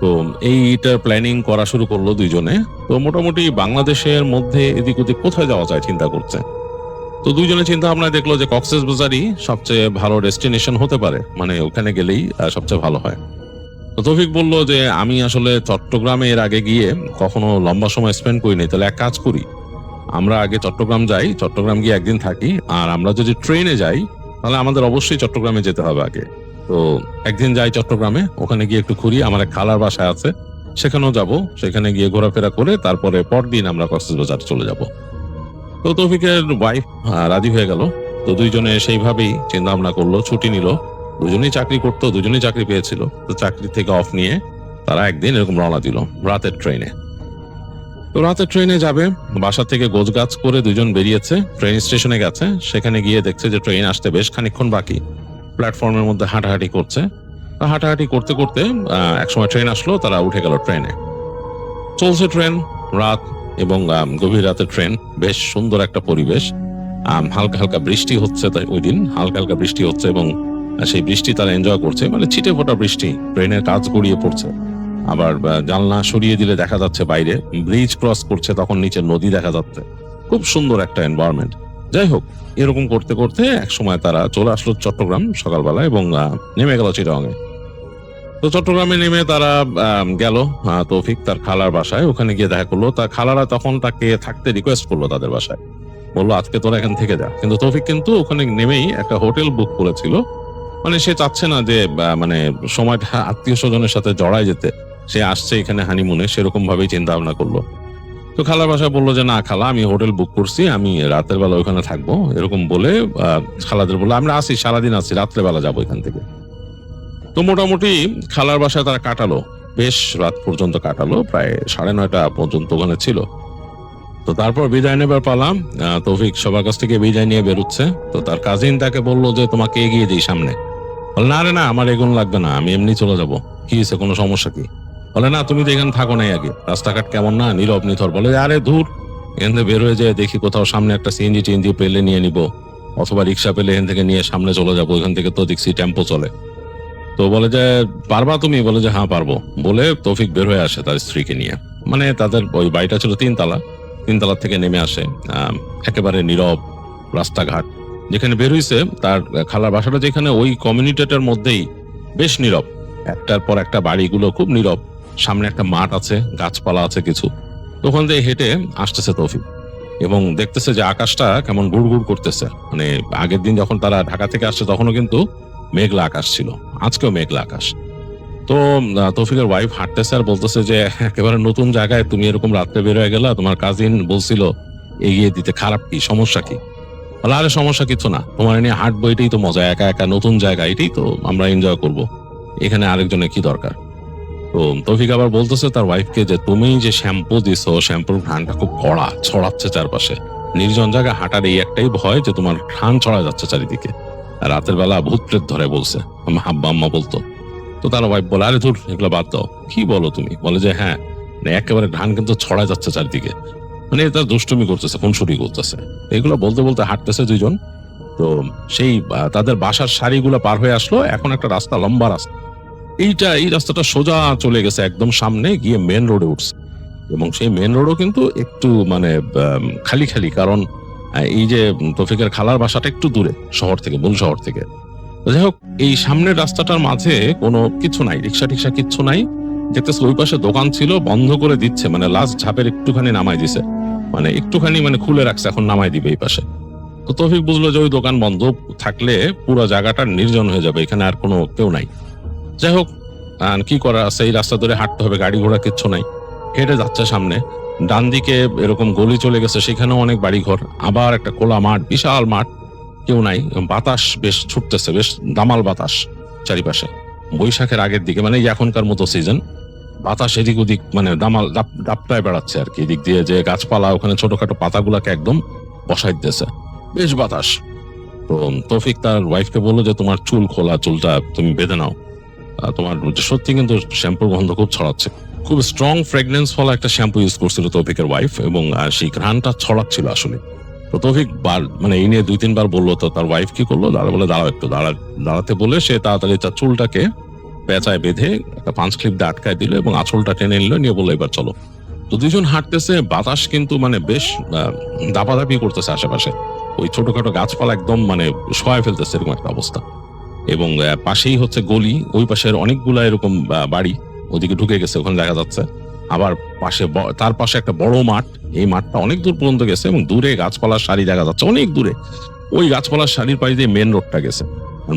তো এইটার প্ল্যানিং করা শুরু করলো দুইজনে। তো মোটামুটি বাংলাদেশের মধ্যে এদিক ওদিক কোথায় যাওয়া যায় চিন্তা করছে। তো দুইজনে চিন্তা ভাবনা দেখলো যে কক্সবাজারই সবচেয়ে ভালো ডেস্টিনেশন হতে পারে, মানে ওখানে গেলেই সবচেয়ে ভালো হয়। তো তৌফিক বলল যে আমি আসলে চট্টগ্রামে এর আগে গিয়ে কখনো লম্বা সময় স্পেন্ড করিনি, তাহলে এক কাজ করি, আমরা আগে চট্টগ্রাম যাই, চট্টগ্রাম গিয়ে একদিন থাকি, আর আমরা যদি ট্রেনে যাই তাহলে আমাদের অবশ্যই চট্টগ্রামে যেতে হবে আগে। তো একদিন যাই চট্টগ্রামে, ওখানে গিয়ে একটু ঘুরি, আমার এক খালার বাসায় আছে, সেখানেও যাব, সেখানে গিয়ে ঘোরাফেরা করে তারপরে পরদিন আমরা কক্সবাজার চলে যাব। তো তৌফিকের ওয়াইফ রাজি হয়ে গেল। তো দুইজনে সেইভাবেই চিন্তা ভাবনা করলো, ছুটি নিল, দুজনেই চাকরি করতো, দুজনেই চাকরি পেয়েছিল, তো চাকরি থেকে অফ নিয়ে তারা একদিন এরকম রওনা দিল রাতের ট্রেনে। তো রাতের ট্রেনে যাবে, বাসা থেকে গোছগাছ করে দুজন বেরিয়েছে, ট্রেন স্টেশনে গেছে, সেখানে গিয়ে দেখছে যে ট্রেন আসতে বেশ খানিকক্ষণ বাকি, প্ল্যাটফর্মের মধ্যে হাঁটাহাঁটি করছে। হাঁটাহাঁটি করতে করতে একসময় ট্রেন আসলো, তারা উঠে গেল ট্রেনে। চলছে ট্রেন, রাত এবং গভীর রাতের ট্রেন, বেশ সুন্দর একটা পরিবেশ, হালকা হালকা বৃষ্টি হচ্ছে, তাই ওই দিন হালকা হালকা বৃষ্টি হচ্ছে এবং সেই বৃষ্টি তারা এনজয় করছে, মানে ছিটে ফোটা বৃষ্টি, ট্রেনের কাঁচ গড়িয়ে পড়ছে, আবার জানলা সরিয়ে দিলে দেখা যাচ্ছে বাইরে ব্রিজ ক্রস করছে, তখন নিচে নদী দেখা যাচ্ছে, খুব সুন্দর একটা এনভায়রনমেন্ট। যাই হোক, এরকম করতে করতে এক সময় তারা চলে আসলো চট্টগ্রাম সকালবেলা এবং নেমে গেল চিটাগাঙে। তো চট্টগ্রামে নেমে তারা গেল তৌফিক তার খালার বাসায়, ওখানে গিয়ে দেখা করলো, তার খালারা তখন তাকে থাকতে রিকোয়েস্ট করলো তাদের বাসায়, বললো আজকে তোরা এখান থেকে যা। কিন্তু তৌফিক কিন্তু ওখানে নেমেই একটা হোটেল বুক করেছিল, মানে সে চাচ্ছে না যে মানে সময়টা আত্মীয় স্বজনের সাথে জড়ায় যেতে, সে আসছে এখানে হানিমুনে, সেরকম ভাবেই চিন্তা ভাবনা করলো। তো খালার বাসায় বললো যে না খালা, আমি হোটেল বুক করছি, আমি রাতের বেলা ওখানে থাকবো, এরকম বলে খালাদের বললো আমরা আসি, সারাদিন আসি, রাত্রে বেলা যাবো এখান থেকে। তো মোটামুটি খালার বাসায় তারা কাটালো, বেশ রাত পর্যন্ত কাটালো, প্রায় 9:30 পর্যন্ত ওখানে ছিল। তো তারপর বিদায় নেবার পালাম, তৌফিক সবার কাছ থেকে বিদায় নিয়ে বেরোচ্ছে। তো তার কাজিন তাকে বললো যে তোমাকে এগিয়ে দিই সামনে। বলে না রে না, আমার এগুলো লাগবে না, আমি এমনি চলে যাব। কি হয়েছে, কোনো সমস্যা কি? বলে না তুমি তো এখানে থাকো নাই আগে, রাস্তাঘাট কেমন না, নীরব নিথর। বলে আরে ধুর, এখান থেকে বের হয়ে যায় দেখি কোথাও সামনে একটা সিএনজি টিএনজি পেলে নিয়ে নিবো, অথবা রিক্সা পেলে এখান থেকে নিয়ে সামনে চলে যাবো, এখান থেকে তো দেখছি টেম্পো চলে। তো বলে যে পারবা তুমি? বলে যে হ্যাঁ পারবো। বলে তৌফিক বের হয়ে আসে তার স্ত্রীকে নিয়ে, মানে তাদের ওই বাড়িটা ছিল 3 তলা, 3 তলা থেকে নেমে আসে, একেবারে নীরব রাস্তাঘাট। যেখানে বের হইছে তার খালার বাসাটা, যেখানে ওই কমিউনিটিটার মধ্যেই বেশ নীরব, একটার পর একটা বাড়িগুলো খুব নীরব, সামনে একটা মাঠ আছে, গাছপালা আছে কিছু। ওখান থেকে হেঁটে আসতেছে তৌফিক এবং দেখতেছে যে আকাশটা কেমন গুড় করতেছে, মানে আগের দিন যখন তারা ঢাকা থেকে আসছে তখনও কিন্তু মেঘলা আকাশ ছিল, আজকেও মেঘলা আকাশ। তো তৌফিকের ওয়াইফ হাঁটতেছে আর বলতেছে যে একেবারে নতুন জায়গায় তুমি এরকম রাত্রে বের হয়ে গেলা, তোমার কাজিন বলছিল এগিয়ে দিতে, খারাপ কি, সমস্যা কি? বলে আরে সমস্যা কিছু না, তোমার নিয়ে হাঁটবো, এটাই তো মজা, একা একা নতুন জায়গা, এটাই তো আমরা এনজয় করব, এখানে আরেকজনের কি দরকার? তো তৌফিক আবার বলতেছে তার ওয়াইফকে যে তুমি যে শ্যাম্পু দিছো, শ্যাম্পুর ঘ্রাণটা খুব কড়া, ছড়াচ্ছে চারপাশে, নির্জন জায়গায় হাঁটার এই একটাই ভয় যে তোমার ঘ্রাণ ছড়া যাচ্ছে চারিদিকে, আর রাতের বেলা ভূত প্রেত ধরে, বলছে হাব্বা আম্মা বলতো। তো তার ওয়াইফ বলে আরে ধুর, এগুলো বাদ দাও, কি বলো তুমি? বলে যে হ্যাঁ, একেবারে ঘ্রাণ কিন্তু ছড়া যাচ্ছে চারিদিকে, মানে তার দুষ্টুমি করতেছে, খুনসুটি করতেছে। এগুলো বলতে বলতে হাঁটতেছে দুইজন। তো সেই তাদের বাসার সারিগুলো পার হয়ে আসলো, এখন একটা রাস্তা, লম্বা রাস্তা, এই রাস্তাটা সোজা চলে গেছে একদম সামনে গিয়ে মেন রোডে উঠছে, এবং সেই মেন রোডও কিন্তু একটু মানে খালি খালি, কারণ এই যে তৌফিকের খালার বাসাটা একটু দূরে শহর থেকে, মূল শহর থেকে। যাই হোক, এই সামনের রাস্তাটার মাঝে কোনো কিছু নাই, রিক্সা টিক্সা কিচ্ছু নাই। দেখতেছে ওই পাশে দোকান ছিল, বন্ধ করে দিচ্ছে, মানে লাস্ট ঝাপের একটুখানি নামাই দিছে, মানে একটুখানি মানে খুলে রাখছে, এখন নামাই দিবে এই পাশে। তো তৌফিক বুঝলো যে ওই দোকান বন্ধ থাকলে পুরো জায়গাটা নির্জন হয়ে যাবে, এখানে আর কোনো কেউ নাই। যাই হোক, কি করা আছে, এই রাস্তা ধরে হাঁটতে হবে, গাড়ি ঘোড়া কিচ্ছু নাই। হেঁটে যাচ্ছে সামনে, ডান দিকে এরকম গলি চলে গেছে, সেখানেও অনেক বাড়ি ঘর, আবার একটা খোলা মাঠ, বিশাল মাঠ, কেউ নাই। বাতাস বেশ ছুটতেছে, বেশ দামাল বাতাস চারিপাশে, বৈশাখের আগের দিকে, মানে এখনকার মতো সিজন, বাতাস এদিক ওদিক মানে দামাল দাপটায় বেড়াচ্ছে আর কি, এদিক দিয়ে যে গাছপালা, ওখানে ছোটখাটো পাতাগুলাকে একদম বসাই দিতেছে, বেশ বাতাস। তো তৌফিক তার ওয়াইফকে বললো যে তোমার চুল খোলা, চুলটা তুমি বেঁধে নাও, তোমার সত্যি কিন্তু শ্যাম্পুর গন্ধ খুব ছড়াচ্ছে, খুব স্ট্রং ফ্রেগনেন্স ফলা একটা শ্যাম্পু ইউজ করছিল তৌফিকের ওয়াইফ, এবং সেই ঘ্রাণটা ছড়াচ্ছিল আসলে। তো তৌফিক মানে এই নিয়ে 2-3 বার বললো। তো তার ওয়াইফ কি করলো, বলে দাঁড়াও একটু, দাঁড়াতে বলে সে তাড়াতাড়ি তার চুলটাকে পেঁচায় বেঁধে একটা পাঁচ ক্লিপ দিয়ে আটকায় দিল এবং আঁচলটা টেনে নিল, নিয়ে বললো এবার চলো। তো দুজন হাঁটতেছে, বাতাস কিন্তু মানে বেশ দাপাদাপি করতেছে আশেপাশে, ওই ছোটখাটো গাছপালা একদম মানে সহায় ফেলতেছে এরকম একটা অবস্থা। এবং পাশেই হচ্ছে গলি, ওই পাশের অনেকগুলা এরকম বাড়ি ওদিকে ঢুকে গেছে, ওখানে দেখা যাচ্ছে। আবার তার পাশে একটা বড় মাঠ, এই মাঠটা অনেক দূর পর্যন্ত গেছে এবং দূরে গাছপালার সারি দেখা যাচ্ছে অনেক দূরে। ওই গাছপালার সারির পাশ দিয়ে মেন রোডটা গেছে।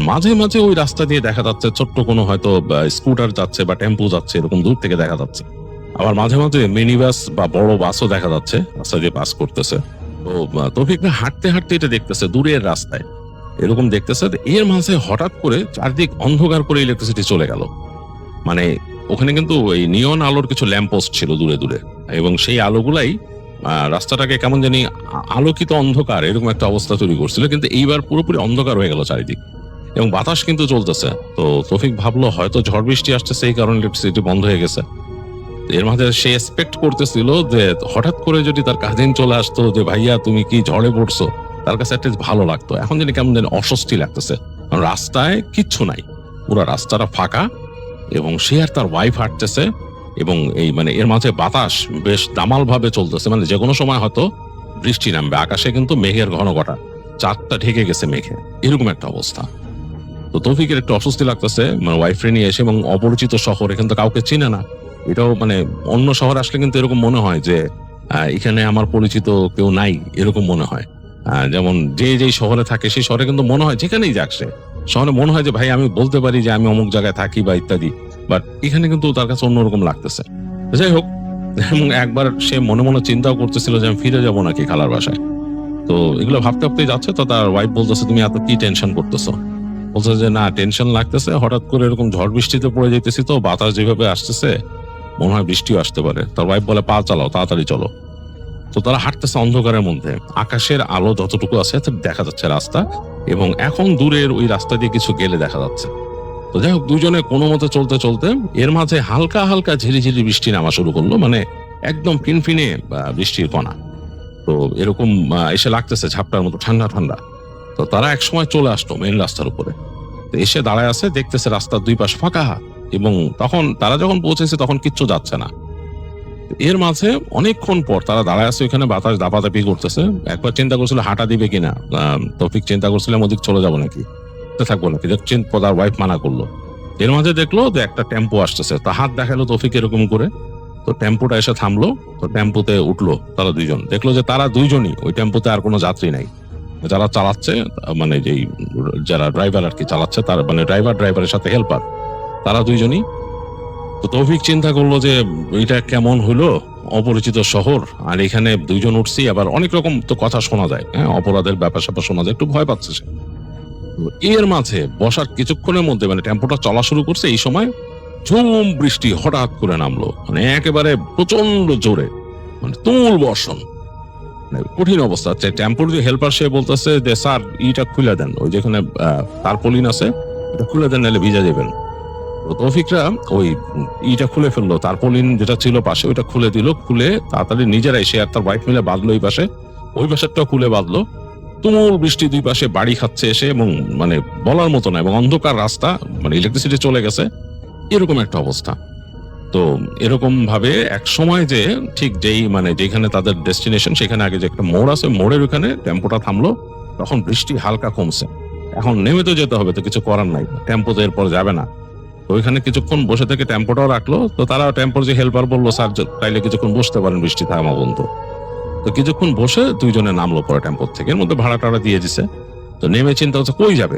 মাঝে মাঝে ওই রাস্তা দিয়ে দেখা যাচ্ছে ছোট্ট কোনো হয়তো স্কুটার যাচ্ছে বা টেম্পো যাচ্ছে, এরকম দূর থেকে দেখা যাচ্ছে। আবার মাঝে মাঝে মিনি বাস বা বড় বাসও দেখা যাচ্ছে রাস্তা দিয়ে পাস করতেছে। তো তৌফিক হাঁটতে হাঁটতে এটা দেখতেছে দূরের রাস্তায় এরকম দেখতেছে। এর মাঝে হঠাৎ করে চারদিক অন্ধকার করে ইলেকট্রিসিটি চলে গেল। মানে ওখানে কিন্তু এই নিয়ন আলোর কিছু ল্যাম্পপোস্ট ছিল দূরে দূরে, এবং সেই আলোগুলাই রাস্তাটাকে কেমন জানি আলোকিত অন্ধকার এরকম একটা অবস্থা তৈরি করছিল। কিন্তু এইবার পুরোপুরি অন্ধকার হয়ে গেল চারিদিক, এবং বাতাস কিন্তু চলতেছে। তো তৌফিক ভাবলো হয়তো ঝড় বৃষ্টি আসতেছে, এই কারণে ইলেকট্রিসিটি বন্ধ হয়ে গেছে। এর মাঝে সে এক্সপেক্ট করতেছিল যে হঠাৎ করে যদি তার কাজিন চলে আসতো যে ভাইয়া তুমি কি ঝড়ে পড়ছো, তার কাছে একটা ভালো লাগতো। এখন জানি কেমন জানি অস্বস্তি লাগতেছে, কারণ রাস্তায় কিচ্ছু নাই, পুরো রাস্তাটা ফাঁকা, এবং সে আর তার ওয়াইফ হাঁটতেছে, এবং এই মানে এর মাঝে বাতাস বেশ দামাল ভাবে চলতেছে। মানে যে কোনো সময় হয়তো বৃষ্টি নামবে। আকাশে কিন্তু মেঘের ঘন ঘটা, চাঁদটা ঢেকে গেছে মেঘে, এরকম একটা অবস্থা। তো তৌফিকের একটু অস্বস্তি লাগতেছে, মানে ওয়াইফরে নিয়ে এসে, এবং অপরিচিত শহর, এখানে তো কাউকে চিনে না। এটাও মানে অন্য শহর আসলে কিন্তু এরকম মনে হয় যে এখানে আমার পরিচিত কেউ নাই, এরকম মনে হয়। যেমন যে শহরে থাকে সেই শহরে কিন্তু মনে হয় যেখানেই যাক সে শহরে মনে হয় যে ভাই আমি বলতে পারি যে আমি অমুক জায়গায় থাকি বা ইত্যাদি, বাট এখানে কিন্তু তার কাছে অন্যরকম লাগতেছে। যাই হোক, এবং একবার সে মনে মনে চিন্তাও করতেছিল যে আমি ফিরে যাবো নাকি খালার বাসায়। তো এগুলো ভাবতে ভাবতেই যাচ্ছে, তো তার ওয়াইফ বলতেছে তুমি এত কি টেনশন করতেছো? বলছে যে না, টেনশন লাগতেছে, হঠাৎ করে এরকম ঝড় বৃষ্টিতে পড়ে যাইতেছি, তো বাতাস যেভাবে আসতেছে মনে হয় বৃষ্টিও আসতে পারে। তার ওয়াইফ বলে পা চালাও, তাড়াতাড়ি চলো। তো তারা হাঁটতেছে অন্ধকারের মধ্যে, আকাশের আলো যতটুকু আছে দেখা যাচ্ছে রাস্তা, এবং এখন দূরের ওই রাস্তা দিয়ে কিছু গেলে দেখা যাচ্ছে। তো যাই হোক, দুজনে কোনো মতে চলতে চলতে এর মাঝে হালকা হালকা ঝিরিঝিরি বৃষ্টি নামা শুরু করলো, মানে একদম ফিনফিনে বৃষ্টির কণা। তো এরকম এসে লাগতেছে ঝাপটার মতো ঠান্ডা ঠান্ডা। তো তারা একসময় চলে আসলো মেন রাস্তার উপরে। তো এসে দাঁড়ায় আছে, দেখতেছে রাস্তার দুই পাশ ফাঁকা, এবং তখন তারা যখন পৌঁছেছে তখন কিচ্ছু যাচ্ছে না। এর মাঝে অনেকক্ষণ পর তারা দাঁড়ায় আছে ওইখানে, বাতাস দাপাদাপি করতেছে। একবার চিন্তা করছিল হাঁটা দিবে কিনা, তৌফিক চিন্তা করছিলাম ওদিক চলে যাবো নাকি, থাকবো নাকি, তার ওয়াইফ মানা করলো। এর মাঝে দেখলো যে একটা টেম্পো আসতেছে, তা হাত দেখালো তৌফিক এরকম করে। তো টেম্পোটা এসে থামলো, তো টেম্পোতে উঠলো তারা দুইজন। দেখলো যে তারা দুইজনই, ওই টেম্পোতে আর কোনো যাত্রী নাই। যারা চালাচ্ছে, মানে যেই যারা ড্রাইভার আর কি চালাচ্ছে, তার মানে ড্রাইভারের সাথে হেল্পার, তারা দুইজনই। তো তৌফিক চিন্তা করলো যে এটা কেমন হলো, অপরিচিত শহর, আর এখানে দুইজন উঠছি, আবার অনেক রকম তো কথা শোনা যায়, হ্যাঁ, অপরাধের ব্যাপার স্যাপার শোনা যায়, একটু ভয় পাচ্ছে সে। এর মাঝে বসার কিছুক্ষণের মধ্যে মানে টেম্পোটা চলা শুরু করছে, এই সময় ঝুম বৃষ্টি হঠাৎ করে নামলো, মানে একেবারে প্রচন্ড জোরে, মানে তুমুল বর্ষণ, কঠিন অবস্থা। টেম্পোর যে হেল্পার সে বলতেছে যে স্যার ইটা খুলে দেন, ওই যেখানে তারপলিন আছে এটা খুলে দেন, নাহলে ভিজা যাবেন। তৌফিকরা ওই ইটা খুলে ফেললো, তারপলিন যেটা ছিল পাশে ওইটা খুলে দিল, খুলে তাড়াতাড়ি নিজেরাই সে আর তার ওয়াইফ মিলে বাঁধলো এই পাশে, ওই পাশেরটাও খুলে বাঁধলো। তুমুল বৃষ্টি দুই পাশে বাড়ি খাচ্ছে এসে, এবং মানে বলার মতো না, এবং অন্ধকার রাস্তা, মানে ইলেকট্রিসিটি চলে গেছে, এরকম একটা অবস্থা। তো এরকম ভাবে এক সময় যে ঠিক যেই মানে যেখানে তাদের ডেস্টিনেশন, সেখানে আগে যে একটা মোড় আছে, মোড়ের ওখানে টেম্পোটা থামলো। তখন বৃষ্টি হালকা কমছে, এখন নেমে তো যেতে হবে, তো কিছু করার নাই, টেম্পো তো এরপর যাবে না। তো ওইখানে কিছুক্ষণ বসে থেকে টেম্পোটাও রাখলো। তো তারা টেম্পোর যে হেল্পার বললো স্যার তাইলে কিছুক্ষণ বসতে পারেন, বৃষ্টি থামা বন্ধ। তো কিছুক্ষণ বসে দুইজনে নামলো পরে টেম্পোর থেকে, এর মধ্যে ভাড়া টাড়া দিয়ে দিছে। তো নেমে চিন্তা হচ্ছে কই যাবে,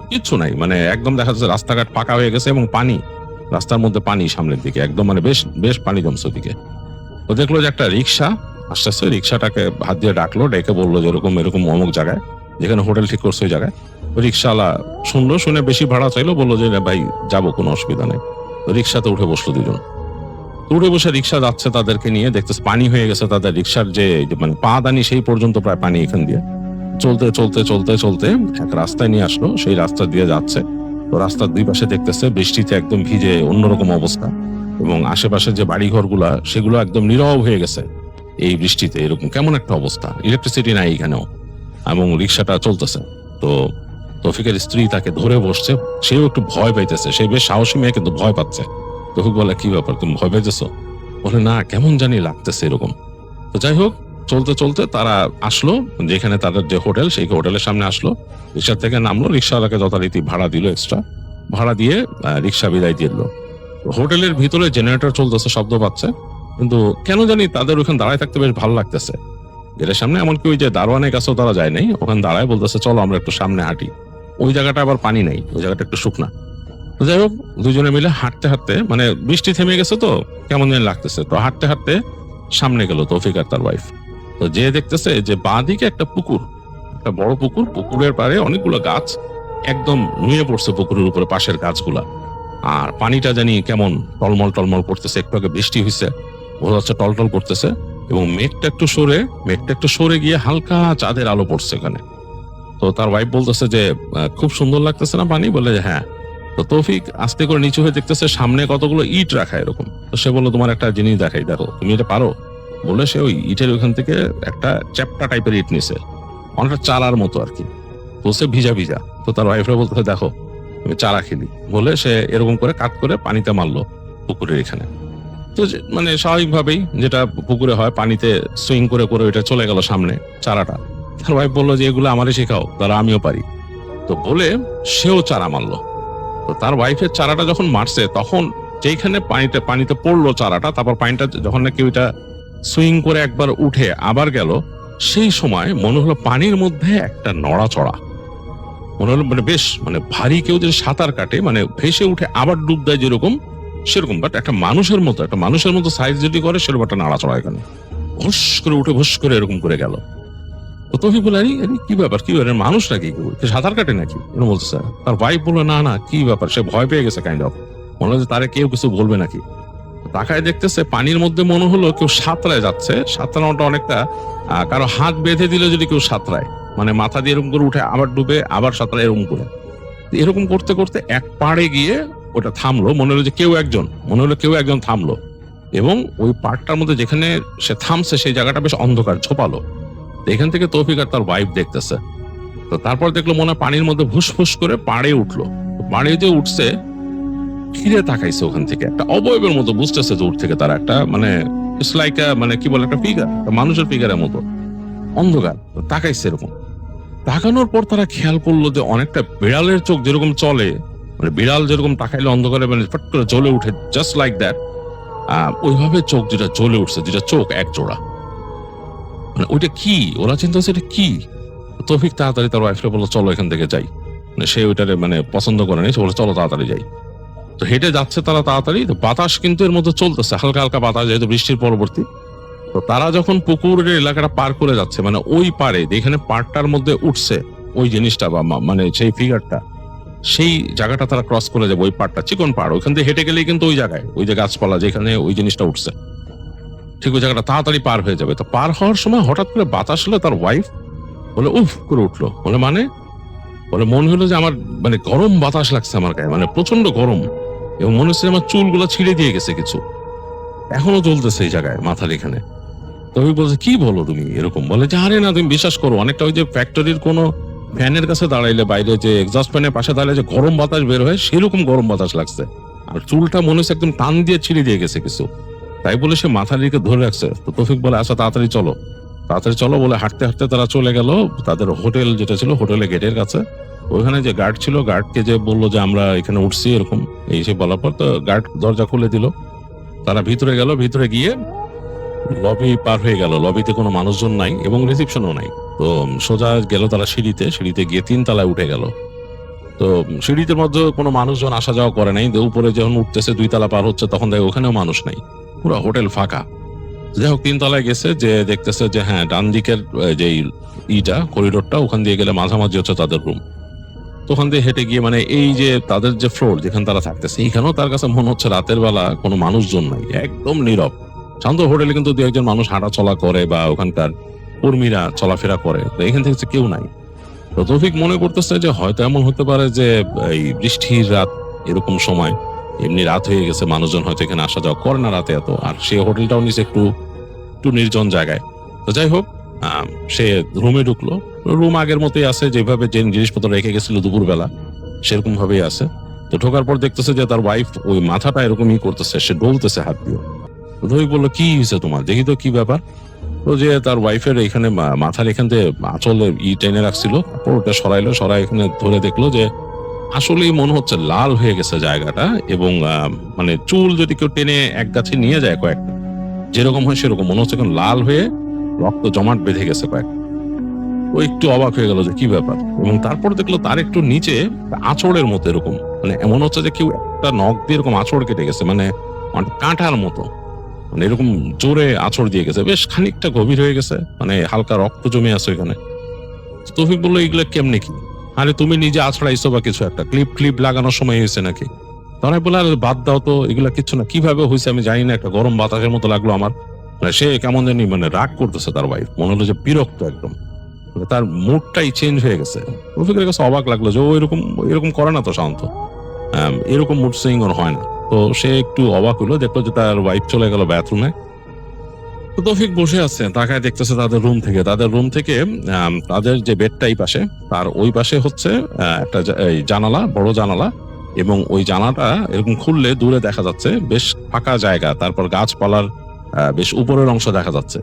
কিচ্ছু নাই, মানে একদম দেখা যাচ্ছে রাস্তাঘাট ফাঁকা হয়ে গেছে, এবং পানি, রাস্তার মধ্যে পানি সামনের দিকে একদম, মানে বেশ বেশ পানি জমছে ওদিকে। তো দেখলো যে একটা রিক্সা আসতেছে, রিক্সাটাকে হাত দিয়ে ডাকলো, ডেকে বললো যে এরকম এরকম অমুক জায়গায়, যেখানে হোটেল ঠিক করছে ওই জায়গায়। রিক্সাওয়ালা শুনলো, শুনে বেশি ভাড়া চাইলো, বললো যে ভাই যাবো, কোনো অসুবিধা নেই। তো রিক্সাতে উঠে বসলো দুজন। উঠে বসে রিক্সা যাচ্ছে তাদেরকে নিয়ে, দেখতেছে পানি হয়ে গেছে তাদের রিক্সার যে মানে পা দানি সেই পর্যন্ত প্রায় পানি এখান দিয়ে। চলতে চলতে চলতে চলতে এক রাস্তায় নিয়ে আসলো, সেই রাস্তা দিয়ে যাচ্ছে। তো রাস্তার দুই পাশে দেখতেছে বৃষ্টিতে একদম ভিজে অন্যরকম অবস্থা, এবং আশেপাশে যে বাড়ি ঘরগুলা সেগুলো একদম নীরব হয়ে গেছে এই বৃষ্টিতে, এরকম কেমন একটা অবস্থা, ইলেকট্রিসিটি নাই এখানেও, এবং রিক্সাটা চলতেছে। তো তৌফিকের স্ত্রী তাকে ধরে বসছে, সেও একটু ভয় পাইতেছে, সে বেশ সাহসী মেয়ে কিন্তু ভয় পাচ্ছে। তৌফিক বলে কি ব্যাপার, তুমি ভয় পাইতেছো? বলে না, কেমন জানি লাগতেছে এরকম। তো যাই হোক, চলতে চলতে তারা আসলো যেখানে তাদের যে হোটেল, সেই হোটেলের সামনে আসলো। রিক্সা থেকে নামলো, রিক্সাওয়ালাকে যথারীতি ভাড়া দিল, এক্সট্রা ভাড়া দিয়ে রিক্সা বিদায় দিল। হোটেলের ভিতরে জেনারেটর চলতেছে, শব্দ পাচ্ছে, কিন্তু কেন জানি তাদের ওখানে দাঁড়ায় থাকতে বেশ ভালো লাগতেছে। গেটের সামনে এমনকি ওই যে দারোয়ানের কাছেও তারা যায় নাই, ওখানে দাঁড়ায় বলতেছে চলো আমরা একটু সামনে হাঁটি। ওই জায়গাটা আবার পানি নাই, ওই জায়গাটা একটু শুকনা। যাই হোক, দুজনে মিলে হাঁটতে হাঁটতে, মানে বৃষ্টি থেমে গেছে তো কেমন যেন লাগতেছে, তো হাঁটতে হাঁটতে সামনে গেল তৌফিক আর তার ওয়াইফ। তো যে দেখতেছে যে বাঁ দিকে একটা পুকুর, একটা বড় পুকুর, পুকুরের পাড়ে অনেকগুলো গাছ একদম নুয়ে পড়ছে পুকুরের উপরে, পাশের গাছগুলা। আর পানিটা জানি কেমন টলমল টলমল করতেছে, একটু আগে বৃষ্টি হয়েছে, বোঝা যাচ্ছে টলটল করতেছে। এবং মেঘটা একটু সরে গিয়ে হালকা চাঁদের আলো পড়ছে এখানে। তো তার ওয়াইফ বলতেছে যে খুব সুন্দর লাগতেছে না পানি? বলে যে হ্যাঁ। তো তৌফিক আস্তে করে নিচু হয়ে দেখতেছে সামনে কতগুলো ইট রাখা এরকম। তো সে বললো তোমার একটা জিনিস দেখাই, দেখো তুমি এটা পারো। বলে সে ওই ইটের ওখান থেকে একটা চ্যাপ্টা টাইপের ইট নিছে, অনেকটা চারার মতো আর কি। তো সে ভিজা ভিজা। তো তার ওয়াইফরা বলতেছে দেখো তুমি চারা খেলি। বলে সে এরকম করে কাট করে পানিতে মারলো পুকুরের এখানে। তো মানে স্বাভাবিকভাবেই যেটা পুকুরে হয়, পানিতে সুইং করে করে এটা চলে গেল সামনে চারাটা। তার ওয়াইফ বললো যে এগুলো আমারই শেখাও, তারা আমিও পারি। তো বলে সেও চারা মারলো। তো তার ওয়াইফের চারাটা যখন মারছে, তখন যেখানে পানিতে পড়লো চারাটা, তারপর পানিটা যখন নাকি ওইটা সুইং করে একবার উঠে আবার গেল, সেই সময় মনে হলো পানির মধ্যে একটা নড়াচড়া। মনে হলো মানে বেশ মানে ভারী কেউ যদি সাঁতার কাটে, মানে ভেসে উঠে আবার ডুব দেয় যেরকম, সেরকম। বাট একটা মানুষের মতো সাইজ যদি করে সেরকম একটা নাড়াচড়া এখানে ভুস করে উঠে ভুস করে এরকম করে গেল। তো তৌফিক বলে আরে কি ব্যাপার, কি ব্যাপার, মানুষ নাকি, সাঁতার কাটে নাকি, এরকম বলতেছে। তার ওয়াইফ বললো না না কি ব্যাপার, সে ভয় পেয়ে গেছে কাইন্ড অফ, মনে হচ্ছে তারে কেউ কিছু বলবে নাকি। তাকায় দেখতেছে পানির মধ্যে মনে হলো কেউ সাঁতরায় যাচ্ছে। সাঁতরানোটা অনেকটা কারো হাত বেঁধে দিলে যদি কেউ সাঁতরায়, মানে মাথা দিয়ে এরকম করে উঠে আবার ডুবে আবার সাঁতরায়, এরকম করে। এরকম করতে করতে এক পাড়ে গিয়ে ওটা থামলো। মনে হলো কেউ একজন থামলো, এবং ওই পাড়টার মধ্যে যেখানে সে থামছে সেই জায়গাটা বেশ অন্ধকার, ঝোপালো। এখান থেকে তৌফিক আর তার ওয়াইফ দেখতেছে। তো তারপর দেখলো মনে হয় পানির মধ্যে ভুসফুস করে পাড়ে উঠলো। পাড়ে যে উঠছে, ফিরে তাকাইছে ওখান থেকে একটা অবয়বের মতো, বুঝতেছে দূর থেকে তারা একটা মানে মানে কি বলে একটা ফিগার, মানুষের ফিগারের মতো, অন্ধকার। তাকাইছে এরকম। তাকানোর পর তারা খেয়াল করলো যে অনেকটা বিড়ালের চোখ যেরকম চলে, মানে বিড়াল যেরকম তাকাইলে অন্ধকারে মানে ফট করে জ্বলে উঠে, জাস্ট লাইক দ্যাট, ওইভাবে চোখ যেটা জ্বলে উঠছে, যেটা চোখ এক জোড়া। মানে ওইটা কি, ওরা চিন্তা হচ্ছে এটা কি। তৌফিক তাড়াতাড়ি তার ওয়াইফকে বললো চলো এখান থেকে যাই, মানে সে ওইটারে মানে পছন্দ করে নি, সে বলে চলো তাড়াতাড়ি যাই। তো হেঁটে যাচ্ছে তারা তাড়াতাড়ি। তো বাতাস কিন্তু এর মধ্যে চলতেছে, হালকা হালকা বাতাস, যেহেতু বৃষ্টির পরবর্তী। তো তারা যখন পুকুরের এলাকাটা পার করে যাচ্ছে, মানে ওই পাড়ে যেখানে পাড়টার মধ্যে উঠছে ওই জিনিসটা বা মানে সেই ফিগারটা, সেই জায়গাটা তারা ক্রস করে যাবে। ওই পাড়টা চিকন পাড়, ওইখান থেকে হেঁটে গেলেই কিন্তু ওই জায়গায়, ওই যে গাছপালা যেখানে ওই জিনিসটা উঠছে, ঠিক ওই জায়গাটা তাড়াতাড়ি পার হয়ে যাবে। তো পার হওয়ার সময় হঠাৎ করে বাতাস হলো, তার ওয়াইফ বলে উফ করে উঠলো। বলে মনে হলো যে আমার মানে গরম বাতাস লাগছে আমার গায়ে, মানে প্রচন্ড গরম, এবং মনে হচ্ছে আমার চুলগুলো ছিঁড়ে দিয়ে গেছে কিছু, এখনো চলতেছে এই জায়গায় মাথার এখানে। তবে বলছে কি বলো তুমি এরকম? বলে যে আরে না, তুমি বিশ্বাস করো, অনেকটা ওই যে ফ্যাক্টরির কোনো ফ্যানের কাছে দাঁড়াইলে, বাইরে যে এক্সস্ট ফ্যানের পাশে দাঁড়াইলে যে গরম বাতাস বের হয়, সেরকম গরম বাতাস লাগছে। আর চুলটা মনে হচ্ছে একদম টান দিয়ে ছিঁড়ে দিয়ে গেছে কিছু। তাই বলে সে মাথার দিকে ধরে রাখছে। তো তৌফিক বলে আচ্ছা তাড়াতাড়ি চলো বলে হাঁটতে হাঁটতে তারা চলে গেল তাদের হোটেল যেটা ছিল, হোটেলের গেটের কাছে। ওইখানে যে গার্ড ছিল, গার্ডকে যে বললো যে আমরা এখানে উঠছি এরকম, এই সে বলার পর তো গার্ড দরজা খুলে দিল। তারা ভিতরে গেল, ভিতরে গিয়ে লবি পার হয়ে গেল। লবিতে কোনো মানুষজন নাই এবং রিসেপশনও নাই। তো সোজা গেল তারা সিঁড়িতে গিয়ে 3 তলায় উঠে গেল। তো সিঁড়িতে মধ্যে কোনো মানুষজন আসা যাওয়া করে নাই। উপরে যখন উঠতেছে 2 তলা পার হচ্ছে, তখন দেখে ওখানেও মানুষ নাই, পুরো হোটেল ফাঁকা। যাই হোক 3 তলায় গেছে, যে দেখতেছে যে হ্যাঁ ডান দিকের যে করিডোরটা, ওখান দিয়ে গেলে মাঝামাঝি হচ্ছে তাদের রুম। তো ওখান দিয়ে হেঁটে গিয়ে মানে এই যে তাদের যে ফ্লোর যেখানে তারা থাকতেছে, এইখানেও তার কাছে মনে হচ্ছে রাতের বেলা কোনো মানুষজন নাই, একদম নীরব শান্ত। হোটেলে কিন্তু 2-1 জন মানুষ হাঁটা চলা করে বা ওখানকার কর্মীরা চলাফেরা করে, তো এখান থেকে কেউ নাই। তো তৌফিক মনে করতেছে যে হয়তো এমন হতে পারে যে এই বৃষ্টির রাত, এরকম সময় এমনি রাত হয়ে গেছে, মানুষজন হয়তো এখানে আসা যাওয়া করে না রাতে এত। আর সে হোটেলটাও নিচে একটু নির্জন জায়গায়। তো যাই হোক সে রুমে ঢুকলো। রুম আগের মতোই আছে, যেভাবে যে জিনিসপত্র রেখে গেছিল দুপুরবেলা সেরকম ভাবেই আছে। তো ঢোকার পর দেখতেছে যে তার ওয়াইফ ওই মাথাটা এরকমই করতেছে, সে ডলতেছে হাত দিয়ে। তো তৌফিক বললো কি হয়েছে তোমার, দেখি তো কি ব্যাপার। তো যে তার ওয়াইফের এখানে মাথার এখান থেকে আঁচলে টেনে রাখছিল, তারপর ওটা সরাই এখানে ধরে দেখলো যে আসলেই মনে হচ্ছে লাল হয়ে গেছে জায়গাটা, এবং মানে চুল যদি কেউ টেনে এক গাছে নিয়ে যায় কয়েকটা, যেরকম হয় সেরকম মনে হচ্ছে এখন লাল হয়ে রক্ত জমাট বেঁধে গেছে কয়েকটা। ও একটু অবাক হয়ে গেল যে কি ব্যাপার, এবং তারপর দেখলো তার একটু নিচে আঁচড়ের মতো এরকম, মানে এমন হচ্ছে যে কেউ একটা নখ দিয়ে এরকম আঁচড় কেটে গেছে, মানে কাঁটার মতো, মানে এরকম জোরে আঁচড় দিয়ে গেছে, বেশ খানিকটা গভীর হয়ে গেছে, মানে হালকা রক্ত জমে আছে ওইখানে। তৌফিক বললো এগুলো কেমনে কি? আরে তুমি নিজে আছড়াইছো বা কিছু একটা, ক্লিপ লাগানোর সময় হয়েছে নাকি? তারাই বলে আরে বাদ দাও তো, এগুলা কিচ্ছু না, কিভাবে হয়েছে আমি জানি না, একটা গরম বাতাসের মতো লাগলো আমার। মানে সে কেমন জানি মানে রাগ করতেছে তার ওয়াইফ, মনে হলো যে বিরক্ত একদম, মানে তার মুডটাই চেঞ্জ হয়ে গেছে। রফিকের কাছে অবাক লাগলো যে ও এরকম করে না তো সাধারণত, এরকম মুড সুইং ওর হয় না। তো সে একটু অবাক হলো, দেখলো যে তার ওয়াইফ চলে গেল বাথরুমে। তো তৌফিক বসে আছে তাকায় দেখতেছে তাদের রুম থেকে তাদের যে বেডটা এই পাশে, তার ওই পাশে হচ্ছে একটা এই জানালা, বড় জানালা, এবং ওই জানালাটা এরকম খুললে দূরে দেখা যাচ্ছে বেশ ফাঁকা জায়গা, তারপর গাছপালার বেশ উপরের অংশ দেখা যাচ্ছে,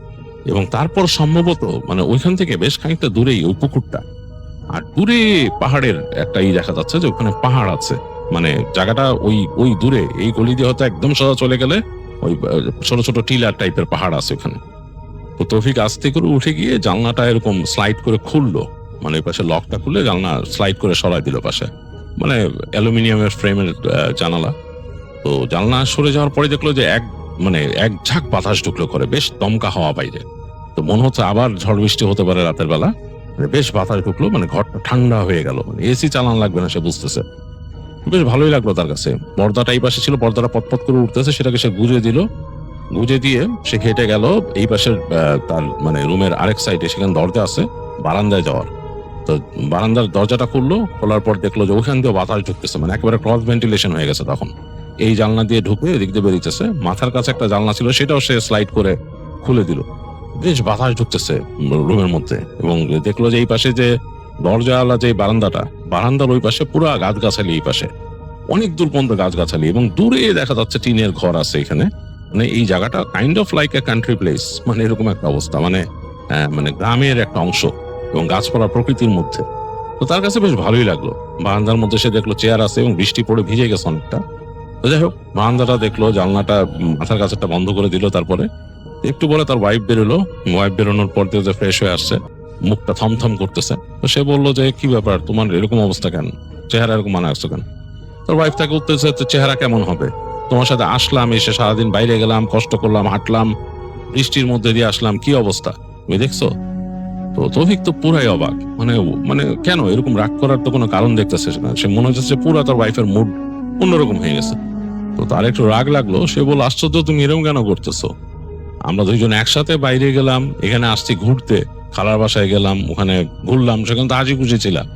এবং তারপর সম্ভবত মানে ওইখান থেকে বেশ খানিকটা দূরেই ওই পুকুরটা, আর দূরে পাহাড়ের একটা দেখা যাচ্ছে যে ওখানে পাহাড় আছে, মানে জায়গাটা ওই দূরে এই গলি দিয়ে হয়তো একদম সোজা চলে গেলে ওই ছোট ছোট টিলার টাইপের পাহাড় আছে ওখানে। তো তৌফিক আস্তে করে উঠে গিয়ে জানলাটা এরকম স্লাইড করে খুললো, মানে ওই পাশে লকটা খুলে জানলা স্লাইড করে সরাই দিল পাশে, মানে অ্যালুমিনিয়ামের ফ্রেমের জানালা। তো জানলা সরে যাওয়ার পরে দেখলো যে এক ঝাঁক বাতাস ঢুকলো করে, বেশ দমকা হাওয়া বাইরে। তো মনে হচ্ছে আবার ঝড় বৃষ্টি হতে পারে রাতের বেলা, মানে বেশ বাতাস ঢুকলো, মানে ঘরটা ঠান্ডা হয়ে গেল, মানে এসি চালান লাগবে না সে বুঝতেছে। বেশ ভালোই লাগলো তার কাছে। পর্দাটা এই পাশে ছিল, পর্দাটা পটপট করে উঠতেছে, সেটাকে সে গুজে দিয়ে সে হেঁটে গেল এই পাশের তার মানে রুমের আরেক সাইডে, সেখানে দরজা আছে বারান্দায় যাওয়ার। তো বারান্দার দরজাটা খোলার পর দেখলো যে ওখান দিয়ে বাতাস ঢুকতেছে, মানে একেবারে ক্রস ভেন্টিলেশন হয়ে গেছে তখন। এই জানলা দিয়ে ঢুকে এদিক দিয়ে বেরিয়েছে। মাথার কাছে একটা জানলা ছিল, সেটাও সে স্লাইড করে খুলে দিল, বেশ বাতাস ঢুকতেছে রুমের মধ্যে। এবং দেখলো যে এই পাশে যে দরজাওয়ালা যে বারান্দার ওই পাশে পুরো গাছগাছালি, এই পাশে অনেক দূর পর্যন্ত গাছগাছালি, এবং দূরে দেখা যাচ্ছে টিনের ঘর আছে এখানে। মানে এই জায়গাটা kind of like a country place, মানে এরকম একটা অবস্থা, মানে গ্রামের একটা অংশ এবং গাছপালা প্রকৃতির মধ্যে। তো তার কাছে বেশ ভালোই লাগলো। বারান্দার মধ্যে সে দেখলো চেয়ার আছে এবং বৃষ্টি পড়ে ভিজে গেছে অনেকটা। তো যাই হোক, বারান্দাটা দেখলো, জানলাটা মাথার কাছে একটা বন্ধ করে দিল। তারপরে একটু পরে তার ওয়াইফ বেরোলো। ওয়াইফ বেরোনোর পর যে ফ্রেশ হয়ে আসছে, মুখটা থমথম করতেছে। তো সে বললো যে কি ব্যাপার, তোমার এরকম অবস্থা কেন, চেহারা এরকম মানে আসছো কেন? তোর ওয়াইফ তাকে উত্তর দিচ্ছে, চেহারা কেমন হবে, তোমার সাথে আসলাম, এসে সারাদিন বাইরে গেলাম, কষ্ট করলাম, হাঁটলাম, বৃষ্টির মধ্যে দিয়ে আসলাম, কি অবস্থা তুমি দেখছো? তো তৌফিক তো পুরাই অবাক, মানে কেন এরকম রাগ করার তো কোনো কারণ দেখতেছে না। সে মনে হচ্ছে পুরো তার ওয়াইফের মুড অন্যরকম হয়ে গেছে। তো তার একটু রাগ লাগলো। সে বলল, আশ্চর্য, তুমি এরকম কেন করতেছো? আমরা দুইজন একসাথে বাইরে গেলাম, এখানে আসছি ঘুরতে, খালার বাসায় গেলাম, ওখানে ঘুরলাম, সেখানে তো হাসি খুশি ছিলাম,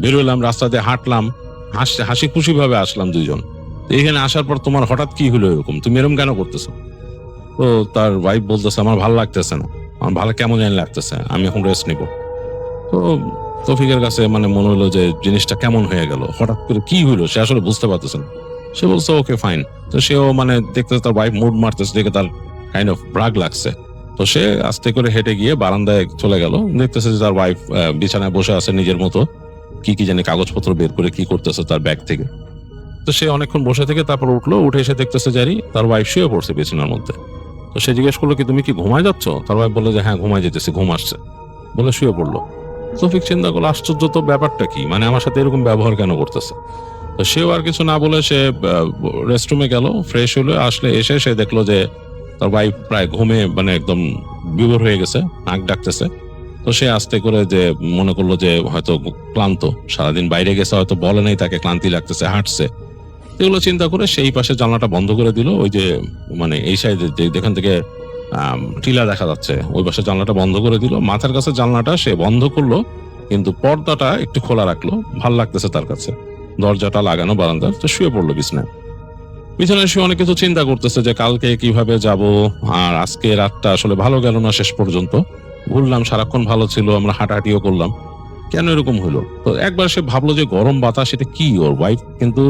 বেরোলাম রাস্তাতে, হাঁটলাম, হাসি খুশি ভাবে আসলাম দুইজন। এখানে আসার পর তোমার হঠাৎ কি হলো এরকম, তুমি এরকম কেন করতেছো? তো তার ওয়াইফ বলতেছে, আমার ভালো লাগতেছে না, আমার ভালো কেমন জানি লাগতেছে, আমি এখন রেস্ট নিব। তো তৌফিকের কাছে মানে মনে হলো যে জিনিসটা কেমন হয়ে গেল, হঠাৎ করে কি হইলো সে আসলে বুঝতে পারতেছে না। সে বলছে ওকে ফাইন। তো সেও মানে দেখতেছে তার ওয়াইফ মুড মারতেছে, দেখে তার কাইন্ড অফ রাগ লাগছে। তো সে আস্তে করে হেঁটে গিয়ে বারান্দায় চলে গেল। দেখতেছে যে তার ওয়াইফ বিছানায় বসে আছে নিজের মতো, কি জানি কাগজপত্র বের করে কি করতেছে তার ব্যাগ থেকে। তো সে অনেকক্ষণ বসে থেকে তারপর উঠলো, উঠে এসে দেখতেছে জারি তার ওয়াইফ শুয়ে পড়ছে বিছানার মধ্যে। তো সে জিজ্ঞেস করলো, কি তুমি কি ঘুমায় যাচ্ছ? তার ওয়াইফ বললো যে হ্যাঁ ঘুমায় যেতেছি, ঘুম আসছে, বলে শুয়ে পড়লো। তৌফিক চিন্তা করলো, আশ্চর্য তো, ব্যাপারটা কি, মানে আমার সাথে এরকম ব্যবহার কেন করতেছে? তো সেও আর কিছু না বলে সে রেস্টরুমে গেল, ফ্রেশ হলো। আসলে এসে সে দেখলো যে তার ওয়াইফ প্রায় ঘুমে মানে একদম বিভোর হয়ে গেছে, নাক ডাকতেছে। তো সে আস্তে করে যে মনে করলো যে হয়তো ক্লান্ত, সারাদিন বাইরে গেছে, হয়তো বলে নাই তাকে ক্লান্তি লাগতেছে, হাঁটছে, এগুলো চিন্তা করে সেই পাশে জানলাটা বন্ধ করে দিল। ওই যে মানে এই সাইডে যেখান থেকে টিলা দেখা যাচ্ছে ওই পাশে জানলাটা বন্ধ করে দিল। মাথার কাছে জানলাটা সে বন্ধ করলো, কিন্তু পর্দাটা একটু খোলা রাখলো, ভাল লাগতেছে তার কাছে, দরজাটা লাগানো বারান্দার। তো শুয়ে পড়লো বিছানায় শুয়ে অনেক কিছু চিন্তা করতেছে যে কালকে কিভাবে যাব, আর আজকে রাতটা আসলে ভালো গেল না শেষ পর্যন্ত, ঘুরলাম সারাক্ষণ, ভালো ছিল, আমরা হাঁটাহাঁটিও করলাম, কেন এরকম হলো? তো একবার সে ভাবলো যে গরম বাতাস, এটা কি? ওর ওয়াইফ কিন্তু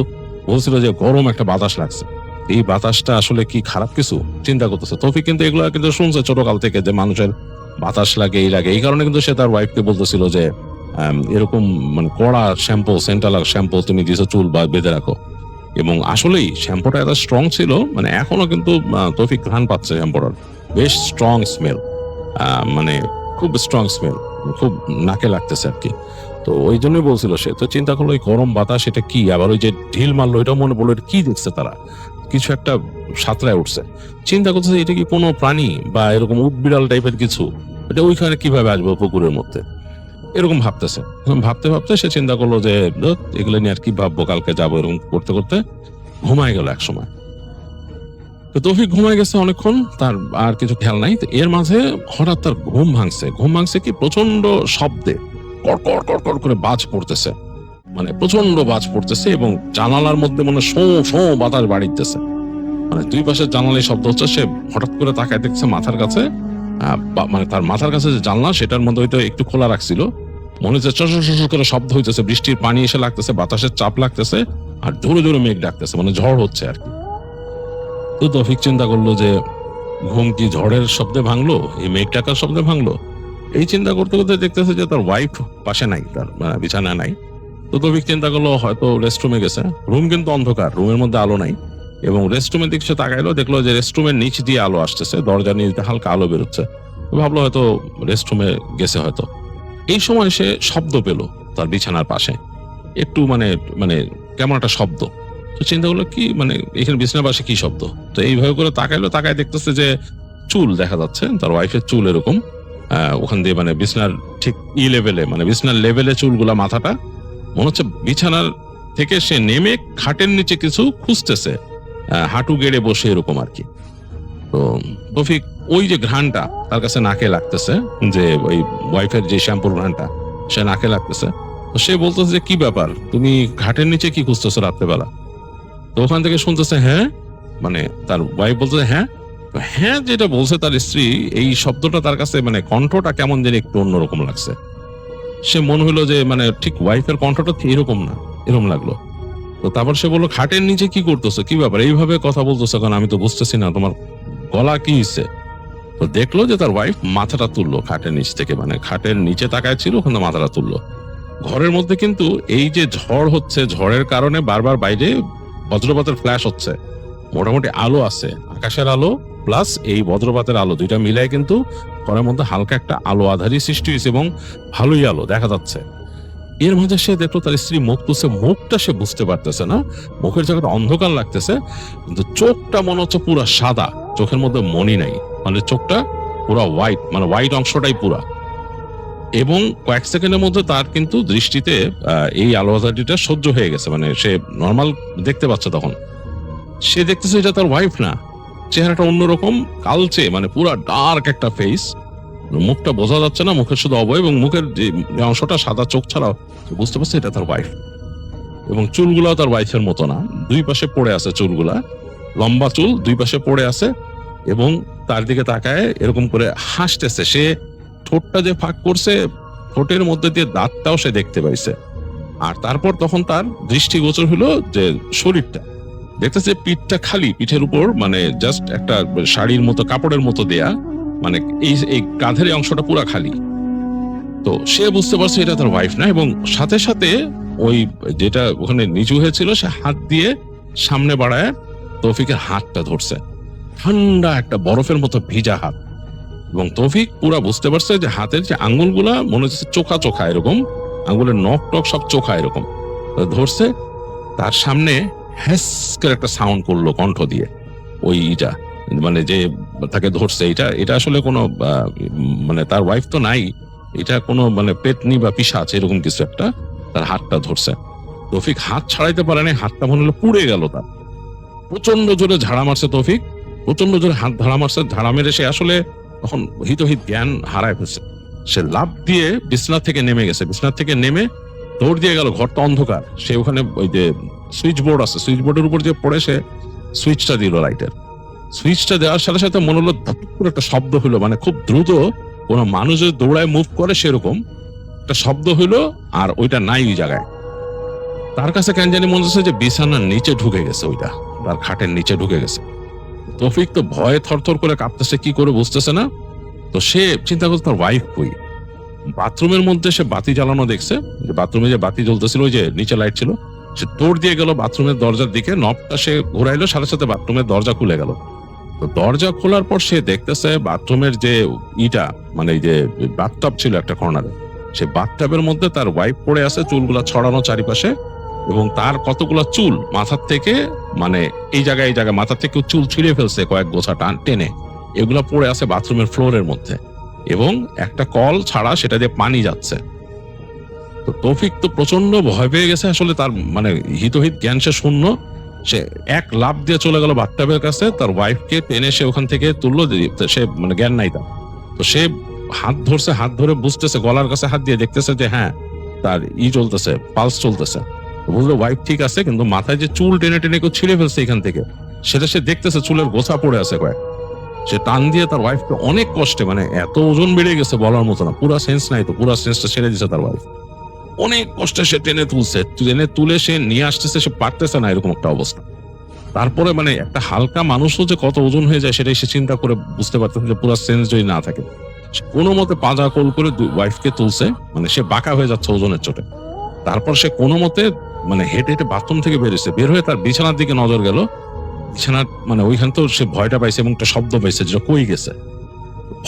বলছিল যে গরম একটা বাতাস লাগছে, এই বাতাসটা আসলে কি খারাপ কিছু? চিন্তা করতেছে তৌফিক। কিন্তু এগুলো কিন্তু শুনছে ছোটকাল থেকে, যে মানুষের বাতাস লাগে এই লাগে, এই কারণে কিন্তু সে তার ওয়াইফকে বলতেছিল যে এরকম মানে কড়া শ্যাম্পু, সেন্টালার শ্যাম্পু তুমি দিছো চুল বা বেঁধে রাখো। এবং আসলেই শ্যাম্পুটা এত স্ট্রং ছিল, মানে এখনো কিন্তু তৌফিক ঘ্রাণ পাচ্ছে শ্যাম্পুটার, বেশ স্ট্রং স্মেল, মানে খুব স্ট্রং স্মেল, খুব নাকে লাগতেছে আর কি। তো ওই জন্যই বলছিল সে, তো চিন্তা করলো ওই গরম বাতাস এটা কি, আবার ওই যে ঢিল মারলো এটাও মনে পড়লো এটা কি দেখছে তারা, কিছু একটা সাঁতরায় উঠছে। চিন্তা করতেছে এটা কি কোনো প্রাণী বা এরকম উটবিড়াল টাইপের কিছু, এটা ওইখানে কিভাবে আসবো পুকুরের মধ্যে, এরকম ভাবতেছে। ভাবতে ভাবতে সে চিন্তা করলো যে ধুৎ, এগুলো নিয়ে আর কি ভাববো, কালকে যাবো, এরকম করতে করতে ঘুমায় গেল এক সময়। তো তৌফিক ঘুমায় গেছে অনেকক্ষণ, তার আর কিছু খেয়াল নাই। তো এর মাঝে হঠাৎ তার ঘুম ভাঙছে কি প্রচন্ড শব্দে, কড়কড় কড়কড় করে বাজ পড়তেছে, মানে প্রচন্ড বাজ পড়তেছে এবং জানালার মধ্যে মনে শো শো বাতাস বাড়িতেছে, মানে দুই পাশের জানালায় শব্দ হচ্ছে। সে হঠাৎ করে তাকায় দেখছে মাথার কাছে, মানে তার মাথার কাছে যে জানলা সেটার মধ্যে হয়তো একটু খোলা রাখছিল, মনে হচ্ছে চশ করে শব্দ হইতেছে, বৃষ্টির পানি এসে লাগতেছে, বাতাসের চাপ লাগতেছে, আর জোরে জোরে মেঘ ডাকতেছে, মানে ঝড় হচ্ছে আর কি। তো তৌফিক চিন্তা করলো যে ঘুম কি ঝড়ের শব্দে ভাঙলো, এই মেঘ ডাকার শব্দে ভাঙলো। এই চিন্তা করতে করতে দেখতেছে যে তার ওয়াইফ পাশে নাই, তার বিছানা নাই। তো তৌফিক চিন্তা করলো হয়তো রেস্টরুমে গেছে। রুম কিন্তু অন্ধকার, রুমের মধ্যে আলো নাই, এবং রেস্টরুমের দিকে সে তাকাইলো, দেখলো যে রেস্টরুমের নিচ দিয়ে আলো আসতেছে, দরজার নিচ দিয়ে হালকা আলো বেরোচ্ছে। ভাবলো হয়তো রেস্টরুমে গেছে হয়তো। এই সময় সে শব্দ পেল তার বিছানার পাশে, একটু মানে মানে কেমন একটা শব্দ। তো চিন্তা করলো কি, মানে এখানে বিছানার পাশে কি শব্দ। তো এইভাবে করে তাকাইলো, তাকায় দেখতেছে যে চুল দেখা যাচ্ছে, তার ওয়াইফের চুল এরকম ওখান দিয়ে মানে বিছানার ঠিক লেভেলে, মানে বিছানার লেভেলে চুলগুলা, মাথাটা মনে হচ্ছে বিছানার থেকে সে নেমে খাটের নিচে কিছু খুঁজতেছে, হাঁটু গেড়ে বসে এরকম আর কি। তো তৌফিক ওই যে ঘ্রাণটা তার কাছে নাকে লাগতেছে, যে ওই ওয়াইফের যে শ্যাম্পুর ঘ্রাণটা সে নাকে লাগতেছে। তো সে বলতেছে যে কি ব্যাপার, তুমি ঘাটের নিচে কি খুঁজতেছো রাত্রেবেলা? তো ওখান থেকে শুনতেছে হ্যাঁ, মানে তার ওয়াইফ বলতেছে হ্যাঁ। হ্যাঁ যেটা বলছে তার স্ত্রী, এই শব্দটা তার কাছে মানে কণ্ঠটা কেমন যেন একটু অন্যরকম লাগছে। সে মনে হলো যে মানে ঠিক ওয়াইফের কণ্ঠটা এরকম না, এরকম লাগলো। তো তারপর সে বললো খাটের নিচে কি করতেছো, কি ব্যাপার এইভাবে কথা বলতেছো, কারণ আমি তো বুঝতেছি না তোমার গলা কি হচ্ছে। তো দেখলো যে তার ওয়াইফ মাথাটা তুললো খাটের নিচ থেকে, মানে খাটের নিচে তাকায় ছিল, ওখানে মাথাটা তুললো। ঘরের মধ্যে কিন্তু এই যে ঝড় হচ্ছে, ঝড়ের কারণে বারবার বাইরে বজ্রপাতের ফ্ল্যাশ হচ্ছে, মোটামুটি আলো আছে, আকাশের আলো প্লাস এই বজ্রপাতের আলো, দুইটা মিলাই কিন্তু ঘরের মধ্যে হালকা একটা আলো আধারি সৃষ্টি হয়েছে এবং ভালোই আলো দেখা যাচ্ছে। এর মাঝে সে দেখলো তার স্ত্রী মুখ তুলছে, মুখটা সে বুঝতে পারতেছে না, মুখের জায়গাটা অন্ধকার লাগতেছে, কিন্তু চোখটা মনে হচ্ছে পুরা সাদা, চোখের মধ্যে মনি নাই, মানে চোখটা পুরা হোয়াইট, মানে হোয়াইট অংশটাই পুরা। এবং কয়েক সেকেন্ডের মধ্যে তার কিন্তু দৃষ্টিতে এই আলো আধারিটা সহ্য হয়ে গেছে, মানে সে নর্মাল দেখতে পাচ্ছে। তখন সে দেখতেছে এটা তার ওয়াইফ না, চেহারাটা অন্যরকম, কালচে, মানে পুরা ডার্ক একটা ফেস, মুখটা বোঝা যাচ্ছে না, মুখের শুধু অবয়ব এবং মুখের যে অংশটা সাদা, চোখ ছাড়াও বুঝতে পারছে এটা তার ওয়াইফ। এবং চুলগুলাও তার ওয়াইফের মতো না, দুই পাশে পড়ে আছে চুলগুলা, লম্বা চুল দুই পাশে পড়ে আছে, এবং তার দিকে তাকায় এরকম করে হাসতেছে। সে ঠোঁটটা যে ফাঁক করছে, ঠোঁটের মধ্যে দিয়ে দাঁতটাও সে দেখতে পাইছে। আর তারপর তখন তার দৃষ্টিগোচর হলো যে শরীরটা, দেখতেছে পিঠটা খালি, পিঠের উপর মানে জাস্ট একটা শাড়ির মতো কাপড়ের মতো দেয়া, মানে এই কাঁধের অংশটা পুরা খালি। তো সে বুঝতে পারছে এটা তার ওয়াইফ না, এবং সাথে সাথে ওই যেটা ওখানে নিচু হয়েছিল সে হাত দিয়ে সামনে বাড়ায় তৌফিকের হাতটা ধরছে, ঠান্ডা একটা বরফের মতো ভিজা হাত। এবং তৌফিক পুরা বুঝতে পারছে যে হাতের যে আঙ্গুলগুলা মনে হচ্ছে চোখা চোখা, এরকম আঙ্গুলের নখ টক সব চোখা এরকম ধরছে। তার সামনে হ্যাস করে একটা সাউন্ড করলো কণ্ঠ দিয়ে, ওইটা মানে যে তাকে ধরছে, এটা আসলে কোনো মানে তার ওয়াইফ তো নাই, এটা কোনো মানে পেটনি বা পিশাচ এরকম কিছু একটা তার হাতটা ধরছে। তৌফিক হাত ছাড়াইতে পারে না, হাতটা মনে হলো পুড়ে গেল তার। প্রচন্ড জোরে ঝাড়া মারছে তৌফিক, প্রচন্ড জোরে হাত ঝাড়া মারছে, ঝাড়া মেরে সে আসলে তখন হিতহিত জ্ঞান হারায় ফেলছে। সে লাফ দিয়ে বিছনা থেকে নেমে গেছে, বিছনা থেকে নেমে দৌড় দিয়ে গেল, ঘরটা অন্ধকার। সে ওখানে ওই যে সুইচ বোর্ড আছে, সুইচ বোর্ডের উপর যে পড়ে সে সুইচটা দিল, লাইটের সুইচটা দেওয়ার সাথে সাথে মনে হলো ধপ করে একটা শব্দ হলো, মানে খুব দ্রুত কোনো মানুষ যদি দৌড়ায় মুভ করে সেরকম একটা শব্দ হইলো, আর ওইটা নাই ওই জায়গায়। তার কাছে কেন জানি মনে হচ্ছে যে বিছানার নিচে ঢুকে গেছে, ওইটা তার খাটের নিচে ঢুকে গেছে। তৌফিক তো ভয়ে থরথর করে কাঁপতেছে, কি করে বুঝতেছে না। তো সে চিন্তা করছে তার ওয়াইফ কই। বাথরুমের মধ্যে সে বাতি জ্বালানো দেখছে, যে বাথরুমে যে বাতি জ্বলতেছিল, ওই যে নিচে লাইট ছিল, সে দৌড় দিয়ে গেল বাথরুমের দরজার দিকে, নবটা সে ঘুরাইলো, সাথে সাথে বাথরুমের দরজা খুলে গেল। তো দরজা খোলার পর সে দেখতেছে বাথরুমের যে ইটা, মানে এই যে বাথটব ছিল একটা কর্নারে, সে বাথটবের মধ্যে তার ওয়াইফ পড়ে আছে, চুলগুলা ছড়ানো চারিপাশে, এবং তার কতগুলা চুল মাথার থেকে, মানে এই জায়গায় মাথার থেকে চুল ছিঁড়ে ফেলছে কয়েক গোছা টেনে, এগুলা পড়ে আছে বাথরুমের ফ্লোরের মধ্যে, এবং একটা কল ছাড়া সেটা দিয়ে পানি যাচ্ছে। তো তৌফিক তো প্রচন্ড ভয় পেয়ে গেছে, আসলে তার মানে হিতহিত জ্ঞান সে শূন্য। সে এক লাফ দিয়ে চলে গেল বাথটবের কাছে, তার ওয়াইফকে টেনে সে ওখান থেকে তুললো, সে মানে জ্ঞান নাই তার। তো সে হাত ধরছে, হাত ধরে বুঝতেছে, গলার কাছে হাত দিয়ে দেখতেছে যে হ্যাঁ তার চলতেছে, পালস চলতেছে। বুঝলো ওয়াইফ ঠিক আছে, কিন্তু মাথায় যে চুল টেনে টেনে কেউ ছিঁড়ে ফেলছে এখান থেকে, সেটা সে দেখতেছে, চুলের গোছা পড়ে আছে কয়েক। সে টান দিয়ে তার ওয়াইফকে অনেক কষ্টে, মানে এত ওজন বেড়ে গেছে বলার মতো না, পুরা সেন্স নাই, তো পুরা সেন্সটা ছেড়ে দিচ্ছে তার ওয়াইফ। অনেক কষ্টে সে টেনে তুলে সে নিয়ে আসতেছে, সে পারতেছে না, এরকম একটা অবস্থা। তারপরে মানে একটা হালকা মানুষও যে কত ওজন হয়ে যায় সেটাই সে চিন্তা করে বুঝতে পারতেছে, যে পুরা সেন্স যদি না থাকে। কোনো মতে পাজা কোল করে ওয়াইফকে তুলছে, মানে সে বাঁকা হয়ে যাচ্ছে ওজনের চোটে। তারপর সে কোনো মতে মানে হেঁটে হেঁটে বাথরুম থেকে বেরিয়েছে, বের হয়ে তার বিছানার দিকে নজর গেল। বিছানার মানে ওইখান তো সে ভয়টা পাইছে এবং একটা শব্দ পাইছে, যেটা কই গেছে,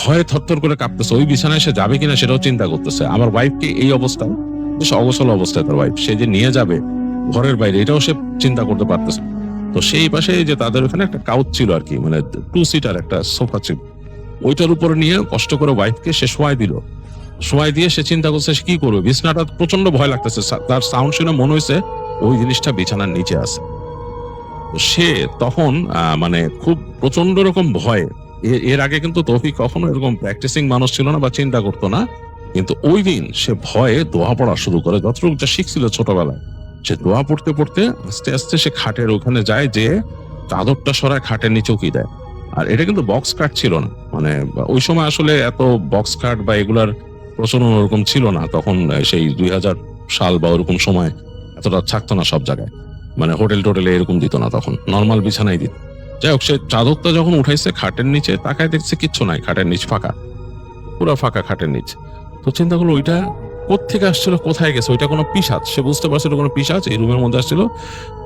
ভয়ে থরথর করে কাঁপতেছে। ওই বিছানায় সে যাবে কিনা সেটাও চিন্তা করতেছে। আমার ওয়াইফকে এই অবস্থায়, বেশ অগোছল অবস্থায় তার ওয়াইফ, সে যে নিয়ে যাবে ঘরের বাইরে, এটাও সে চিন্তা করতে পারতেছে। তো সেই পাশে যে তাদের ওখানে একটা কাউচ ছিল আর কি, মানে 2 সিটার একটা সোফা ছিল, ওইটার উপরে নিয়ে কষ্ট করে ওয়াইফকে সে শোয়াই দিল। শোয়াই দিয়ে সে চিন্তা করছে সে কি করবে, বিছানাটা প্রচন্ড ভয় লাগতেছে, তার সাউন্ড শুনে মনে হয়েছে ওই জিনিসটা বিছানার নিচে আছে। তো সে তখন মানে খুব প্রচন্ড রকম ভয়, এর আগে কিন্তু তৌফিক কখনো এরকম প্র্যাকটিসিং মানুষ ছিল না বা চিন্তা করতো না, কিন্তু ওই দিন সে ভয়ে দোয়া পড়া শুরু করে, যতটুকু যা শিখছিল ছোটবেলায়। সে দোয়া পড়তে পড়তে আস্তে আস্তে সে খাটের ওখানে যায়, যে চাদরটা সরায় খাটের নিচে উকিয়ে দেয়। আর এটা কিন্তু বক্স খাট ছিল না, মানে ওই সময় আসলে এত বক্স খাট বা এগুলার প্রচলন ওরকম ছিল না তখন, সেই 2000 সাল বা ওরকম সময় এতটা থাকতো না সব জায়গায়, মানে হোটেল টোটেলে এরকম দিত না, তখন নর্মাল বিছানাই দিত। যাই হোক, সে চাদরটা যখন উঠাইছে খাটের নিচে, তাকায় দেখছে কিচ্ছু নাই, খাটের নিচ ফাঁকা, পুরো ফাঁকা খাটের নিচ। তো চিন্তা করলো ওইটা কোত্থেকে আসছিল, কোথায় গেছে, ওইটা কোনো পিশাচ, সে বুঝতে পারছিল কোনো পিশাচ এই রুমের মধ্যে আসছিল।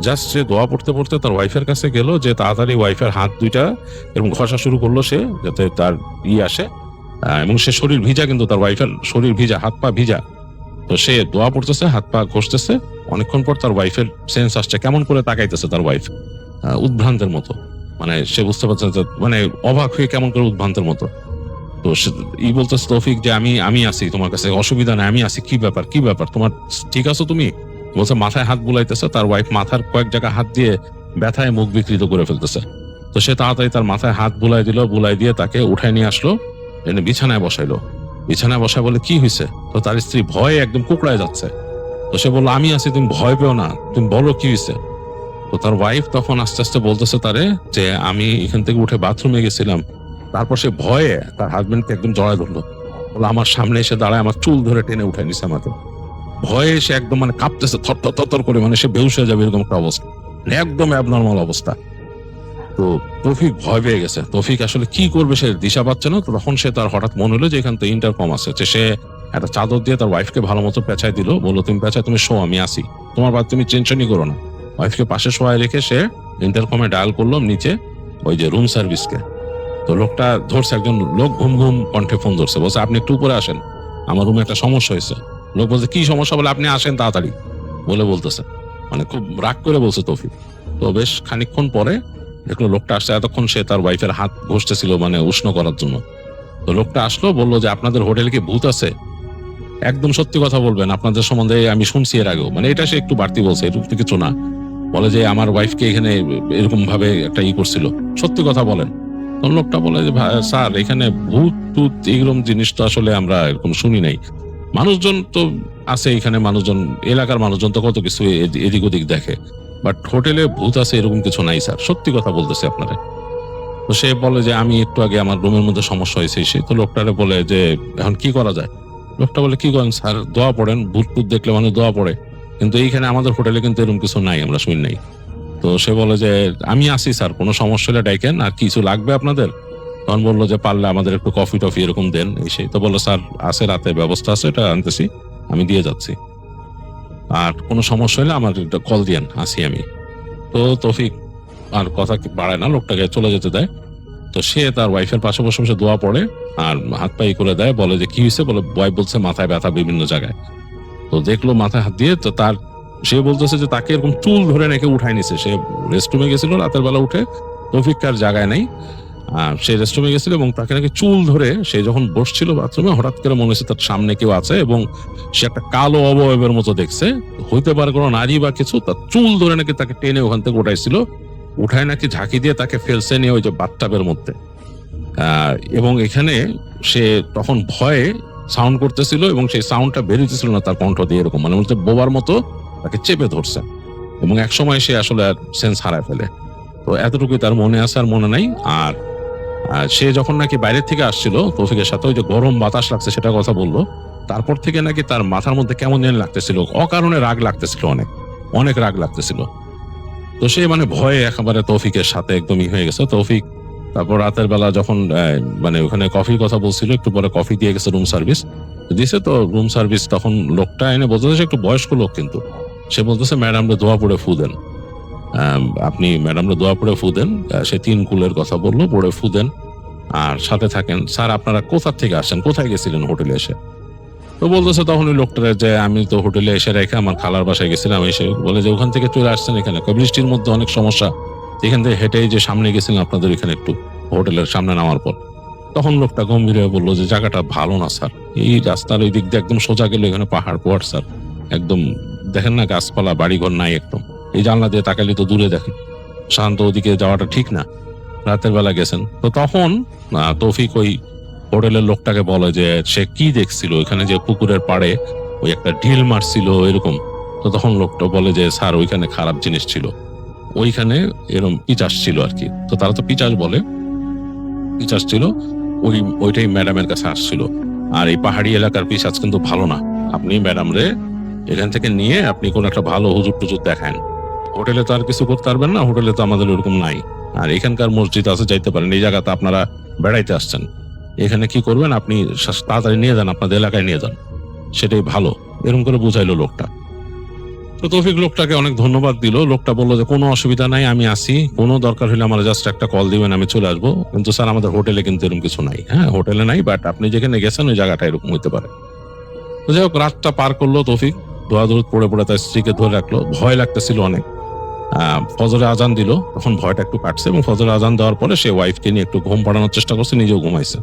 জাস্ট সে দোয়া পড়তে পড়তে তার ওয়াইফের কাছে গেল, যে তাড়াতাড়ি ওয়াইফের হাত দুইটা এরকম ঘষা শুরু করলো সে, যাতে তার আসে, এবং সে শরীর ভিজা, কিন্তু তার ওয়াইফের শরীর ভিজা, হাত পা ভিজা। তো সে দোয়া পড়তেছে, হাত পা ঘষতেছে। অনেকক্ষণ পর তার ওয়াইফের সেন্স আসছে, কেমন করে তাকাইতেছে তার ওয়াইফ উদ্ভ্রান্তের মতো, মানে সে বুঝতে পারছে মানে অবাক হয়ে কেমন করে উদ্ভ্রান্তের মতো। তো বলতেছে তৌফিক যে আমি আসি তোমার কাছে, অসুবিধা নাই, আমি আসি, কি ব্যাপার তোমার, ঠিক আছো তুমি? বলছে মাথায় হাত বুলাইতেছে, তার ওয়াইফ মাথার কয়েক জায়গা হাত দিয়ে ব্যথায় মুখ বিকৃত করে ফেলতেছে। তো সে তাড়াতাড়ি তার মাথায় হাত বুলাই দিল, বুলাই দিয়ে তাকে উঠায় নিয়ে আসলো, এনে বিছানায় বসাইলো। বিছানায় বসায় বলে কি হয়েছে? তো তার স্ত্রী ভয়ে একদম কুকড়ায় যাচ্ছে। তো সে বললো আমি আছি, তুমি ভয় পেও না, তুমি বলো কি হয়েছে। তো তার ওয়াইফ তখন আস্তে আস্তে বলতেছে তারে যে আমি এখান থেকে উঠে বাথরুমে গেছিলাম। তারপর সে ভয়ে তার হাজবেন্ডকে একদম জড়ায় ধরলো, বলে আমার সামনে এসে দাঁড়ায়, আমার চুল ধরে টেনে উঠে নিছে আমাকে। ভয়ে সে একদম মানে কাঁপতেছে, থর করে, মানে সে বেহুশ হয়ে যাবে এরকম একটা অবস্থা, একদম অ্যাবনর্মাল অবস্থা। তো তৌফিক ভয় পেয়ে গেছে, তৌফিক আসলে কি করবে সে দিশা পাচ্ছে না। তো তখন সে তার হঠাৎ মনে হলো যে এখান তো ইন্টারকম আছে, সে একটা চাদর দিয়ে তার ওয়াইফকে ভালো মতো পেঁচাই দিল, বললো তুমি পেঁচায়, তুমি শো, আমি আসি, তোমার বাদ তুমি টেনশনই করো না। ওয়াইফকে পাশে শোয়ায় রেখে সে ইন্টারকমে ডায়াল করলো নিচে ওই যে রুম সার্ভিসকে। তো লোকটা ধরছে, একজন লোক ঘুম ঘুম কণ্ঠে ফোন ধরছে, বলছে আপনি একটু উপরে আসেন, আমার রুমে একটা সমস্যা হয়েছে। লোক বলছে কি সমস্যা? বলে আপনি আসেন তাড়াতাড়ি বলতেছে, মানে খুব রাগ করে বলছে তৌফিক। তো বেশ খানিকক্ষণ পরে দেখলো লোকটা আসছে, এতক্ষণ সে তার ওয়াইফের হাত ঘষতেছিল মানে উষ্ণ করার জন্য। তো লোকটা আসলো, বললো যে আপনাদের হোটেলে কি ভূত আছে? একদম সত্যি কথা বলবেন, আপনাদের সম্বন্ধে আমি শুনছি এর আগেও, মানে এটা সে একটু বাড়তি বলছে, এটুকু কিছু না। বলে যে আমার ওয়াইফকে এখানে এরকম ভাবে একটা করছিল, সত্যি কথা বলেন। তখন লোকটা বলে যে স্যার এখানে ভূত টুত এরকম জিনিস তো আসলে আমরা এরকম শুনি নাই, মানুষজন তো আছে এখানে, মানুষজন এলাকার মানুষজন তো কত কিছু এদিক ওদিক দেখে, বাট হোটেলে ভূত আছে এরকম কিছু নাই স্যার, সত্যি কথা বলতেছে আপনারা। তো সে বলে যে আমি একটু আগে আমার রুমের মধ্যে সমস্যা হয়েছে। সে তো লোকটারে বলে যে এখন কি করা যায়? লোকটা বলে কি করেন স্যার, দোয়া পড়েন, ভূত টুত দেখলে মানুষ দোয়া পড়ে, কিন্তু এইখানে আমাদের হোটেলে কিন্তু এরকম কিছু নাই, আমরা শুনি নাই। তো সে বলে যে আমি আসি স্যার, কোনো সমস্যা হলে ডাইকেন, আর কিছু লাগবে আপনাদের? তখন বললো যে পারলে আমাদের একটু কফি টফি এরকম দেন, এই সেই। তো বললো স্যার আছে, রাতে ব্যবস্থা আছে, এটা আনতেছি, আমি দিয়ে যাচ্ছি, আর কোনো সমস্যা হলে আমার একটা কল দিয়েন, আসি আমি। তো তৌফিক আর কথা বাড়ায় না, লোকটাকে চলে যেতে দেয়। তো সে তার ওয়াইফের পাশে বসে বসে দোয়া পড়ে আর হাত পাই করে দেয়, বলে যে কি হয়েছে, বলে ওয়াইফ বলছে মাথায় ব্যথা বিভিন্ন জায়গায়। তো দেখলো মাথায় হাত দিয়ে, তো তার সে বলতেছে যে তাকে এরকম চুল ধরে নাকি উঠাই নিছে। সে রেস্টরুমে গেছিল রাতের বেলা, উঠে তৌফিক কার জায়গায় নাই, সে রেস্টরুমে গেছিল এবং তাকে নাকি চুল ধরে, সে যখন বসছিল বাথরুমে হঠাৎ করে মনে হচ্ছে তার সামনে কেউ আছে এবং সে একটা কালো অবয়বের মতো দেখছে, হইতে পারে কোনো নারী বা কিছু, তার চুল ধরে নাকি তাকে টেনে ওখান থেকে উঠাইছিল, উঠায় নাকি ঝাঁকি দিয়ে তাকে ফেলছে নিয়ে ওই যে বাথটাবের মধ্যে। এবং এখানে সে তখন ভয়ে সাউন্ড করতেছিল এবং সেই সাউন্ডটা বেরোতেছিল না তার কণ্ঠ দিয়ে, এরকম মানে হচ্ছে বোবার মতো তাকে চেপে ধরছে এবং এক সময় সে আসলে সেন্স হারায় ফেলে। তো এতটুকুই তার মনে আছে, আর মনে নাই। আর সে যখন নাকি বাইরের থেকে আসছিল তৌফিকের সাথে, ওই যে গরম বাতাস লাগছে সেটা কথা বললো, তারপর থেকে নাকি তার মাথার মধ্যে কেমন যেন লাগতেছিল, অকারণে রাগ লাগতেছিল, অনেক অনেক রাগ লাগতেছিল। তো সে মানে ভয়ে একেবারে তৌফিকের সাথে একদমই হয়ে গেছে। তৌফিক তারপর রাতের বেলা যখন মানে ওখানে কফির কথা বলছিল, একটু পরে কফি দিয়ে গেছে, রুম সার্ভিস দিছে। তো রুম সার্ভিস তখন লোকটা এনে বলতেছে, সে একটু বয়স্ক লোক, কিন্তু সে বলতেছে ম্যাডামরে দোয়া পড়ে ফু দেন, আপনি ম্যাডামরে দোয়া পড়ে ফু দেন। সে 3 কুলের কথা বললো, পড়ে ফু দেন আর সাথে থাকেন। স্যার আপনারা কোথা থেকে আসছেন, কোথায় গেছিলেন হোটেলে এসে? তো বলতেছে তখন ওই লোকটার যে আমি তো হোটেলে এসে রেখে আমার খালার বাসায় গেছিলাম। এসে বলে যে ওখান থেকে চলে আসছেন এখানে, বৃষ্টির মধ্যে অনেক সমস্যা, এখান থেকে হেঁটেই যে সামনে গেছিলেন আপনাদের এখানে, একটু হোটেলের সামনে নামার পর। তখন লোকটা গম্ভীর হয়ে বললো যে জায়গাটা ভালো না স্যার, এই রাস্তার ওই দিক দিয়ে একদম সোজা গেলে এখানে পাহাড় পোহাড় স্যার, একদম দেখেন না গাছপালা, বাড়িঘর নাই একদম, এই জানলা দিয়ে তাকালে তো দূরে দেখেন, শান্ত ওদিকে যাওয়াটা ঠিক না, রাতের বেলা গেছেন। তো তখন তৌফিক ওই হোটেলের লোকটাকে বলে যে সে কি দেখছিল ওইখানে, যে পুকুরের পাড়ে ওই একটা ঢিল মারছিল এরকম। তো তখন লোকটা বলে যে স্যার ওইখানে খারাপ জিনিস ছিল, ওইখানে এরকম পিচাস ছিল আর কি। তো তারা তো পিচাস বলে, পিচাস ছিল, ওইটাই ম্যাডামের কাছে আসছিল। আর এই পাহাড়ি এলাকার পিচাস কিন্তু ভালো না, আপনি ম্যাডাম রে এখান থেকে নিয়ে আপনি কোন একটা ভালো হুজুর টুজুর দেখান। হোটেলে তো আর কিছু করতে পারবেন না, হোটেলে তো আমাদের ওরকম নাই। আর এখানকার মসজিদ আছে, যাইতে পারেন, এই জায়গাতে আপনারা বেড়াইতে আসছেন, এখানে কি করবেন, আপনি তাড়াতাড়ি নিয়ে যান, আপনাদের এলাকায় নিয়ে যান, সেটাই ভালো, এরকম করে বুঝাইলো লোকটা। তো তৌফিক লোকটাকে অনেক ধন্যবাদ দিল। লোকটা বললো যে কোনো অসুবিধা নাই, আমি আসি, কোনো দরকার হলে আমার জাস্ট একটা কল দিবেন, আমি চলে আসবো, কিন্তু স্যার আমাদের হোটেলে কিন্তু এরকম কিছু নাই। হ্যাঁ হোটেলে নাই, বাট আপনি যেখানে গেছেন ওই জায়গাটা এরকম হইতে পারে। তো যাই হোক, রাতটা পার করলো তৌফিক, দোয়াদুরুদ পড়ে পড়ে তার স্ত্রীকে ধরে রাখলো, ভয় লাগতেছিল অনেক। ফজরে আজান দিল, তখন ভয়টা একটু কাটছে এবং ফজরে আজান দেওয়ার পরে সে ওয়াইফকে নিয়ে একটু ঘুম পাড়ানোর চেষ্টা করছে, নিজেও ঘুমাইছে।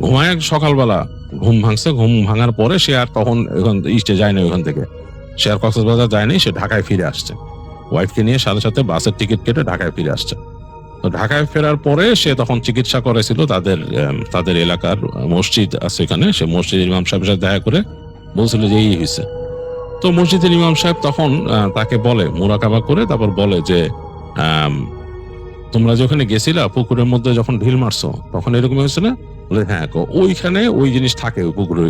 ঘুমায় সকালবেলা ঘুম ভাঙছে, ঘুম ভাঙার পরে সে আর তখন ইস্টে যায় না, ওখান থেকে সে আর কক্সবাজার যায়নি, সে ঢাকায় ফিরে আসছে, ওয়াইফকে নিয়ে সাথে সাথে বাসের টিকিট কেটে ঢাকায় ফিরে আসছে। তো ঢাকায় ফেরার পরে সে তখন চিকিৎসা করেছিল তাদের এলাকার মসজিদ আছে এখানে, সে মসজিদের ইমাম সাহেবের সাথে দেখা করে বলছিল যে এই হয়েছে। তো মসজিদের ইমাম সাহেব তখন তাকে বলে, মুরাকাবা করে তারপর বলে যে তোমরা যে ওখানে গেছিলা পুকুরের মধ্যে যখন ঢিল মারছো তখন এরকম হয়েছে না? বলে হ্যাঁ, ওইখানে ওই জিনিস থাকে, ওই পুকুরে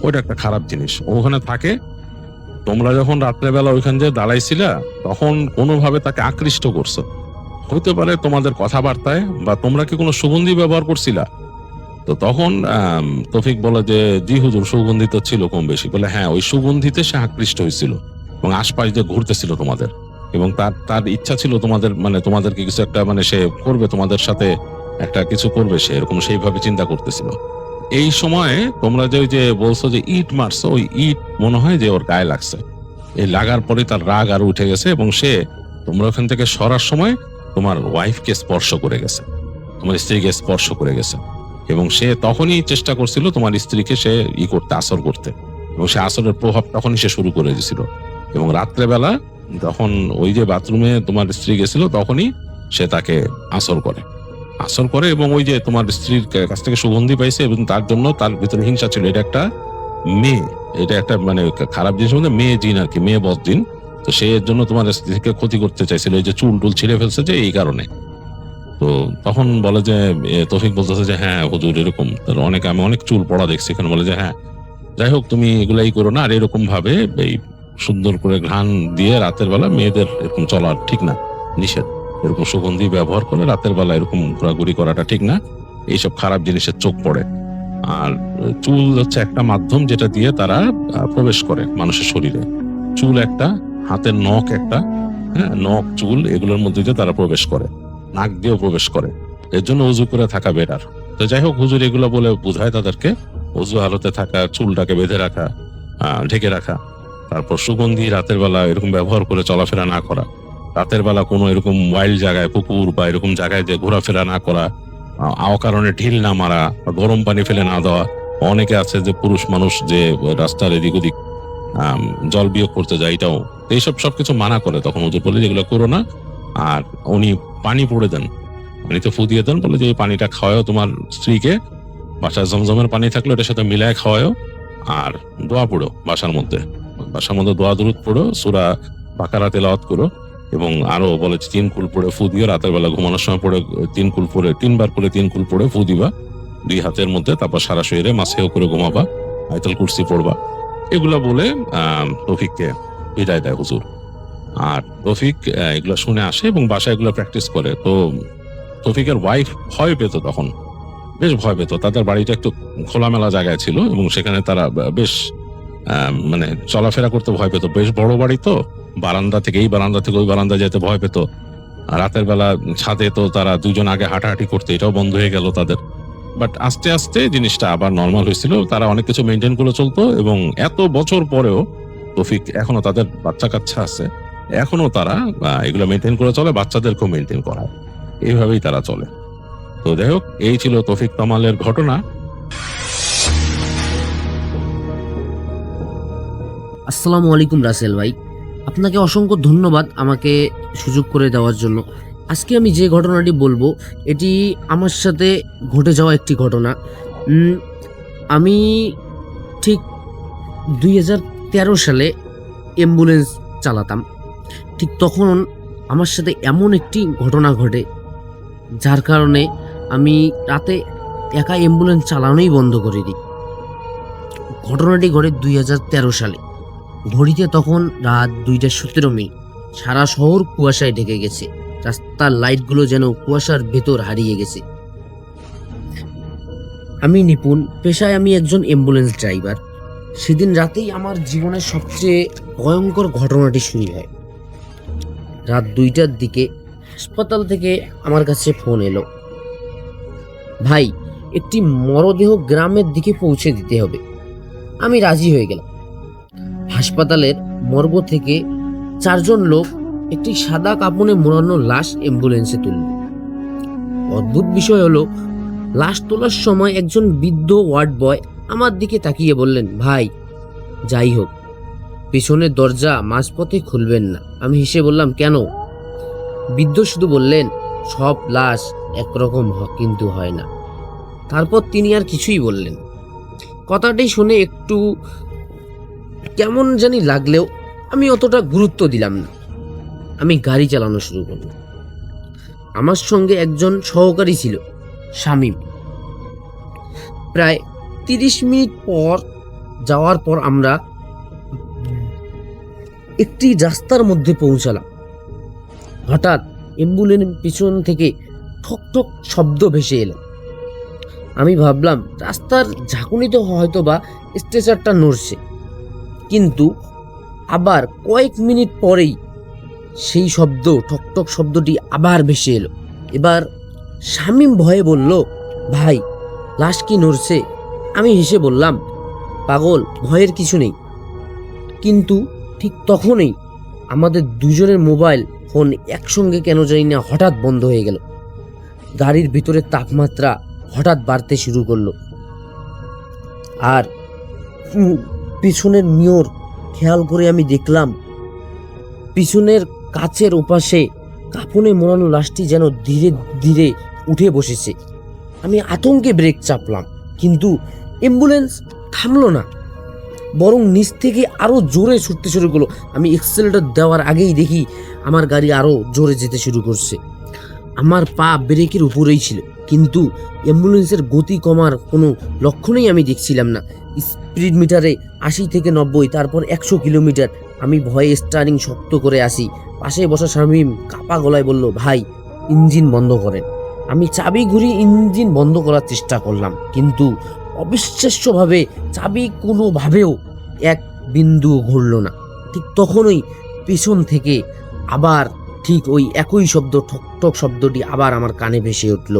ওইটা একটা খারাপ জিনিস ওখানে থাকে। তোমরা যখন রাত্রেবেলা ওইখান যে দাঁড়াইছিলা তখন কোনোভাবে তাকে আকৃষ্ট করছো, হইতে পারে তোমাদের কথাবার্তায়, বা তোমরা কি কোনো সুগন্ধি ব্যবহার করছিলা? তো তখন তৌফিক বলে যে জি হুজুর, সুগন্ধি তো ছিল কম বেশি। বলে হ্যাঁ, ওই সুগন্ধিতে সে আকৃষ্ট হয়েছিল এবং আশপাশ দিয়ে ঘুরতেছিল তোমাদের, এবং তার ইচ্ছা ছিল তোমাদের মানে তোমাদেরকে কিছু একটা মানে সে করবে, তোমাদের সাথে একটা কিছু করবে সে, এরকম সেইভাবে চিন্তা করতেছিল। এই সময়ে তোমরা যে ওই যে বলছো যে ইট মারছো, ওই ইট মনে হয় যে ওর গায়ে লাগছে, এই লাগার পরে তার রাগ আরো উঠে গেছে এবং সে তোমরা ওখান থেকে সরার সময় তোমার ওয়াইফকে স্পর্শ করে গেছে, তোমার স্ত্রীকে স্পর্শ করে গেছে, এবং সে তখনই চেষ্টা করছিল তোমার স্ত্রীকে সে করতে, আসর করতে, এবং সে আসরের প্রভাব তখনই সে শুরু করে দিয়েছিল। এবং রাত্রেবেলা যখন ওই যে বাথরুমে তোমার স্ত্রী গেছিল তখনই সে তাকে আসর করে এবং ওই যে তোমার স্ত্রীর কাছ থেকে সুগন্ধি পাইছে এবং তার জন্য তার ভিতরে হিংসা ছিল। এটা একটা মেয়ে, এটা একটা মানে খারাপ জিনিসের মধ্যে মেয়ে জিন আর কি, মেয়ে বস জিন। তো সে এর জন্য তোমার স্ত্রীকে ক্ষতি করতে চাইছিল, এই যে চুল টুল ছিঁড়ে ফেলছে যে এই কারণে। তো তখন বলে যে তৌফিক বলতেছে যে হ্যাঁ হুজুর এরকম, আমি অনেক চুল পড়া দেখছি এখানে। বলে যে হ্যাঁ যাই হোক, তুমি এগুলাই করো না, আর এরকম ভাবে এই সুন্দর করে ঘ্রাণ দিয়ে রাতের বেলা মেয়েদের এরকম চলা ঠিক না, নিষেধ, এরকম সুগন্ধি ব্যবহার করে রাতের বেলা এরকম ঘোরাঘুরি করাটা ঠিক না। এইসব খারাপ জিনিসের চোখ পড়ে। আর চুল হচ্ছে একটা মাধ্যম যেটা দিয়ে তারা প্রবেশ করে মানুষের শরীরে। চুল একটা, হাতের নখ একটা, হ্যাঁ, নখ চুল এগুলোর মধ্যে দিয়ে তারা প্রবেশ করে, নাক দিয়েও প্রবেশ করে। এর জন্য উজু করে থাকা বেটার। তো যাই হোক, হুজুর এগুলো বলে বোঝায় তাদেরকে উজু হালতে থাকা, চুলটাকে বেঁধে রাখা, ঢেকে রাখা, তারপর সুগন্ধি রাতের বেলা এরকম ব্যবহার করে চলাফেরা না করা, রাতের বেলা কোনো এরকম ওয়াইল্ড জায়গায়, পুকুর বা এরকম জায়গায় যে ঘোরাফেরা না করা, অকারণে ঢিল না মারা, গরম পানি ফেলে না দেওয়া। অনেকে আছে যে পুরুষ মানুষ যে রাস্তার এদিক ওদিক জল বিয়োগ করতে যায়, এটাও এইসব সবকিছু মানা করে। তখন হুজুর বলে যেগুলো করো না। আর উনি পানি পড়ে দেন, পানিতে ফু দিয়ে দেন, বলে যে এই পানিটা খাওয়াও তোমার স্ত্রীকে, বাসায় জমজমের পানি থাকলে এটার সাথে মিলায় খাওয়াও, আর দোয়া পড়ো বাসার মধ্যে দোয়া দুরুদ পড়ো, সূরা বাকারা তেলাওয়াত করো, এবং আরো বলে 3 কুল পড়ে ফু দিও, রাতের বেলা ঘুমানোর সময় পড়ে 3 কুল পড়ে 3বার করে 3 কুল পড়ে ফু দিবা 2 হাতের মধ্যে, তারপর সারা শরীরে মাসেও করে ঘুমাবা, আয়াতুল কুরসি পড়বা। এগুলা বলে রফিককে বিদায় দেয় হুজুর। আর রফিক এগুলা শুনে আসে এবং বাসায় এগুলো প্র্যাকটিস করে। তো রফিকের ওয়াইফ ভয় পেত, তখন বেশ ভয় পেত। তাদের বাড়িটা একটু খোলামেলা জায়গায় ছিল এবং সেখানে তারা বেশ মানে চলাফেরা করতে ভয় পেত। বেশ বড় বাড়ি তো, বারান্দা থেকে এই বারান্দা থেকে ওই বারান্দা যেতে ভয় পেত। রাতের বেলা ছাদে তো তারা দুজন আগে হাঁটাহাঁটি করতে, এটাও বন্ধ হয়ে গেল তাদের। বাট আস্তে আস্তে জিনিসটা আবার নর্মাল হয়েছিল, তারা অনেক কিছু মেনটেন করে চলতো। এবং এত বছর পরেও রফিক এখনো, তাদের বাচ্চা কাচ্চা আছে, এখনো তারা এগুলো মেনটেন করে চলে, বাচ্চাদেরকেও মেনটেন করায়, এইভাবেই তারা চলে। তো যাই হোক, এই ছিল তৌফিক কামালের ঘটনা। আসসালামু আলাইকুম রাসেল ভাই, আপনাকে অসংখ্য ধন্যবাদ আমাকে সুযোগ করে দেওয়ার জন্য। আজকে আমি যে ঘটনাটি বলবো এটি আমার সাথে ঘটে যাওয়া একটি ঘটনা। আমি ঠিক 2013 সালে অ্যাম্বুলেন্স চালাতাম। ঠিক তখন আমার সাথে এমন একটি ঘটনা ঘটে যার কারণে আমি রাতে একা অ্যাম্বুলেন্স চালানোই বন্ধ করে দিই। ঘটনাটি ঘটে 2013 সালে। ঘড়িতে তখন রাত 2:17। সারা শহর কুয়াশায় ঢেকে গেছে, রাস্তার লাইটগুলো যেন কুয়াশার ভেতর হারিয়ে গেছে। আমি নিপুণ পেশায়, আমি একজন অ্যাম্বুলেন্স ড্রাইভার। সেদিন রাতেই আমার জীবনের সবচেয়ে ভয়ঙ্কর ঘটনাটি শুরু হয়। রাত 2টার দিকে হাসপাতাল থেকে আমার কাছে ফোন এলো, ভাই একটি মরদেহ গ্রামের দিকে পৌঁছে দিতে হবে। আমি রাজি হয়ে গেলাম। হাসপাতালের মর্গ থেকে 4 জন লোক একটি সাদা কাপড়ে মোড়ানো লাশ অ্যাম্বুলেন্সে তুলল। অদ্ভুত বিষয় হলো, লাশ তোলার সময় একজন বৃদ্ধ ওয়ার্ড বয় আমার দিকে তাকিয়ে বললেন, ভাই যাই হোক পেছনের দরজা মাঝপথে খুলবেন না। আমি হেসে বললাম, কেন? বৃদ্ধ শুধু বললেন, সব লাশ একরকম কিন্তু হয় না। তারপর তিনি আর কিছুই বললেন। কথাটি শুনে একটু কেমন জানি লাগলেও আমি অতটা গুরুত্ব দিলাম না। আমি গাড়ি চালানো শুরু করলাম। আমার সঙ্গে একজন সহকারী ছিল, শামীম। প্রায় 30 মিনিট পর যাওয়ার পর আমরা একটি রাস্তার মধ্যে পৌঁছালাম। হঠাৎ অ্যাম্বুলেন্স পিছন থেকে ঠক ঠক শব্দ ভেসে এলো। আমি ভাবলাম রাস্তার ঝাঁকুনিতে হয়তো বা স্ট্রেচারটা নড়ছে, কিন্তু আবার কয়েক মিনিট পরেই সেই শব্দ, ঠকঠক শব্দটি আবার ভেসে এলো। এবার শামীম ভয়ে বলল, ভাই লাশ কি নড়ছে? আমি হেসে বললাম, পাগল, ভয়ের কিছু নেই। কিন্তু ঠিক তখনই আমাদের দুজনের মোবাইল ফোন একসঙ্গে কেন জানি না হঠাৎ বন্ধ হয়ে গেল। গাড়ির ভিতরে তাপমাত্রা হঠাৎ বাড়তে শুরু করলো। আর পিছনের মিরর খেয়াল করে আমি দেখলাম পিছনের কাচের ওপাশে কাপড়ে মোড়ানো লাশটি যেন ধীরে ধীরে উঠে বসেছে। আমি আতঙ্কে ব্রেক চাপলাম, কিন্তু অ্যাম্বুলেন্স থামলো না, বরং নিচ থেকে আরো জোরে ছুটতে শুরু করলো। আমি এক্সেলেটর দেওয়ার আগেই দেখি আমার গাড়ি আরো জোরে যেতে শুরু করছে। আমার পা ব্রেকের উপরেই ছিল, কিন্তু অ্যাম্বুলেন্সের গতি কমার কোনো লক্ষণই আমি দেখছিলাম না। স্পিড মিটারে 80 থেকে 90, তারপর 100 কিলোমিটার। আমি ভয়ে স্টারিং শক্ত করে আসি। পাশে বসা শামীম কাপা গলায় বলল, ভাই ইঞ্জিন বন্ধ করেন। আমি চাবি ঘুরিয়ে ইঞ্জিন বন্ধ করার চেষ্টা করলাম, কিন্তু অবিশ্বাস্যভাবে চাবি কোনোভাবেও এক বিন্দুও ঘুরল না। ঠিক তখনই পেছন থেকে আবার ঠিক ওই একই শব্দ, ঠক ঠক শব্দটি আবার আমার কানে ভেসে উঠল।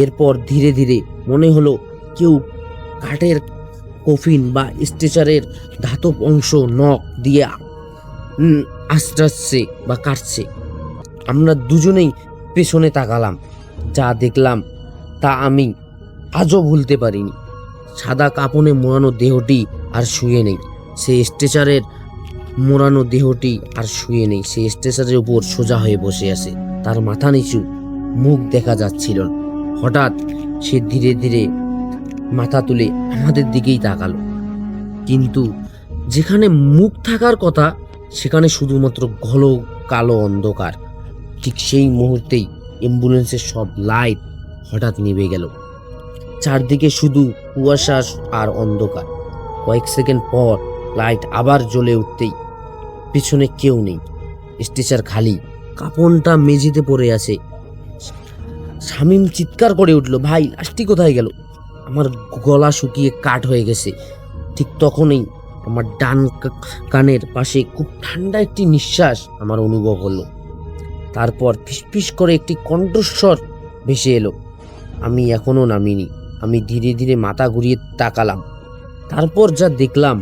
এরপর ধীরে ধীরে মনে হলো কেউ কাঠের কফিন বা স্ট্রেচারের ধাতব অংশ নখ দিয়ে আঁচড়াচ্ছে বা কাটছে। আমরা দুজনেই পেছনে তাকালাম। যা দেখলাম তা আমি আজও ভুলতে পারিনি। সাদা কাপড়ে মোড়ানো দেহটি আর শুয়ে নেই, সেই স্ট্রেচারের মোড়ানো দেহটি আর শুয়ে নেই, সেই স্ট্রেচারের উপর সোজা হয়ে বসে আছে। তার মাথা নিচু, মুখ দেখা যাচ্ছিল না। হঠাৎ সে ধীরে ধীরে মাথা তুলে আমাদের দিকেই তাকালো, কিন্তু যেখানে মুখ থাকার কথা সেখানে শুধুমাত্র ঘন কালো অন্ধকার। ঠিক সেই মুহূর্তেই অ্যাম্বুলেন্সের সব লাইট হঠাৎ নিভে গেল। চারদিকে শুধু কুয়াশা আর অন্ধকার। কয়েক সেকেন্ড পর লাইট আবার জ্বলে উঠতেই পিছনে কেউ নেই, স্ট্রেচার খালি, কাপড়টা মেঝেতে পড়ে আছে। শামীম চিৎকার করে উঠল, ভাই লাশটি কোথায় গেল? আমার গলা শুকিয়ে কাঠ হয়ে গেছে। ঠিক তখনই আমার ডান কানের পাশে খুব ঠান্ডা একটি নিঃশ্বাস আমার অনুভব হলো। তারপর ফিসফিস করে একটি কণ্ঠস্বর ভেসে এলো, আমি এখনো নামিনি। আমি ধীরে ধীরে মাথা ঘুরিয়ে তাকালাম। তারপর যা দেখলাম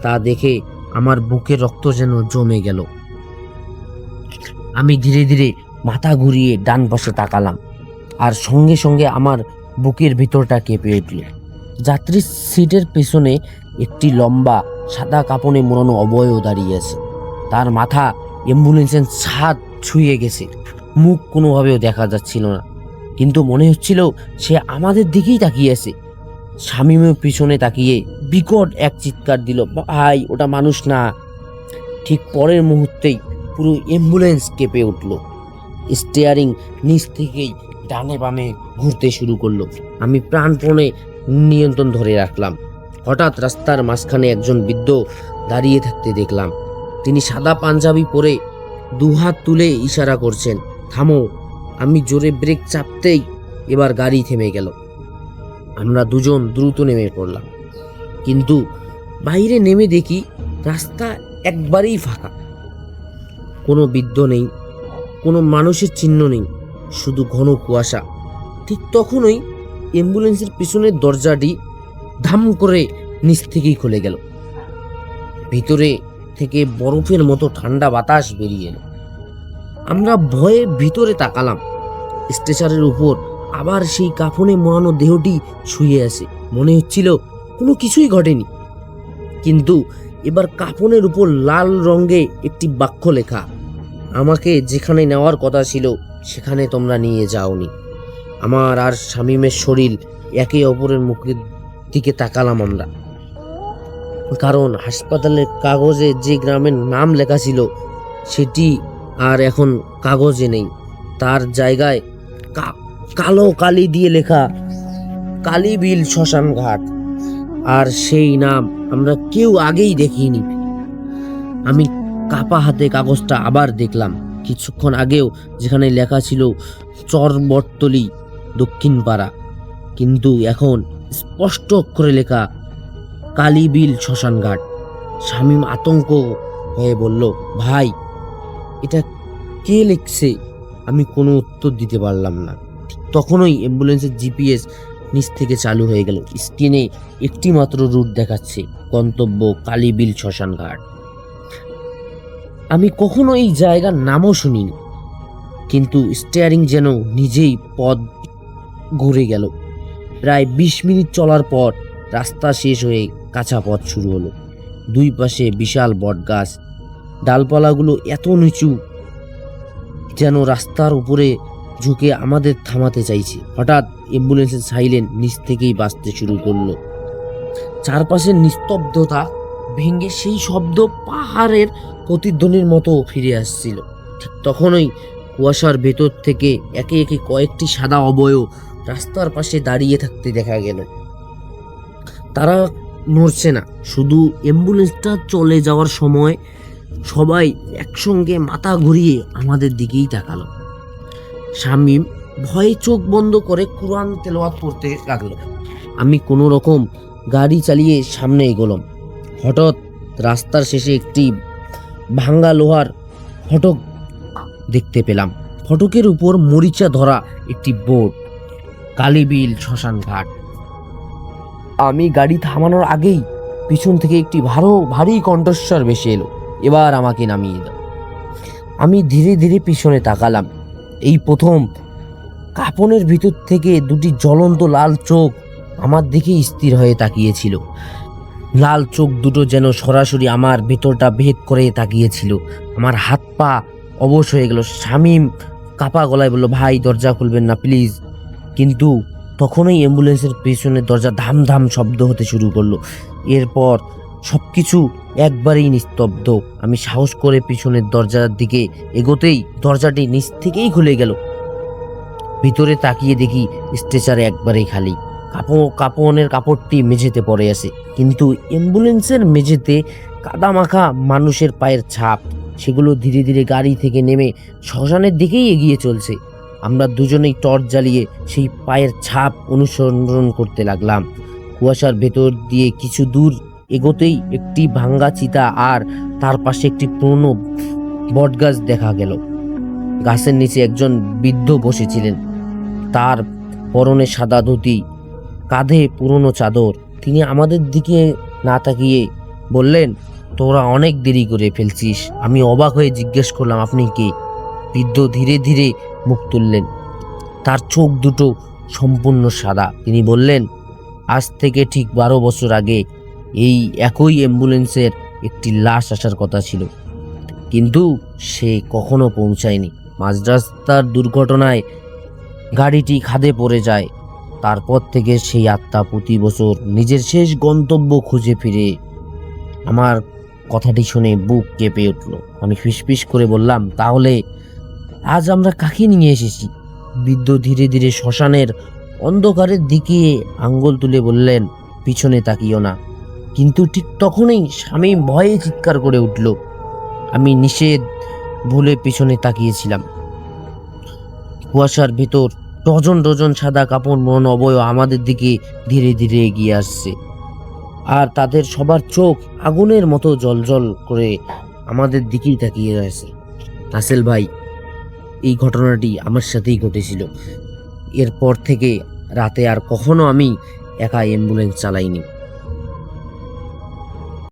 তা দেখে আমার বুকের রক্ত যেন জমে গেল। আমি ধীরে ধীরে মাথা ঘুরিয়ে ডান পাশে তাকালাম, আর সঙ্গে সঙ্গে আমার বুকের ভিতরটা কেঁপে উঠল। যাত্রীর সিটের পেছনে একটি লম্বা সাদা কাপড়ে মোড়ানো অবয়ব দাঁড়িয়ে আছে। তার মাথা অ্যাম্বুলেন্সের ছাদ ছুঁয়ে গেছে, মুখ কোনোভাবেও দেখা যাচ্ছিল না, কিন্তু মনে হচ্ছিল সে আমাদের দিকেই তাকিয়ে আছে। শামীমের পিছনে তাকিয়ে বিকট এক চিৎকার দিল, ভাই ওটা মানুষ না। ঠিক পরের মুহূর্তেই পুরো অ্যাম্বুলেন্স কেঁপে উঠল। স্টিয়ারিং নিচ থেকেই ডানে বামে ঘুরতে শুরু করলো। আমি প্রাণপণে নিয়ন্ত্রণ ধরে রাখলাম। হঠাৎ রাস্তার মাঝখানে একজন বৃদ্ধ দাঁড়িয়ে থাকতে দেখলাম। তিনি সাদা পাঞ্জাবি পরে দুহাত তুলে ইশারা করছেন, থামো। আমি জোরে ব্রেক চাপতেই এবার গাড়ি থেমে গেল। আমরা দুজন দ্রুত নেমে পড়লাম, কিন্তু বাইরে নেমে দেখি রাস্তা একবারেই ফাঁকা। কোনো বৃদ্ধ নেই, কোনো মানুষের চিহ্ন নেই, শুধু ঘন কুয়াশা। ঠিক তখনই অ্যাম্বুলেন্সের পিছনের দরজাটি ধাম করে নিচ থেকেই খুলে গেল। ভিতরে থেকে বরফের মতো ঠান্ডা বাতাস বেরিয়ে এলো। আমরা ভয়ে ভিতরে তাকালাম। স্ট্রেচারের উপর আবার সেই কাফনে মোড়ানো দেহটি শুয়ে আছে। মনে হচ্ছিল কোনো কিছুই ঘটেনি, কিন্তু এবার কাফনের উপর লাল রঙে একটি বাক্য লেখা, আমাকে যেখানে নেওয়ার কথা ছিল সেখানে তোমরা নিয়ে যাওনি। আমার আর শামীমের শরীর একে অপরের মুখের দিকে তাকালাম আমরা, কারণ হাসপাতালের কাগজে যে গ্রামের নাম লেখা ছিল সেটি আর এখন কাগজে নেই। তার জায়গায় কালো কালি দিয়ে লেখা কালীবিল শ্মশান ঘাট, আর সেই নাম আমরা কেউ আগেই দেখিনি। আমি কাপা হাতে কাগজটা আবার দেখলাম। কিছুক্ষণ আগেও যেখানে লেখা ছিল চরবটতলি দক্ষিণ পাড়া, কিন্তু এখন স্পষ্ট অক্ষরে লেখা কালীবিল শ্মশান ঘাট। শামীম আতঙ্ক হয়ে বলল, ভাই এটা কে লিখছে? আমি কোনো উত্তর দিতে পারলাম না। তখনই অ্যাম্বুলেন্সের জিপিএস নিচ থেকে চালু হয়ে গেল। স্ক্রিনে একটি মাত্র রুট দেখাচ্ছে, গন্তব্য কালীবিল শ্মশান ঘাট। আমি কখনো এই জায়গার নামও শুনিনি, কিন্তু স্টিয়ারিং যেন নিজেই পথ ঘুরে গেল। প্রায় 20 মিনিট চলার পর রাস্তা শেষ হয়ে কাঁচা পথ শুরু হলো। দুই পাশে বিশাল বটগাছ, ডালপালাগুলো এত নিচু যেন রাস্তার উপরে ঝুঁকে আমাদের থামাতে চাইছে। হঠাৎ অ্যাম্বুলেন্সের সাইলেন নিচ থেকেই বাজতে শুরু করলো। চারপাশের নিস্তব্ধতা ভেঙে সেই শব্দ পাহাড়ের প্রতিধ্বনির মতো ফিরে আসছিল। ঠিক তখনই কুয়াশার ভেতর থেকে একে একে কয়েকটি সাদা অবয়ব রাস্তার পাশে দাঁড়িয়ে থাকতে দেখা গেল। তারা নড়ছে না, শুধু অ্যাম্বুলেন্সটা চলে যাওয়ার সময় সবাই একসঙ্গে মাথা ঘুরিয়ে আমাদের দিকেই তাকালো। শামীম ভয়ে চোখ বন্ধ করে কোরআন তেলাওয়াত করতে লাগলো। আমি কোনো রকম গাড়ি চালিয়ে সামনে এগোলাম। হঠাৎ রাস্তার শেষে একটি ভাঙ্গা লোহার ফটক দেখতে পেলাম। ফটকের উপর মরিচা ধরা একটি বোর্ড, কালীবিল শ্মশান ঘাট। আমি গাড়ি থামানোর আগেই পিছন থেকে একটি ভারী কণ্ঠস্বর ভেসে এলো, এবার আমাকে নামিয়ে দাও। আমি ধীরে ধীরে পিছনে তাকালাম। এই প্রথম কাপনের ভিতর থেকে দুটি জ্বলন্ত লাল চোখ আমার দিকে স্থির হয়ে তাকিয়েছিল। লাল চোখ দুটো যেন সরাসরি আমার ভেতরটা ভেদ করে তাকিয়েছিল। আমার হাত পা অবশ হয়ে গেল। শামীম কাপা গলায় বলল, ভাই দরজা খুলবেন না প্লিজ। কিন্তু তখনই অ্যাম্বুলেন্সের পেছনের দরজা ধাম ধাম শব্দ হতে শুরু করলো। এরপর সবকিছু একবারেই নিস্তব্ধ। আমি সাহস করে পিছনের দরজার দিকে এগোতেই দরজাটি নিচ থেকেই খুলে গেল। ভিতরে তাকিয়ে দেখি স্ট্রেচারে একবারেই খালি। কাপনের কাপড়টি মেঝেতে পড়ে আছে, কিন্তু অ্যাম্বুলেন্সের মেঝেতে কাদামাখা মানুষের পায়ের ছাপ। সেগুলো ধীরে ধীরে গাড়ি থেকে নেমে শ্মশানের দিকেই এগিয়ে চলছে। আমরা দুজনেই টর্চ জ্বালিয়ে সেই পায়ের ছাপ অনুসরণ করতে লাগলাম। কুয়াশার ভেতর দিয়ে কিছু দূর এগোতেই একটি ভাঙ্গা চিতা আর তার পাশে একটি পুরনো বটগাছ দেখা গেল। গাছের নিচে একজন বৃদ্ধ বসেছিলেন, তার পরনে সাদা ধুতি, কাঁধে পুরনো চাদর। তিনি আমাদের দিকে না তাকিয়ে বললেন, তোরা অনেক দেরি করে ফেলছিস। আমি অবাক হয়ে জিজ্ঞেস করলাম, আপনি কে? বৃদ্ধ ধীরে ধীরে মুখ তুললেন। তার চোখ দুটো সম্পূর্ণ সাদা। তিনি বললেন, আজ থেকে ঠিক 12 বছর আগে এই একই অ্যাম্বুলেন্সের একটি লাশ আসার কথা ছিল, কিন্তু সে কখনো পৌঁছায়নি। মাঝ রাস্তার দুর্ঘটনায় গাড়িটি খাদে পড়ে যায়। তারপর থেকে সেই আত্মা প্রতি বছর নিজের শেষ গন্তব্য খুঁজে ফিরে। আমার কথাটি শুনে বুক কেঁপে উঠল। আমি ফিসফিস করে বললাম, তাহলে আজ আমরা কাকে নিয়ে এসেছি? বৃদ্ধ ধীরে ধীরে শ্মশানের অন্ধকারের দিকে আঙ্গুল তুলে বললেন, পিছনে তাকিও না। কিন্তু ঠিক তখনই স্বামী ভয়ে চিৎকার করে উঠল। আমি নিষেধ ভুলে পিছনে তাকিয়েছিলাম। কুয়াশার ভিতর ডজন ডজন সাদা কাপড় মন অবয়ব আমাদের দিকে ধীরে ধীরে এগিয়ে আসছে, আর তাদের সবার চোখ আগুনের মতো জ্বলজ্বল করে আমাদের দিকেই তাকিয়ে রয়েছে। রাসেল ভাই, এই ঘটনাটি আমার সাথেই ঘটেছিল। এরপর থেকে রাতে আর কখনো আমি একা অ্যাম্বুলেন্স চালাইনি।